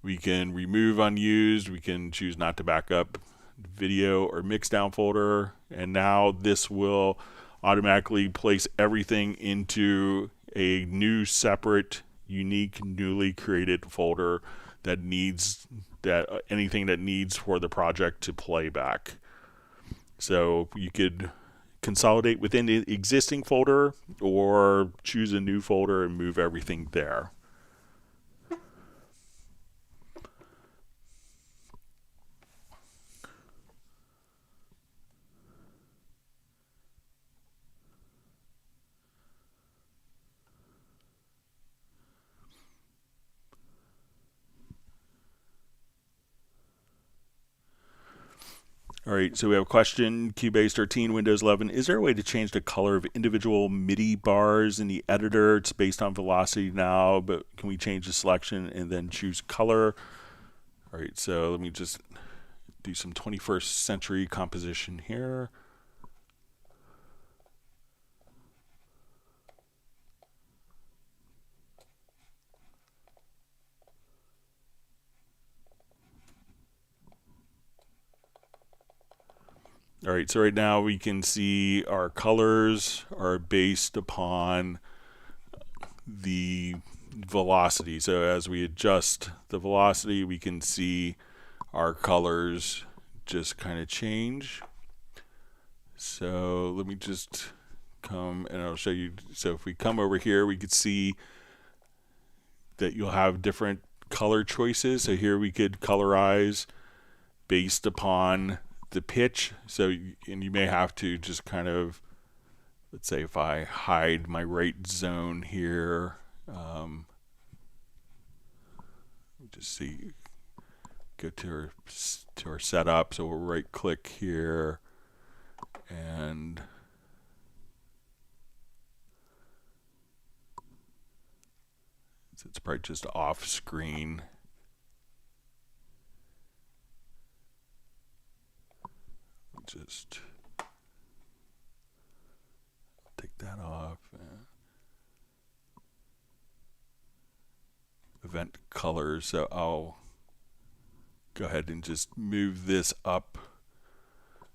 We can remove unused. We can choose not to back up video or mixdown folder. And now this will automatically place everything into a new, separate, unique, newly created folder that needs anything that needs for the project to play back. So you could consolidate within the existing folder or choose a new folder and move everything there. All right, so we have a question, Cubase 13, Windows 11. Is there a way to change the color of individual MIDI bars in the editor? It's based on velocity now, but can we change the selection and then choose color? All right, so let me just do some 21st century composition here. All right, so right now we can see our colors are based upon the velocity. So as we adjust the velocity, we can see our colors just kind of change. So let me just come and I'll show you. So if we come over here, we could see that you'll have different color choices. So here we could colorize based upon the pitch. So, and you may have to just kind of, let's say if I hide my right zone here, just see, go to our setup. So we'll right click here and it's probably just off screen. Just take that off. Event colors. So I'll go ahead and just move this up.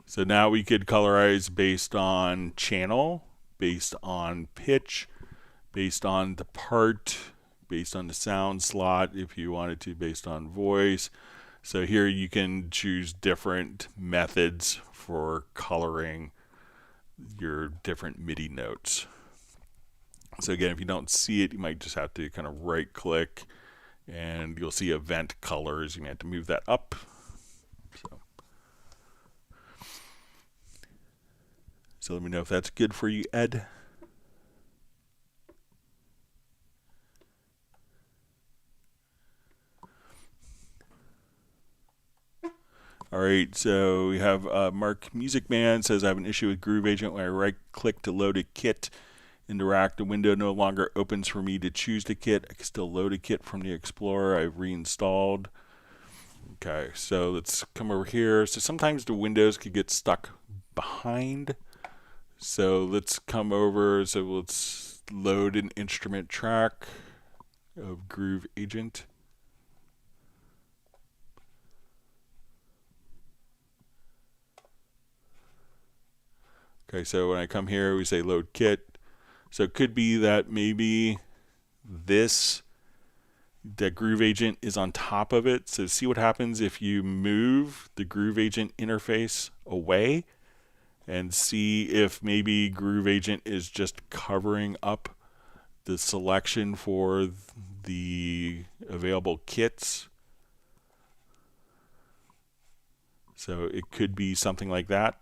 So now we could colorize based on channel, based on pitch, based on the part, based on the sound slot, if you wanted to, based on voice. So here you can choose different methods for coloring your different MIDI notes. So again, if you don't see it, you might just have to kind of right click and you'll see event colors. You may have to move that up. So let me know if that's good for you, Ed. All right, so we have Mark Music Man says, I have an issue with Groove Agent. When I right click to load a kit in the rack, the window no longer opens for me to choose the kit. I can still load a kit from the Explorer. I've reinstalled. Okay, so let's come over here. So sometimes the windows could get stuck behind. So let's come over. So let's load an instrument track of Groove Agent. Okay, so when I come here, we say load kit. So it could be that maybe that Groove Agent is on top of it. So see what happens if you move the Groove Agent interface away and see if maybe Groove Agent is just covering up the selection for the available kits. So it could be something like that.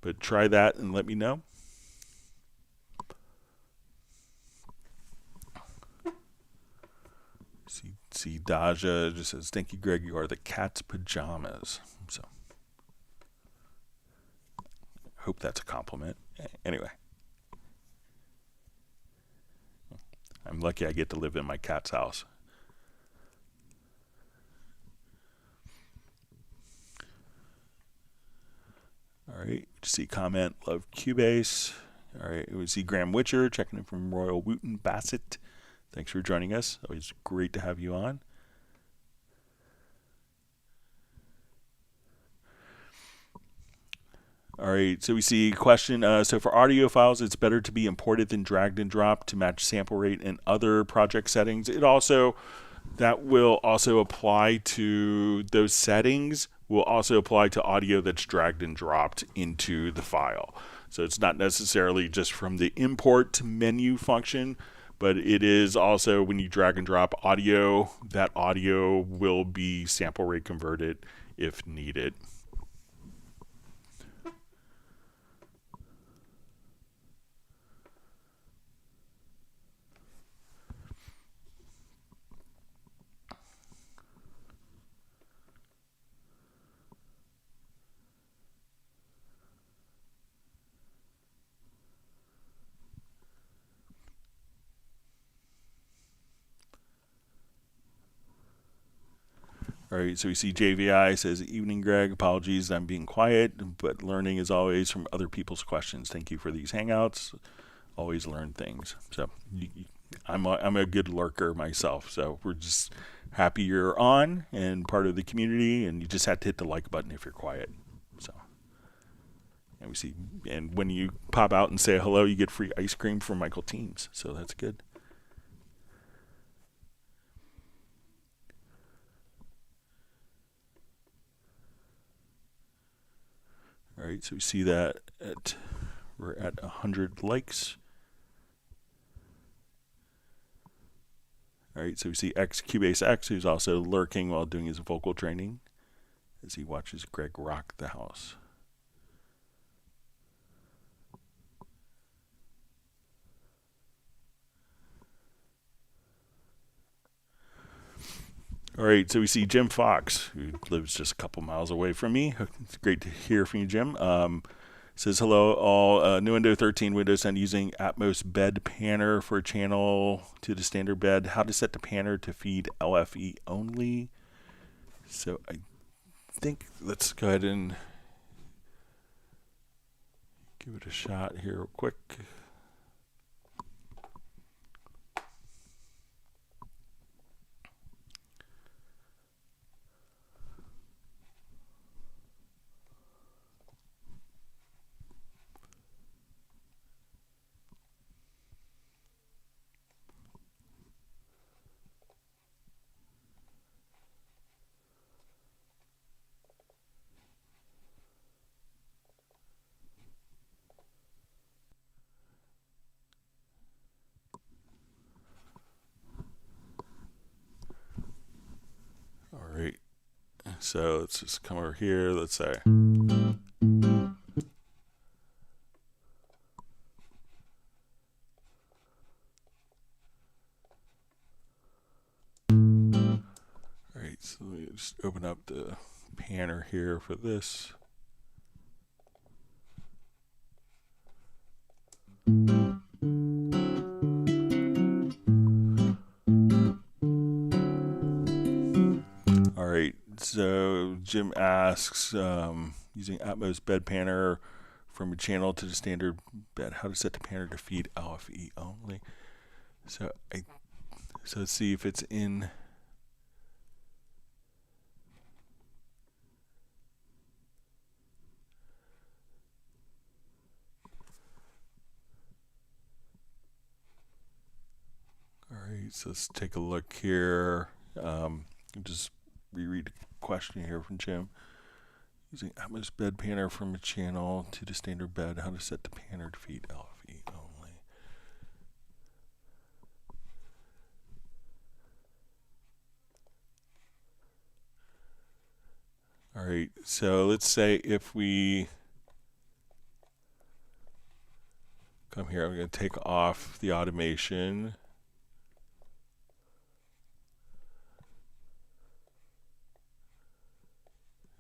But try that and let me know. See Daja just says, thank you, Greg. You are the cat's pajamas. So hope that's a compliment. Anyway. I'm lucky I get to live in my cat's house. All right, see comment, love Cubase. All right, we see Graham Witcher checking in from Royal Wooten Bassett. Thanks for joining us. Always great to have you on. All right, so we see a question. So for audio files, it's better to be imported than dragged and dropped to match sample rate and other project settings. That will also apply to those settings, will also apply to audio that's dragged and dropped into the file. So it's not necessarily just from the import menu function, but it is also when you drag and drop audio, that audio will be sample rate converted if needed. All right, so we see JVI says, evening, Greg. Apologies, I'm being quiet, but learning as always from other people's questions. Thank you for these hangouts. Always learn things. So I'm a good lurker myself. So we're just happy you're on and part of the community, and you just have to hit the like button if you're quiet. So, and we see, and when you pop out and say hello, you get free ice cream from Michael Teams. So that's good. All right, so we see that we're at 100 likes. All right, so we see Cubase X, who's also lurking while doing his vocal training as he watches Greg rock the house. All right, so we see Jim Fox, who lives just a couple miles away from me. It's great to hear from you, Jim. Says, hello, all. New Windows 13 Windows 10 using Atmos bed panner for channel to the standard bed. How to set the panner to feed LFE only. So I think let's go ahead and give it a shot here real quick. So let's just come over here. Let's say. All right, so let me just open up the panner here for this. All right, so Jim asks, using Atmos bed panner from a channel to the standard bed, how to set the panner to feed LFE only. So let's see if it's in. All right, so let's take a look here. Just reread the question here from Jim. Using Atmos bed panner from a channel to the standard bed, how to set the panner to feed LFE only. All right, so let's say if we come here, I'm going to take off the automation.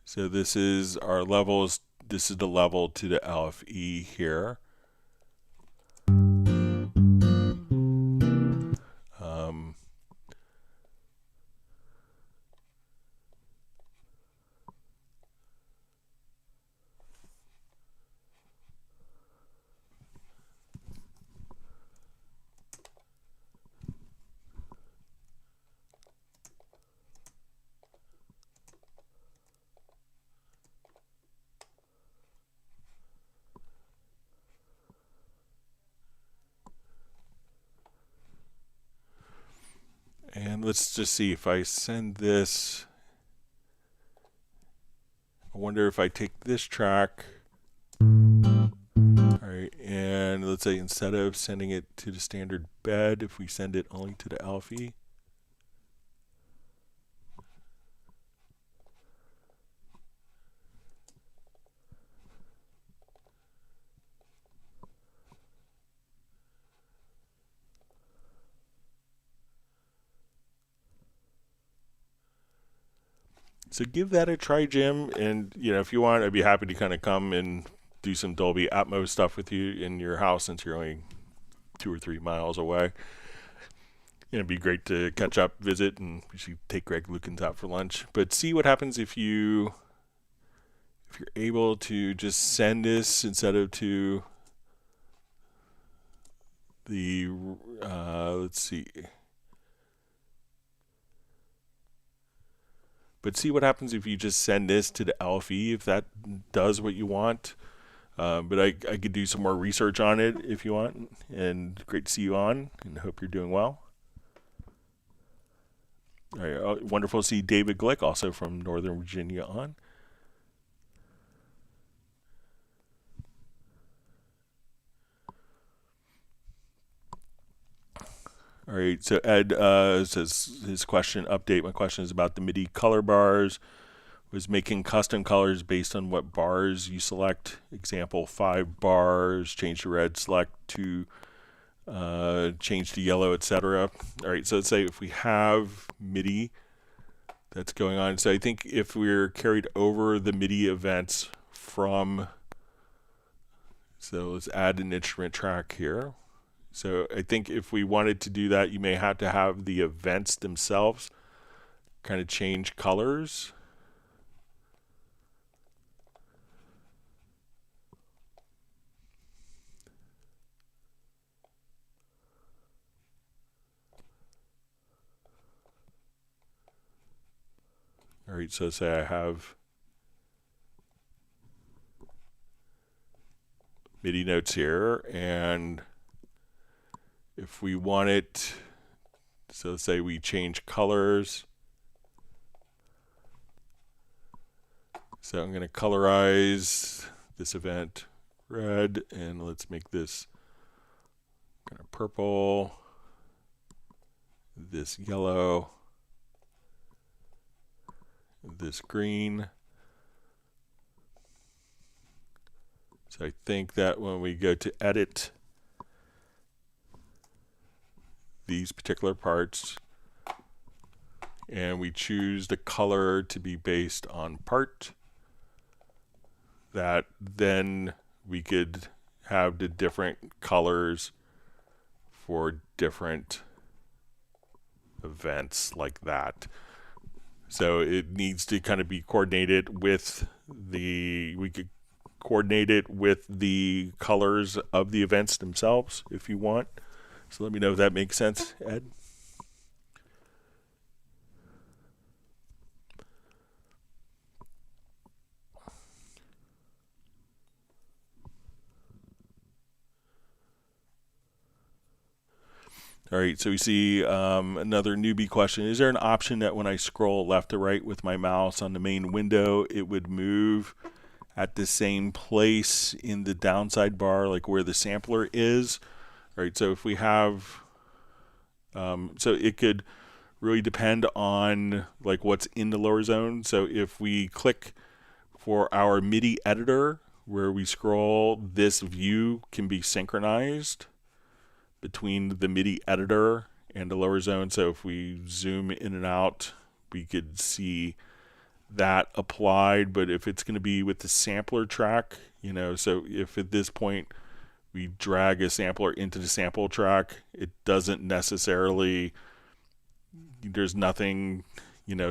So this is our levels. This is the level to the LFE here. And let's just see if I send this. I wonder if I take this track. All right, and let's say instead of sending it to the standard bed, if we send it only to the LFE. So give that a try, Jim. And if you want, I'd be happy to kind of come and do some Dolby Atmos stuff with you in your house since you're only 2 or 3 miles away. It'd be great to catch up, visit, and we should take Greg Lukens out for lunch. But see what happens if you're able to just send this instead of to the let's see. But see what happens if you just send this to the LFE, if that does what you want. But I could do some more research on it if you want. And great to see you on, and hope you're doing well. All right, wonderful to see David Glick, also from Northern Virginia, on. All right, so Ed says his question update. My question is about the MIDI color bars. Was making custom colors based on what bars you select. Example, 5 bars, change to red, select to change to yellow, etc. All right, so let's say if we have MIDI that's going on. So I think if we're carried over the MIDI events from, so let's add an instrument track here. So I think if we wanted to do that, you may have to have the events themselves kind of change colors. All right, so say I have MIDI notes here, and if we want it, so say we change colors. So I'm going to colorize this event red, and let's make this kind of purple, this yellow, this green. So I think that when we go to edit these particular parts and we choose the color to be based on part, that then we could have the different colors for different events like that. So it needs to kind of be coordinated with we could coordinate it with the colors of the events themselves if you want. So let me know if that makes sense, Ed. All right, so we see another newbie question. Is there an option that when I scroll left to right with my mouse on the main window, it would move at the same place in the downside bar, like where the sampler is? All right, so if we have, so it could really depend on like what's in the lower zone. So if we click for our MIDI editor where we scroll, this view can be synchronized between the MIDI editor and the lower zone. So if we zoom in and out, we could see that applied. But if it's going to be with the sampler track, so if at this point we drag a sampler into the sample track, it doesn't necessarily, there's nothing,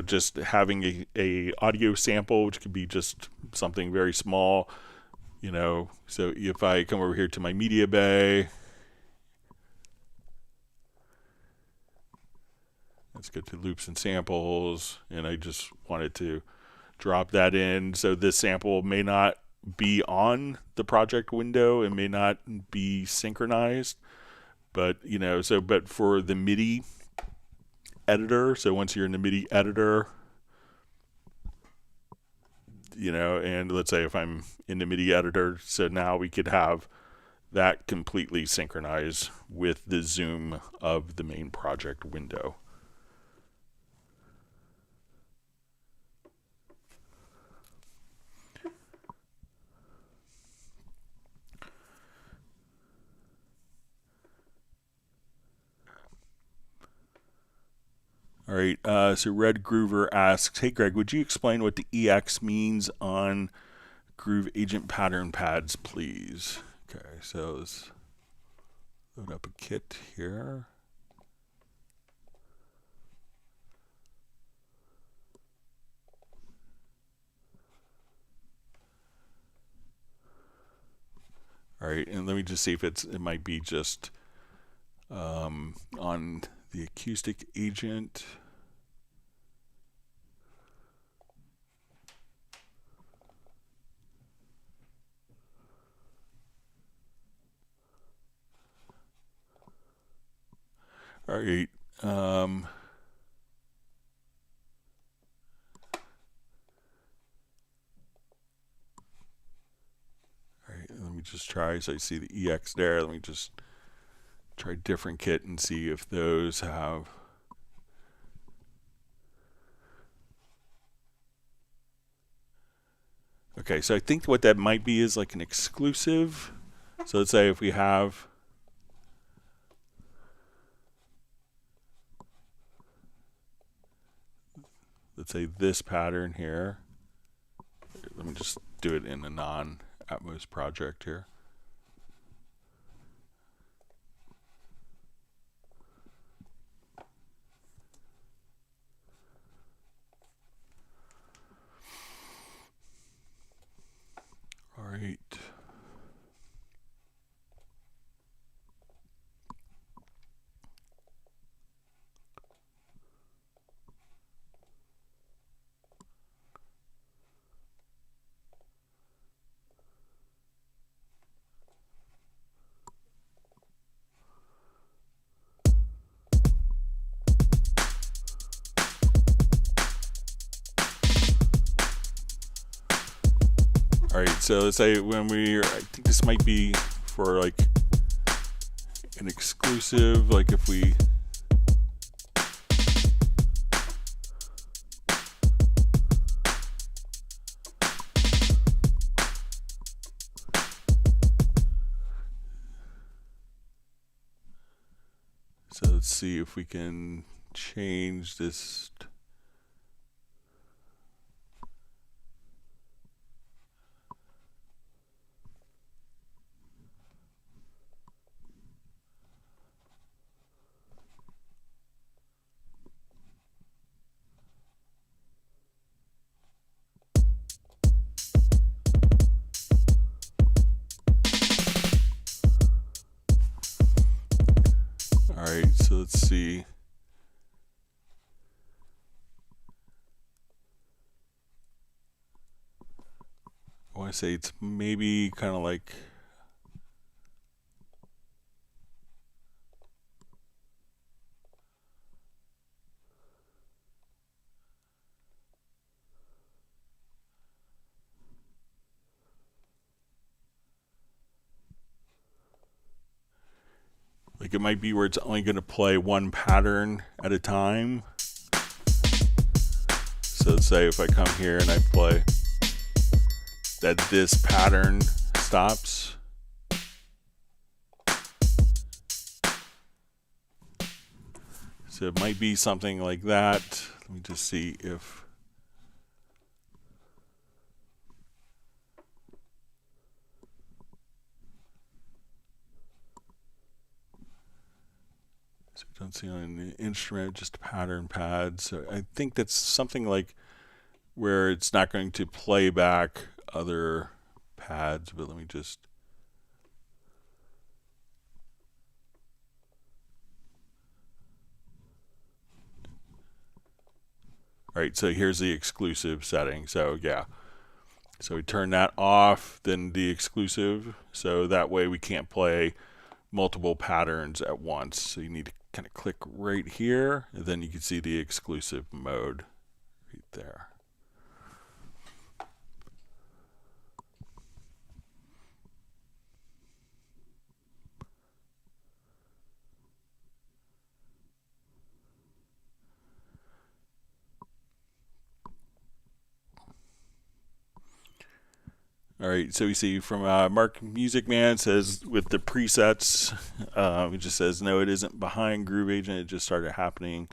just having a audio sample, which could be just something very small, so if I come over here to my media bay, let's go to loops and samples, and I just wanted to drop that in. So this sample may not be on the project window, it may not be synchronized, but but for the MIDI editor, so once you're in the MIDI editor, and let's say if I'm in the MIDI editor, so now we could have that completely synchronized with the zoom of the main project window. All right, so Red Groover asks, hey Greg, would you explain what the EX means on Groove Agent pattern pads, please? Okay, so let's load up a kit here. All right, and let me just see if it might be just on the acoustic agent. All right. All right, let me just try. So I see the EX there. Let me just try a different kit and see if those have. Okay, so I think what that might be is like an exclusive. So let's say if we have, let's say this pattern here. Let me just do it in a non-Atmos project here. All right. All right, so let's say when I think this might be for like an exclusive, like if we, So let's see if we can change this. All right, so let's see. I want to say it's maybe kind of like it might be where it's only going to play one pattern at a time. So let's say if I come here and I play that, this pattern stops. So it might be something like that. Let me just see if. So we don't see on the instrument, just a pattern pad. So I think that's something like where it's not going to play back other pads, but let me just. All right, so here's the exclusive setting. So yeah, so we turn that off, then the exclusive, so that way we can't play multiple patterns at once. So you need to kind of click right here, and then you can see the exclusive mode right there. All right, so we see from Mark Music Man says with the presets, it just says no, it isn't behind Groove Agent. It just started happening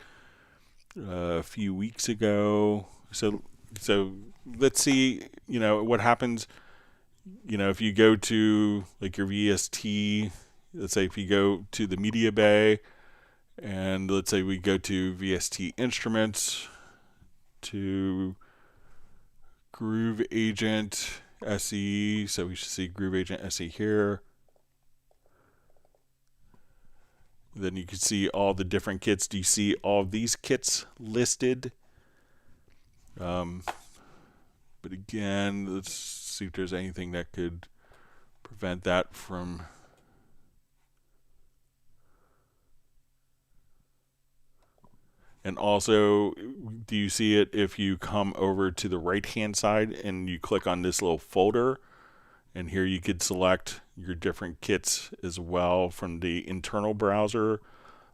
a few weeks ago. So let's see, what happens. If you go to like your VST, let's say if you go to the media bay, and let's say we go to VST instruments, to Groove Agent SE, so we should see Groove Agent SE here. Then you can see all the different kits. Do you see all of these kits listed? But again, let's see if there's anything that could prevent that from. And also, do you see it if you come over to the right-hand side and you click on this little folder? And here you could select your different kits as well from the internal browser.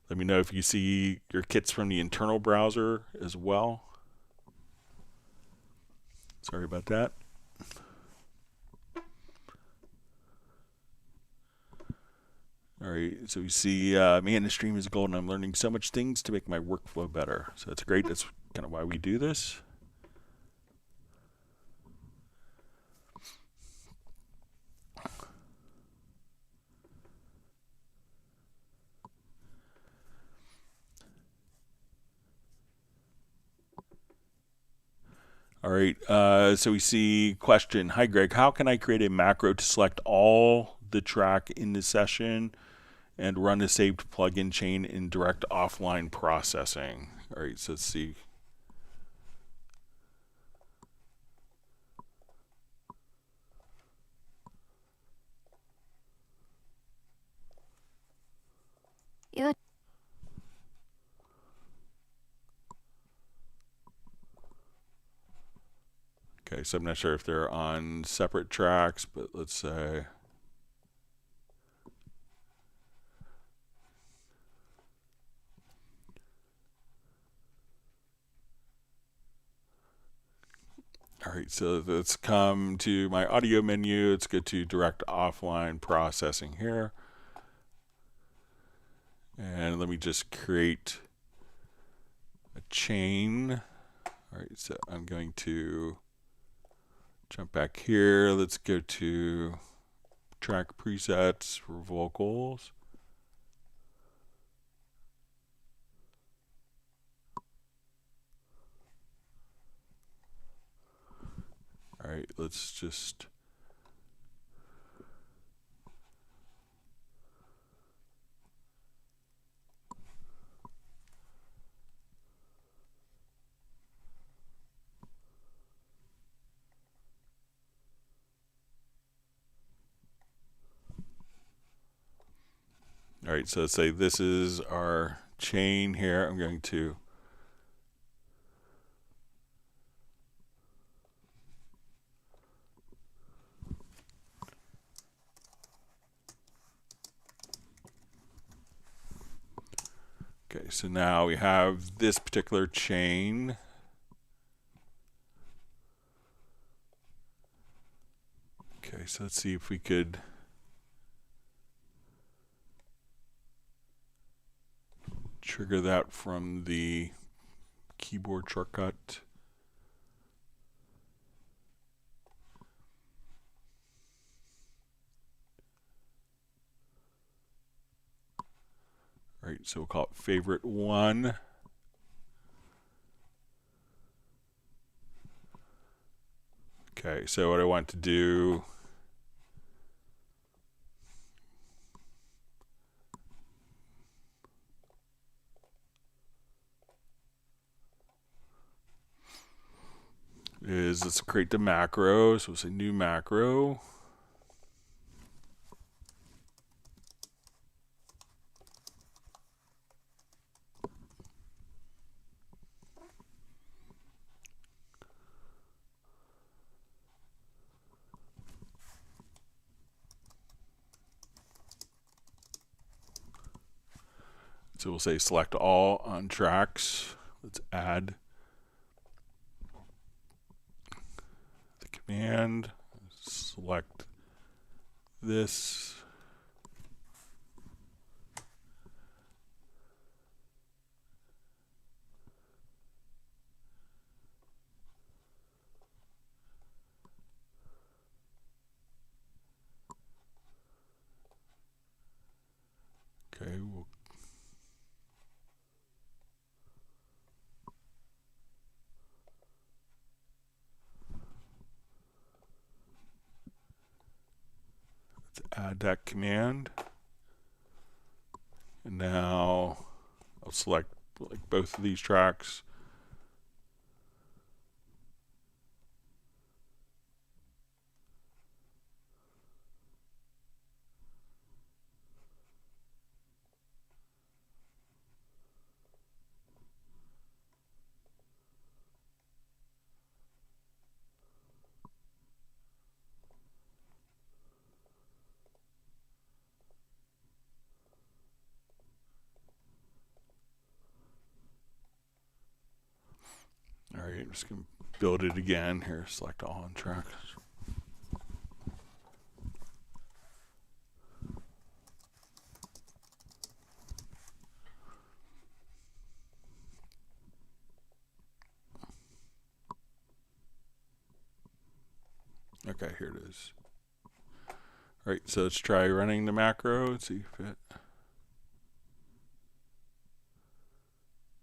Let me know if you see your kits from the internal browser as well. Sorry about that. All right, so we see, man, the stream is golden. I'm learning so much things to make my workflow better. So that's great. That's kind of why we do this. All right, so we see question. Hi, Greg. How can I create a macro to select all the track in the session and run a saved plugin chain in direct offline processing? All right, so let's see. Yeah. Okay, so I'm not sure if they're on separate tracks, but let's say. All right, so let's come to my audio menu. Let's go to direct offline processing here. And let me just create a chain. All right, so I'm going to jump back here. Let's go to track presets for vocals. All right, let's just all right, so let's say this is our chain here. I'm going to okay, so now we have this particular chain. Okay, so let's see if we could trigger that from the keyboard shortcut. All right, so we'll call it favorite one. Okay, so what I want to do is let's create the macro. So we'll say new macro. So we'll say select all on tracks. Let's add the command, select this. Okay, we'll add that command. And now I'll select like both of these tracks. All right, I'm just going to build it again here. Select all on tracks. Okay, here it is. All right, so let's try running the macro and see if it.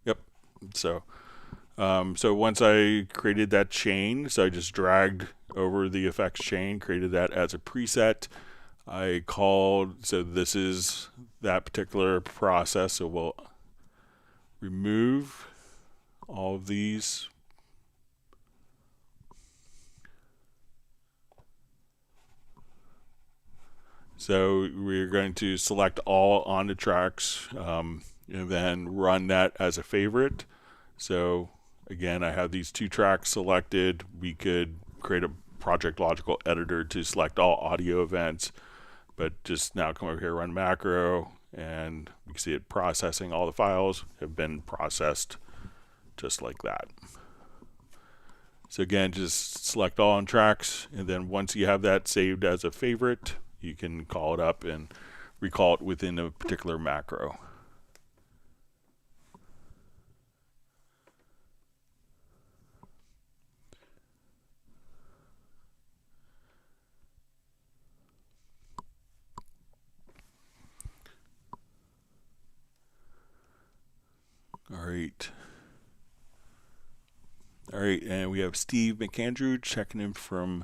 Yep. So once I created that chain, so I just dragged over the effects chain, created that as a preset. I called, so this is that particular process. So we'll remove all of these. So we're going to select all on the tracks and then run that as a favorite. So again, I have these two tracks selected. We could create a Project Logical editor to select all audio events, but just now come over here, run macro, and you can see it processing. All the files have been processed just like that. So again, just select all on tracks, and then once you have that saved as a favorite, you can call it up and recall it within a particular macro. All right, and we have Steve McAndrew checking in from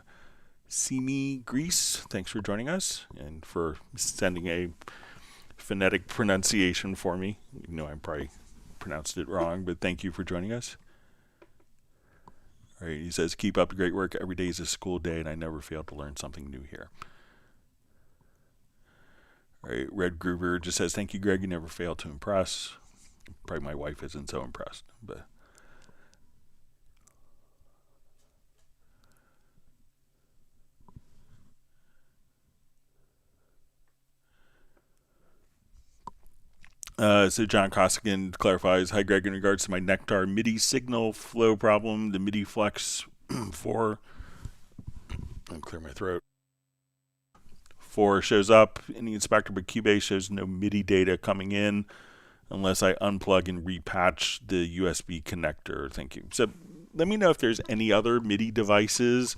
Simi, Greece. Thanks for joining us and for sending a phonetic pronunciation for me. You know, I probably pronounced it wrong, but thank you for joining us. All right, he says, keep up the great work. Every day is a school day, and I never fail to learn something new here. All right, Red Groover just says, thank you, Greg. You never fail to impress. Probably my wife isn't so impressed, but... So John Costigan clarifies, hi Greg, in regards to my Nectar MIDI signal flow problem, the MIDI Flex 4, I'll clear my throat, 4 shows up in the inspector, but Cubase shows no MIDI data coming in unless I unplug and repatch the USB connector. Thank you. So let me know if there's any other MIDI devices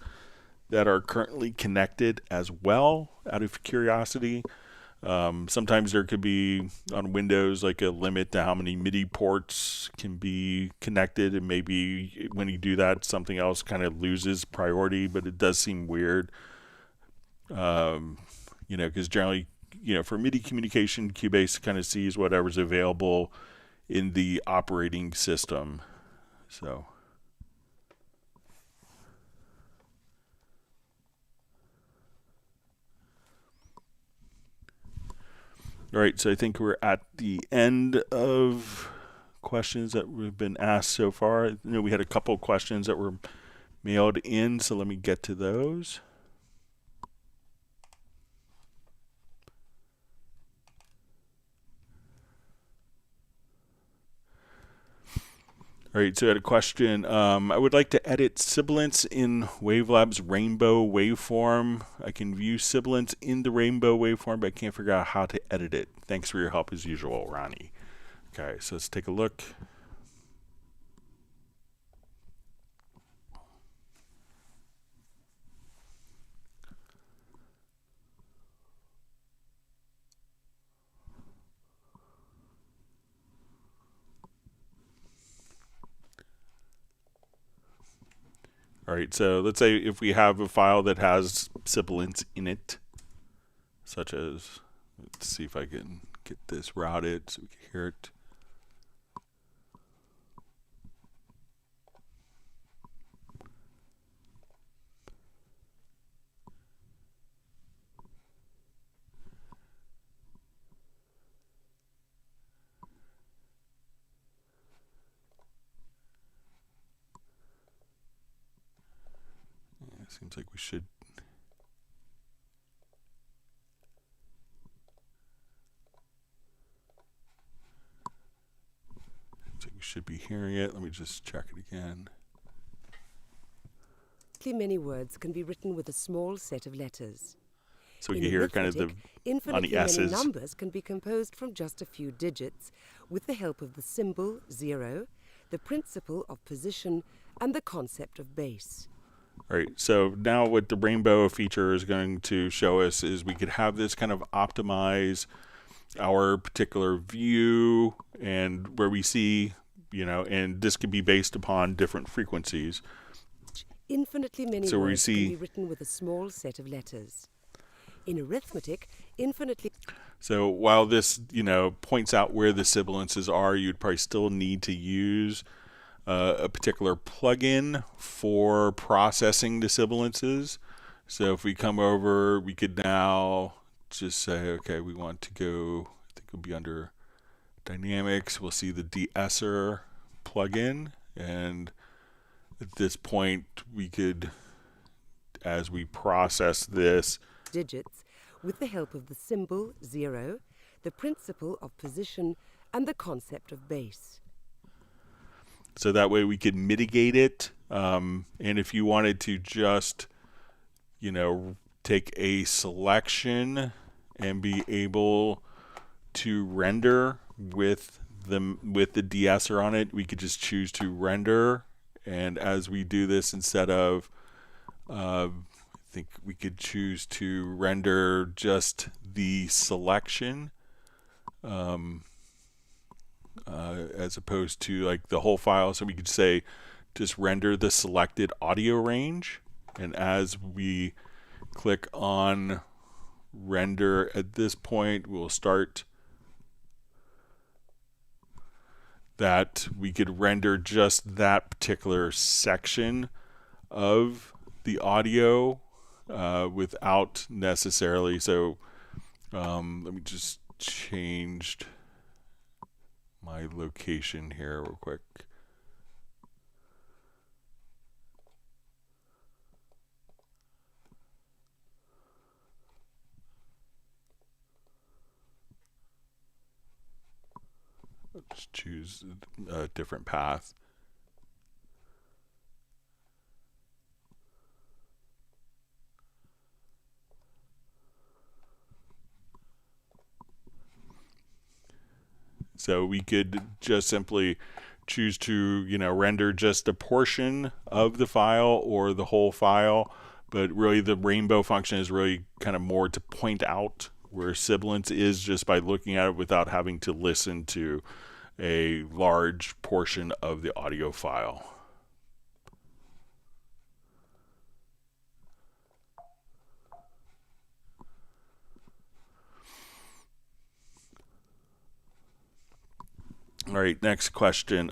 that are currently connected as well, out of curiosity. Sometimes there could be on Windows like a limit to how many MIDI ports can be connected, and maybe when you do that, something else kind of loses priority, but it does seem weird. Because generally, for MIDI communication, Cubase kind of sees whatever's available in the operating system. So. All right, so I think we're at the end of questions that have been asked so far. We had a couple questions that were mailed in, so let me get to those. All right, so I had a question. I would like to edit sibilance in Wavelab's rainbow waveform. I can view sibilance in the rainbow waveform, but I can't figure out how to edit it. Thanks for your help as usual, Ronnie. Okay, so let's take a look. All right, so let's say if we have a file that has sibilance in it, such as, let's see if I can get this routed so we can hear it. Seems like we should. Seems like we should be hearing it. Let me just check it again. Many words can be written with a small set of letters. So we can hear kind of the on the S's. Many numbers can be composed from just a few digits with the help of the symbol 0, the principle of position, and the concept of base. All right, so now what the rainbow feature is going to show us is we could have this kind of optimize our particular view and where we see, and this could be based upon different frequencies. Infinitely many words can be written with a small set of letters. In arithmetic, So while this, points out where the sibilances are, you'd probably still need to use a particular plugin for processing the sibilances. So if we come over, we could now just say, okay, we want to go, I think it'll be under Dynamics. We'll see the de-esser plugin. And at this point, we could, as we process this, digits with the help of the symbol 0, the principle of position, and the concept of base. So that way we could mitigate it. And if you wanted to just, take a selection and be able to render with the de-esser on it, we could just choose to render. And as we do this, instead of, I think we could choose to render just the selection. As opposed to like the whole file. So we could say just render the selected audio range. And as we click on render at this point, we'll start that we could render just that particular section of the audio without necessarily. So let me just change my location here real quick. Just choose a different path. So we could just simply choose to, render just a portion of the file or the whole file, but really the rainbow function is really kind of more to point out where sibilance is just by looking at it without having to listen to a large portion of the audio file. All right, next question.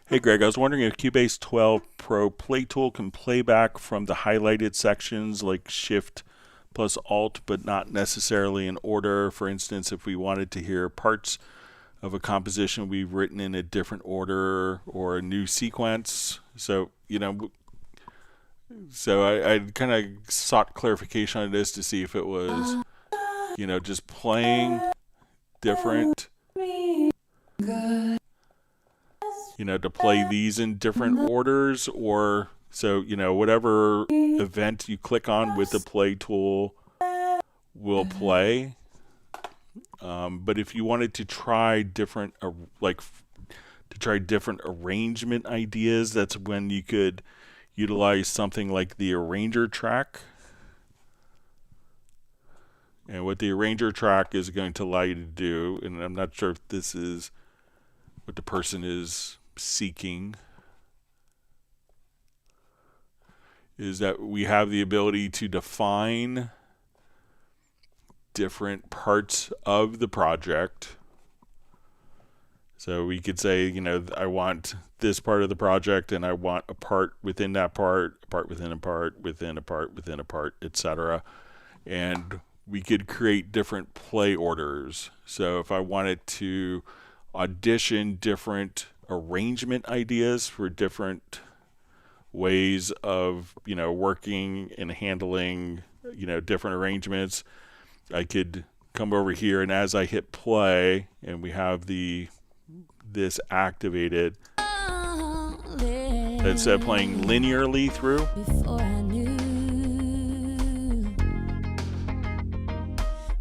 Hey Greg, I was wondering if Cubase 12 Pro Play Tool can play back from the highlighted sections like Shift plus Alt, but not necessarily in order. For instance, if we wanted to hear parts of a composition we've written in a different order or a new sequence. So, I kind of sought clarification on this to see if it was, just playing different, to play these in different orders, or so, whatever event you click on with the play tool will play. But if you wanted to try different, different arrangement ideas, that's when you could utilize something like the arranger track. And what the arranger track is going to allow you to do, and I'm not sure if this is what the person is seeking, is that we have the ability to define different parts of the project. So we could say, I want this part of the project, and I want a part within that part, a part within a part, within a part, within a part, etc. And we could create different play orders. So if I wanted to audition different arrangement ideas for different ways of, working and handling, different arrangements, I could come over here, and as I hit play and we have this activated, instead of playing linearly through, Before I knew,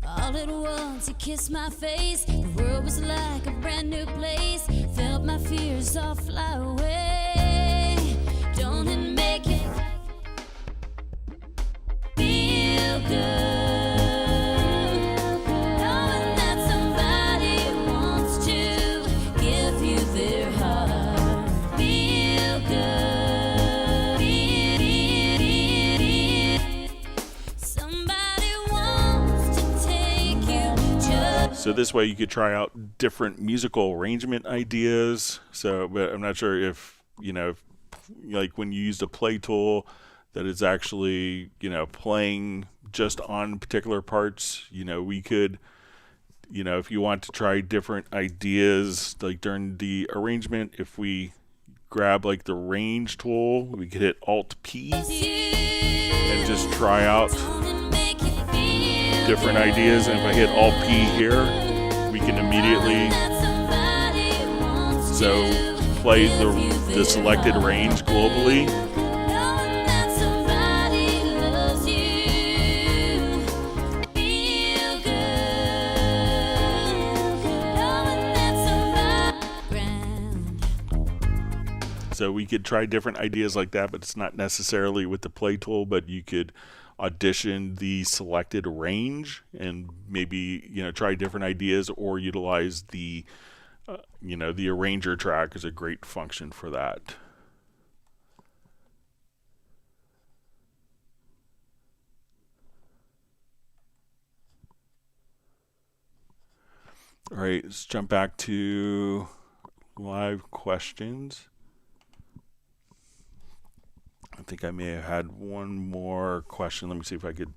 all at once you kissed my face. The world was like a brand new place. Felt my fears all fly away. Don't it make you feel good? Knowing that somebody wants to give you their heart. Feel good. Somebody wants to take you just. so this way you could try out different musical arrangement ideas. So, but I'm not sure if, like when you use the play tool, that it's actually, playing just on particular parts. We could, if you want to try different ideas, like during the arrangement, if we grab like the range tool, we could hit Alt P and just try out different ideas. And if I hit Alt P here, we can immediately play the selected range globally. So we could try different ideas like that, but it's not necessarily with the play tool, but you could audition the selected range and maybe, try different ideas or utilize the The arranger track is a great function for that. All right, let's jump back to live questions. I think I may have had one more question. Let me see if I could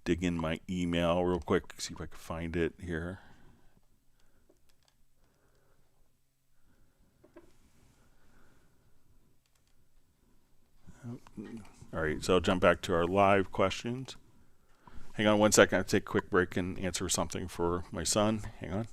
dig in my email real quick, see if I can find it here. All right, so I'll jump back to our live questions. Hang on one second. I'll take a quick break and answer something for my son. Hang on.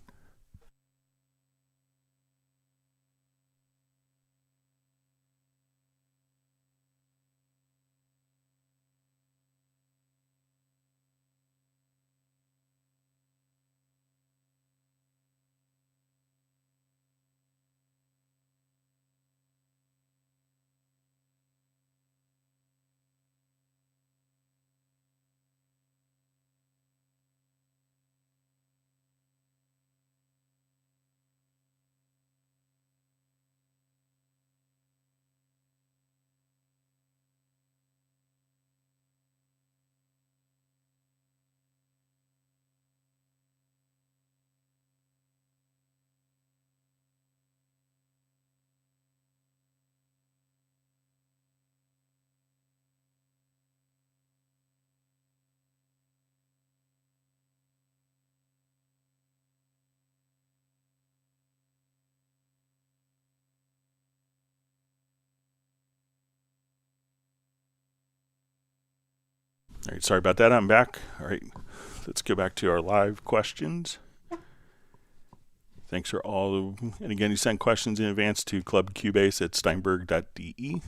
All right, sorry about that. I'm back. All right, let's go back to our live questions. Thanks for all. And again, you send questions in advance to clubcubase@steinberg.de.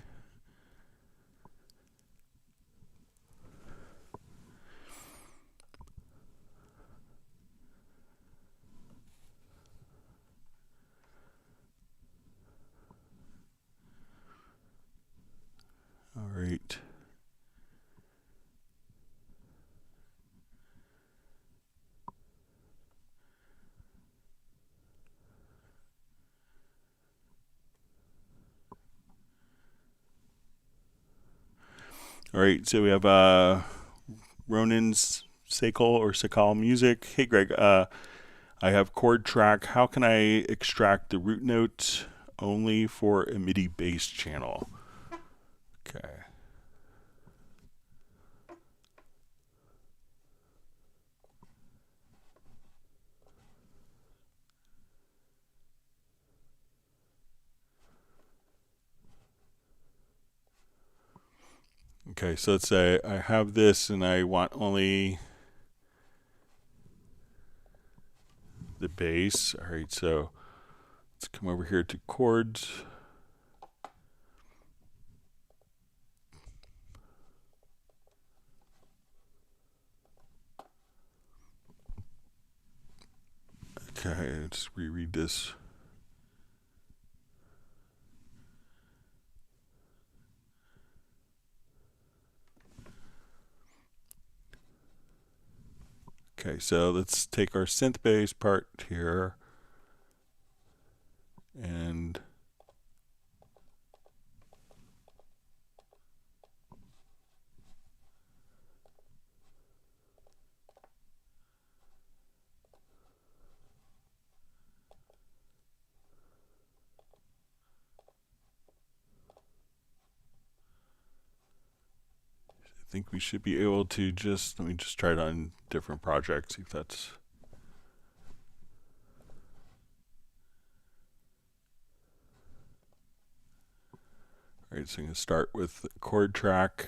All right. All right, so we have Ronan's Sakal Music. Hey, Greg, I have chord track. How can I extract the root notes only for a MIDI bass channel? Okay. Okay, so let's say I have this and I want only the bass. All right, so let's come over here to chords. Okay, let's reread this. Okay, so let's take our synth bass part here and I think we should be able to let me just try it on different projects, see if that's. All right, so I'm going to start with the chord track.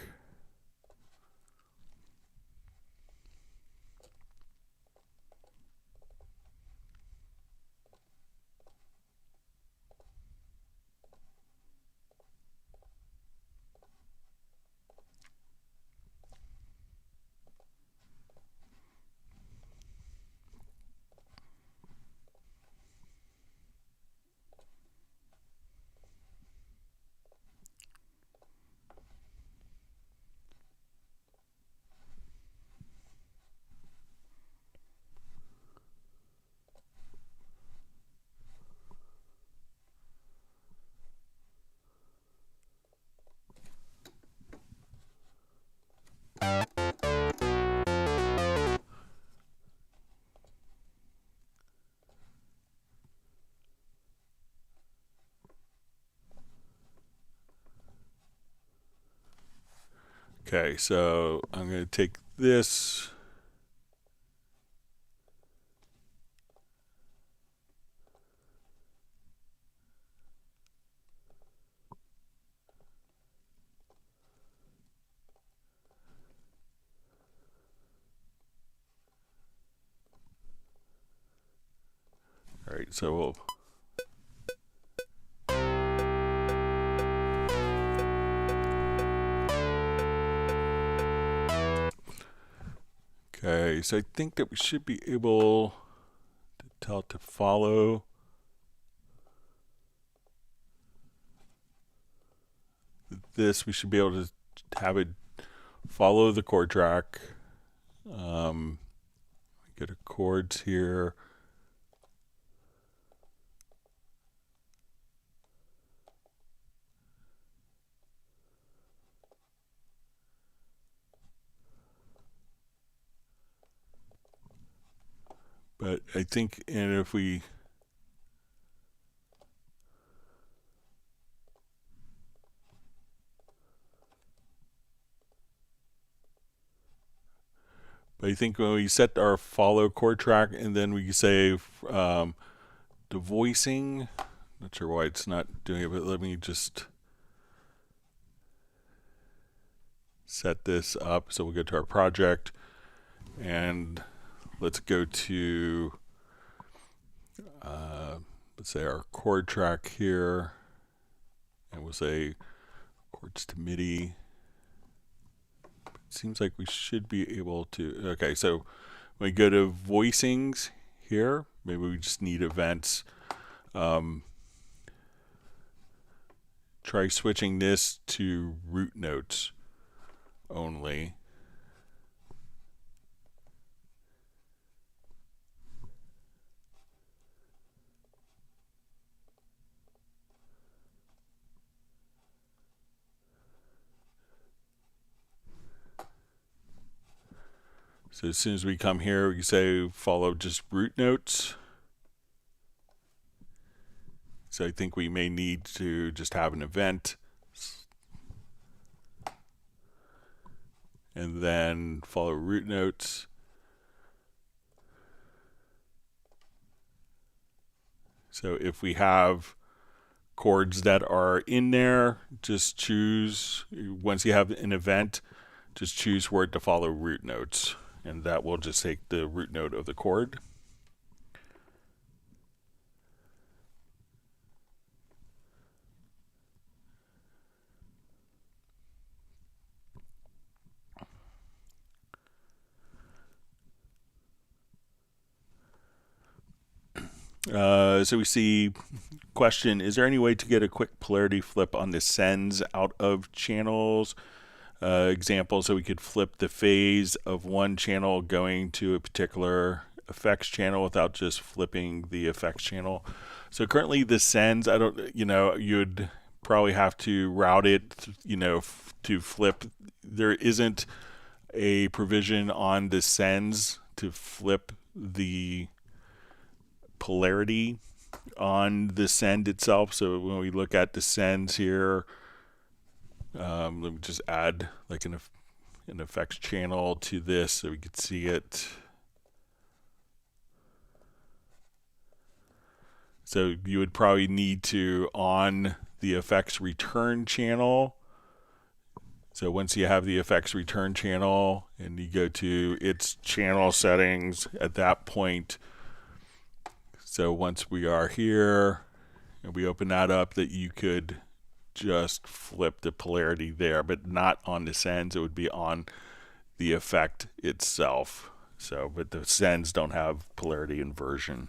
Okay, so I'm going to take this. All right, so we'll okay, so I think that we should be able to tell it to follow this. We should be able to have it follow the chord track. Get a chords here. But I think, and if we But I think when we set our follow chord track and then we say the voicing, not sure why it's not doing it, but let me just set this up. So we'll go to our project and let's go to, let's say our chord track here, and we'll say chords to MIDI. Seems like we should be able to. Okay, so when we go to voicings here, maybe we just need events. Try switching this to root notes only. So as soon as we come here, we can say follow just root notes. So I think we may need to just have an event and then follow root notes. So if we have chords that are in there, just choose, once you have an event, just choose where to follow root notes. And that will just take the root note of the chord. So we see question, is there any way to get a quick polarity flip on the sends out of channels? Example, so we could flip the phase of one channel going to a particular effects channel without just flipping the effects channel. So currently the sends, I don't, you'd probably have to route it, to flip. There isn't a provision on the sends to flip the polarity on the send itself. So when we look at the sends here, let me just add like an effects channel to this so we could see it. So you would probably need to on the effects return channel. So once you have the effects return channel and you go to its channel settings at that point, so once we are here and we open that up, that you could just flip the polarity there, but not on the sends. It would be on the effect itself. So, but the sends don't have polarity inversion.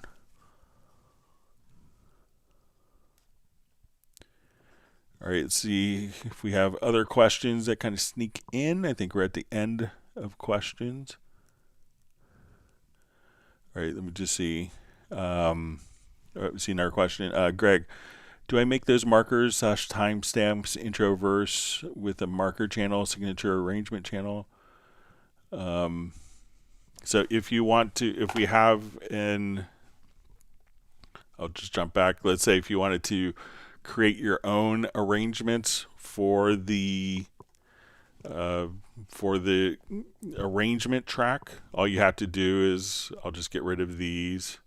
All right, let's see if we have other questions that kind of sneak in. I think we're at the end of questions. All right, let me just see. See another question. Greg, do I make those markers / timestamps intro verse with a marker channel, signature arrangement channel? So if you want to, if we have I'll just jump back. Let's say if you wanted to create your own arrangements for the for the arrangement track, all you have to do is, I'll just get rid of these.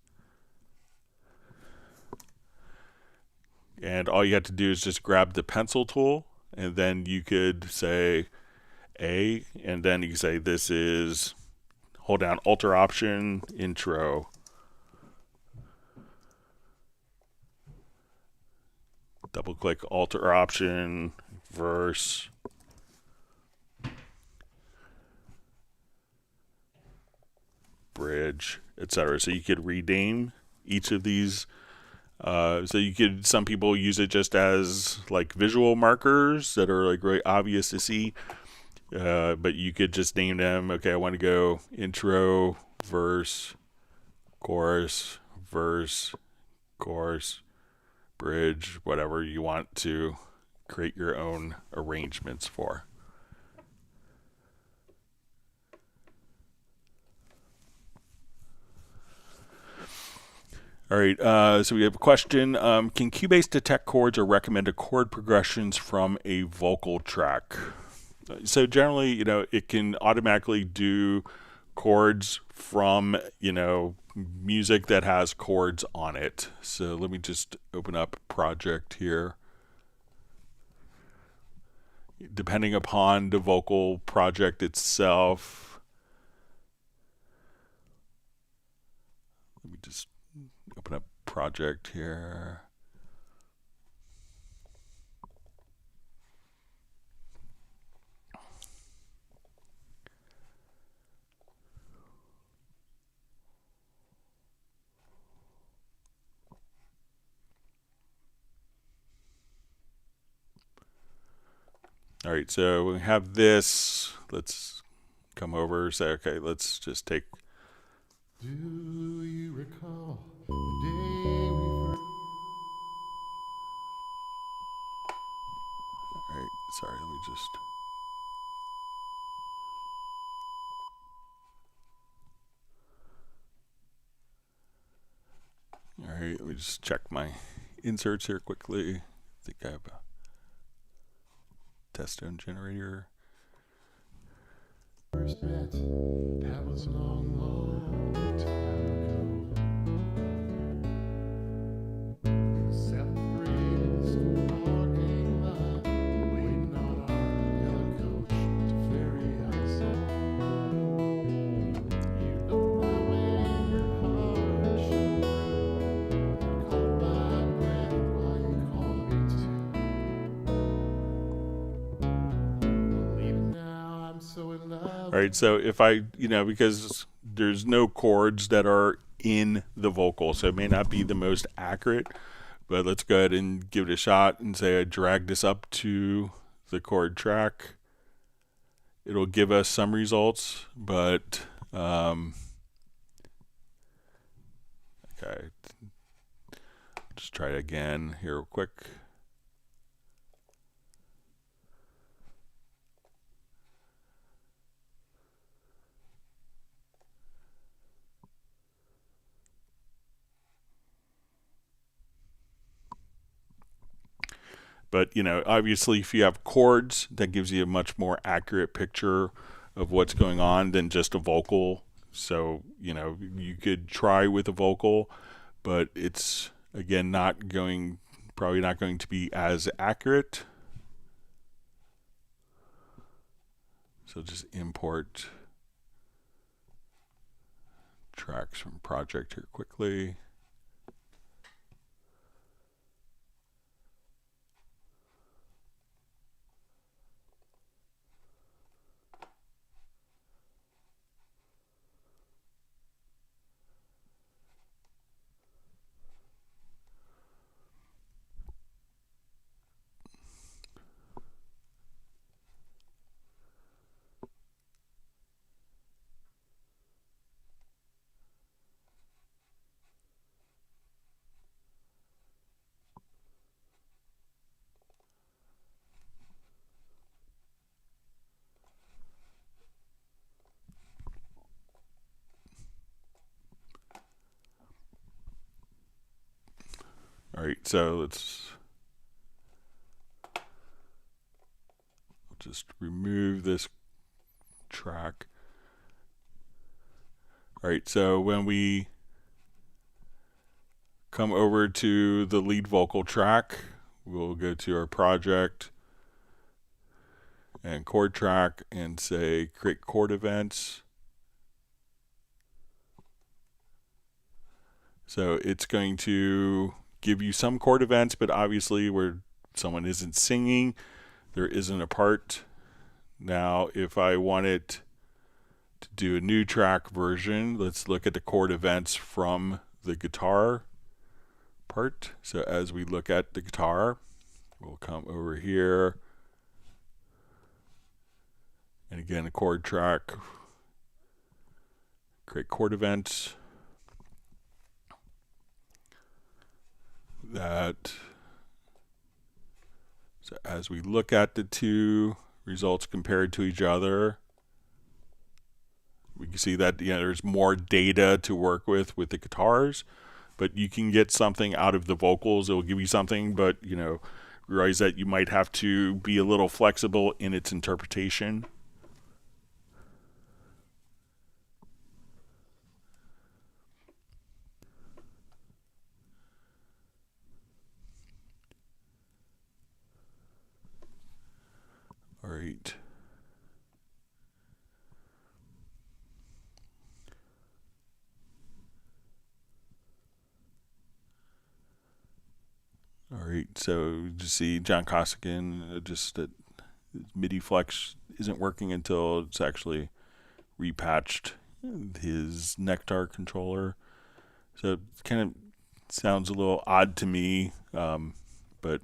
And all you have to do is just grab the pencil tool, and then you could say A, and then you can say this is, hold down Alter Option, Intro. Double click Alter Option, Verse. Bridge, etc. So you could rename each of these. So you could, some people use it just as like visual markers that are like really obvious to see. But you could just name them. Okay, I want to go intro, verse, chorus, bridge, whatever you want to create your own arrangements for. All right, so we have a question. Can Cubase detect chords or recommend chord progressions from a vocal track? So generally, it can automatically do chords from, music that has chords on it. So let me just open up a project here. Depending upon the vocal project itself, let me just open up project here. All right, so we have this. Let's come over, say, okay, let's just take. Do you recall the day we first... All right, sorry, let me just. All right, let me just check my inserts here quickly. I think I have a test tone generator. First met, that was a long, long time ago. Seventh grade in the school parking lot, waiting on our yellow coach to ferry us home. You know my way in your heart showed. Caught my breath while you called me too. Believe it now, I'm so in love. All right, so if I, because there's no chords that are in the vocal, so it may not be the most accurate, but let's go ahead and give it a shot and say I drag this up to the chord track. It'll give us some results, but, okay, just try it again here real quick. But, obviously if you have chords, that gives you a much more accurate picture of what's going on than just a vocal. So, you could try with a vocal, but it's, again, probably not going to be as accurate. So just import tracks from project here quickly. All right, so let's just remove this track. All right, so when we come over to the lead vocal track, we'll go to our project and chord track and say create chord events. So it's going to give you some chord events, but obviously where someone isn't singing, there isn't a part. Now, if I wanted to do a new track version, let's look at the chord events from the guitar part. So as we look at the guitar, we'll come over here. And again, a chord track, create chord events. So as we look at the two results compared to each other, we can see that there's more data to work with the guitars, but you can get something out of the vocals. It will give you something, but realize that you might have to be a little flexible in its interpretation. All right. All right, so just see John Costigan, just that MIDI flex isn't working until it's actually repatched his Nectar controller. So it kind of sounds a little odd to me, but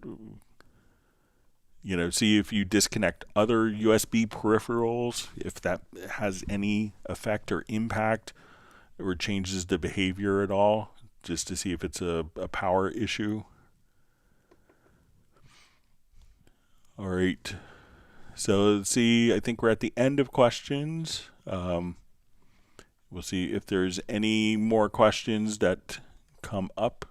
see if you disconnect other USB peripherals, if that has any effect or impact or changes the behavior at all, just to see if it's a power issue. All right, so let's see, I think we're at the end of questions. We'll see if there's any more questions that come up.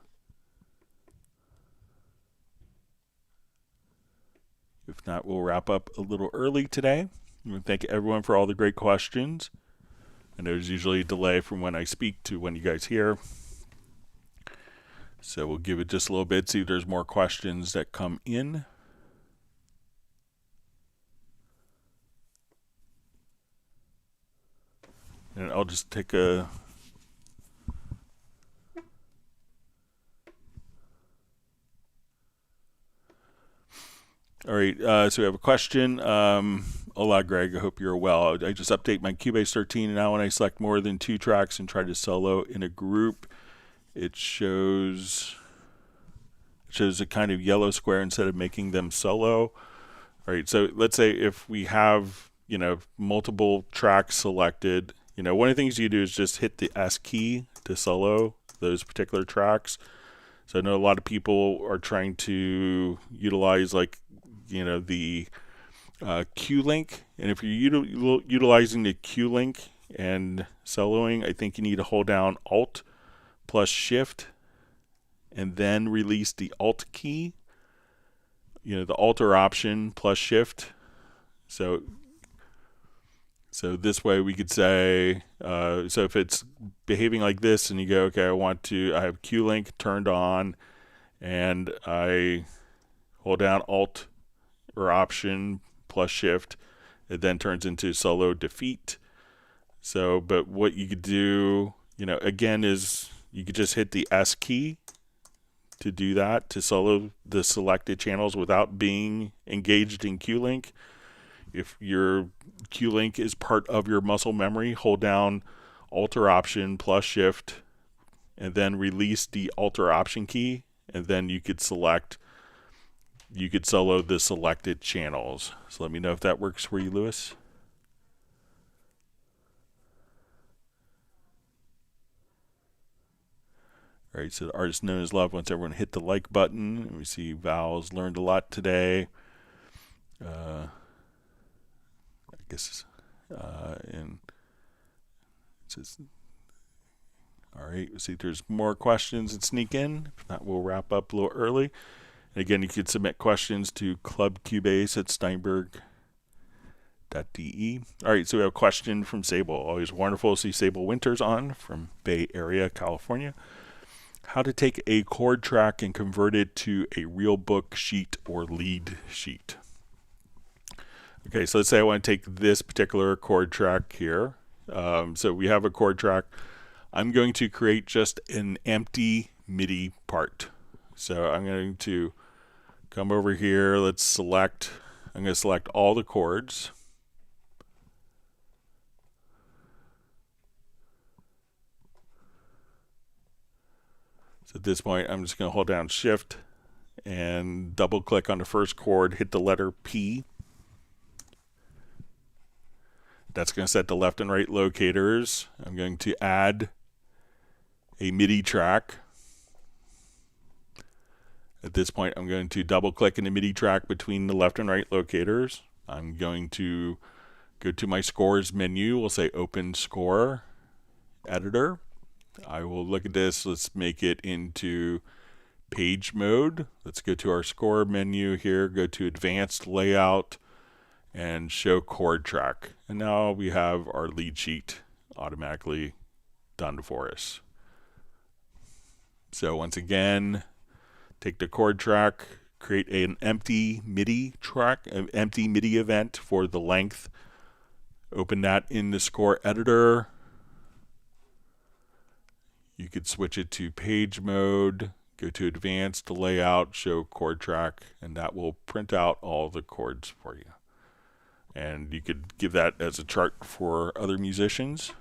If not, we'll wrap up a little early today. I want to thank everyone for all the great questions. And there's usually a delay from when I speak to when you guys hear. So we'll give it just a little bit, see if there's more questions that come in. And I'll just take a... All right, so we have a question. Hola, Greg. I hope you're well. I just update my Cubase 13, and now when I select more than 2 tracks and try to solo in a group, it shows a kind of yellow square instead of making them solo. All right, so let's say if we have multiple tracks selected, one of the things you do is just hit the S key to solo those particular tracks. So I know a lot of people are trying to utilize the Q-Link, and if you're utilizing the Q-Link and soloing, I think you need to hold down Alt plus Shift and then release the Alt key, the Alt or Option plus Shift. So this way we could say, so if it's behaving like this and you go, okay, I have Q-Link turned on and I hold down Alt or Option plus Shift, it then turns into solo defeat. So, but what you could do, again, is you could just hit the S key to do that, to solo the selected channels without being engaged in Q-Link. If your Q-Link is part of your muscle memory, hold down Alt or Option plus Shift and then release the Alt or Option key, and then you could solo the selected channels. So let me know if that works for you, Lewis. All right, so the artist known as love wants everyone to hit the like button. And we see Val's learned a lot today. I guess, and it says, all right, we'll see if there's more questions that sneak in. If not, we'll wrap up a little early. And again, you can submit questions to clubcubase@steinberg.com. .de. All right, so we have a question from Sable. Always wonderful to see Sable Winters on from Bay Area, California. How to take a chord track and convert it to a real book sheet or lead sheet. Okay, so let's say I want to take this particular chord track here. So we have a chord track. I'm going to create just an empty MIDI part. So I'm going to come over here. I'm going to select all the chords. So at this point, I'm just going to hold down Shift and double click on the first chord, hit the letter P. That's going to set the left and right locators. I'm going to add a MIDI track. At this point, I'm going to double click in the MIDI track between the left and right locators. I'm going to go to my scores menu. We'll say Open Score Editor. I will look at this. Let's make it into page mode. Let's go to our score menu here, go to Advanced Layout, and Show Chord Track. And now we have our lead sheet automatically done for us. So once again, take the chord track, create an empty MIDI track, an empty MIDI event for the length. Open that in the score editor. You could switch it to page mode, go to Advanced Layout, Show Chord Track, and that will print out all the chords for you. And you could give that as a chart for other musicians.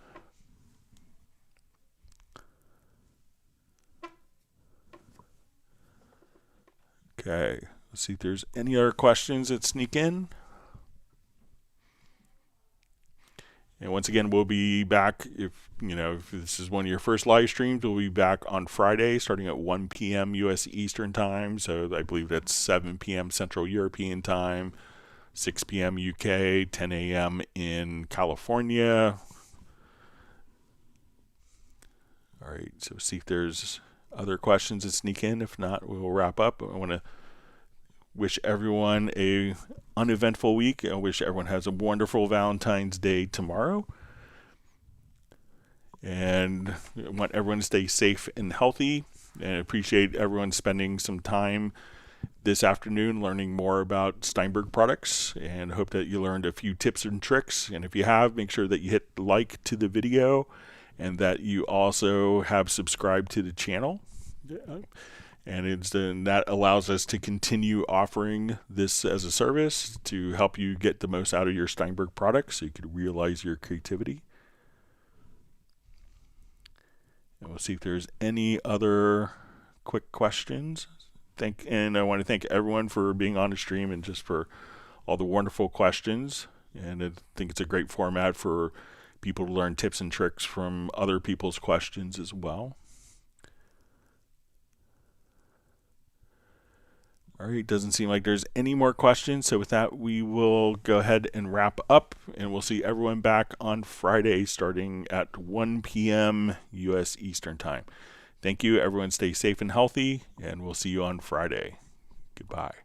Okay, let's see if there's any other questions that sneak in. And once again, we'll be back if this is one of your first live streams. We'll be back on Friday starting at 1 p.m. U.S. Eastern Time. So I believe that's 7 p.m. Central European Time, 6 p.m. UK, 10 a.m. in California. All right, so see if there's other questions that sneak in. If not, we'll wrap up. I want to wish everyone a uneventful week. I wish everyone has a wonderful Valentine's Day tomorrow. And I want everyone to stay safe and healthy. And appreciate everyone spending some time this afternoon learning more about Steinberg products. And hope that you learned a few tips and tricks. And if you have, make sure that you hit like to the video and that you also have subscribed to the channel. And that allows us to continue offering this as a service to help you get the most out of your Steinberg products so you can realize your creativity. And we'll see if there's any other quick questions. And I want to thank everyone for being on the stream and just for all the wonderful questions. And I think it's a great format for people to learn tips and tricks from other people's questions as well. All right, doesn't seem like there's any more questions. So with that, we will go ahead and wrap up, and we'll see everyone back on Friday starting at 1 p.m. U.S. Eastern Time. Thank you. Everyone stay safe and healthy, and we'll see you on Friday. Goodbye.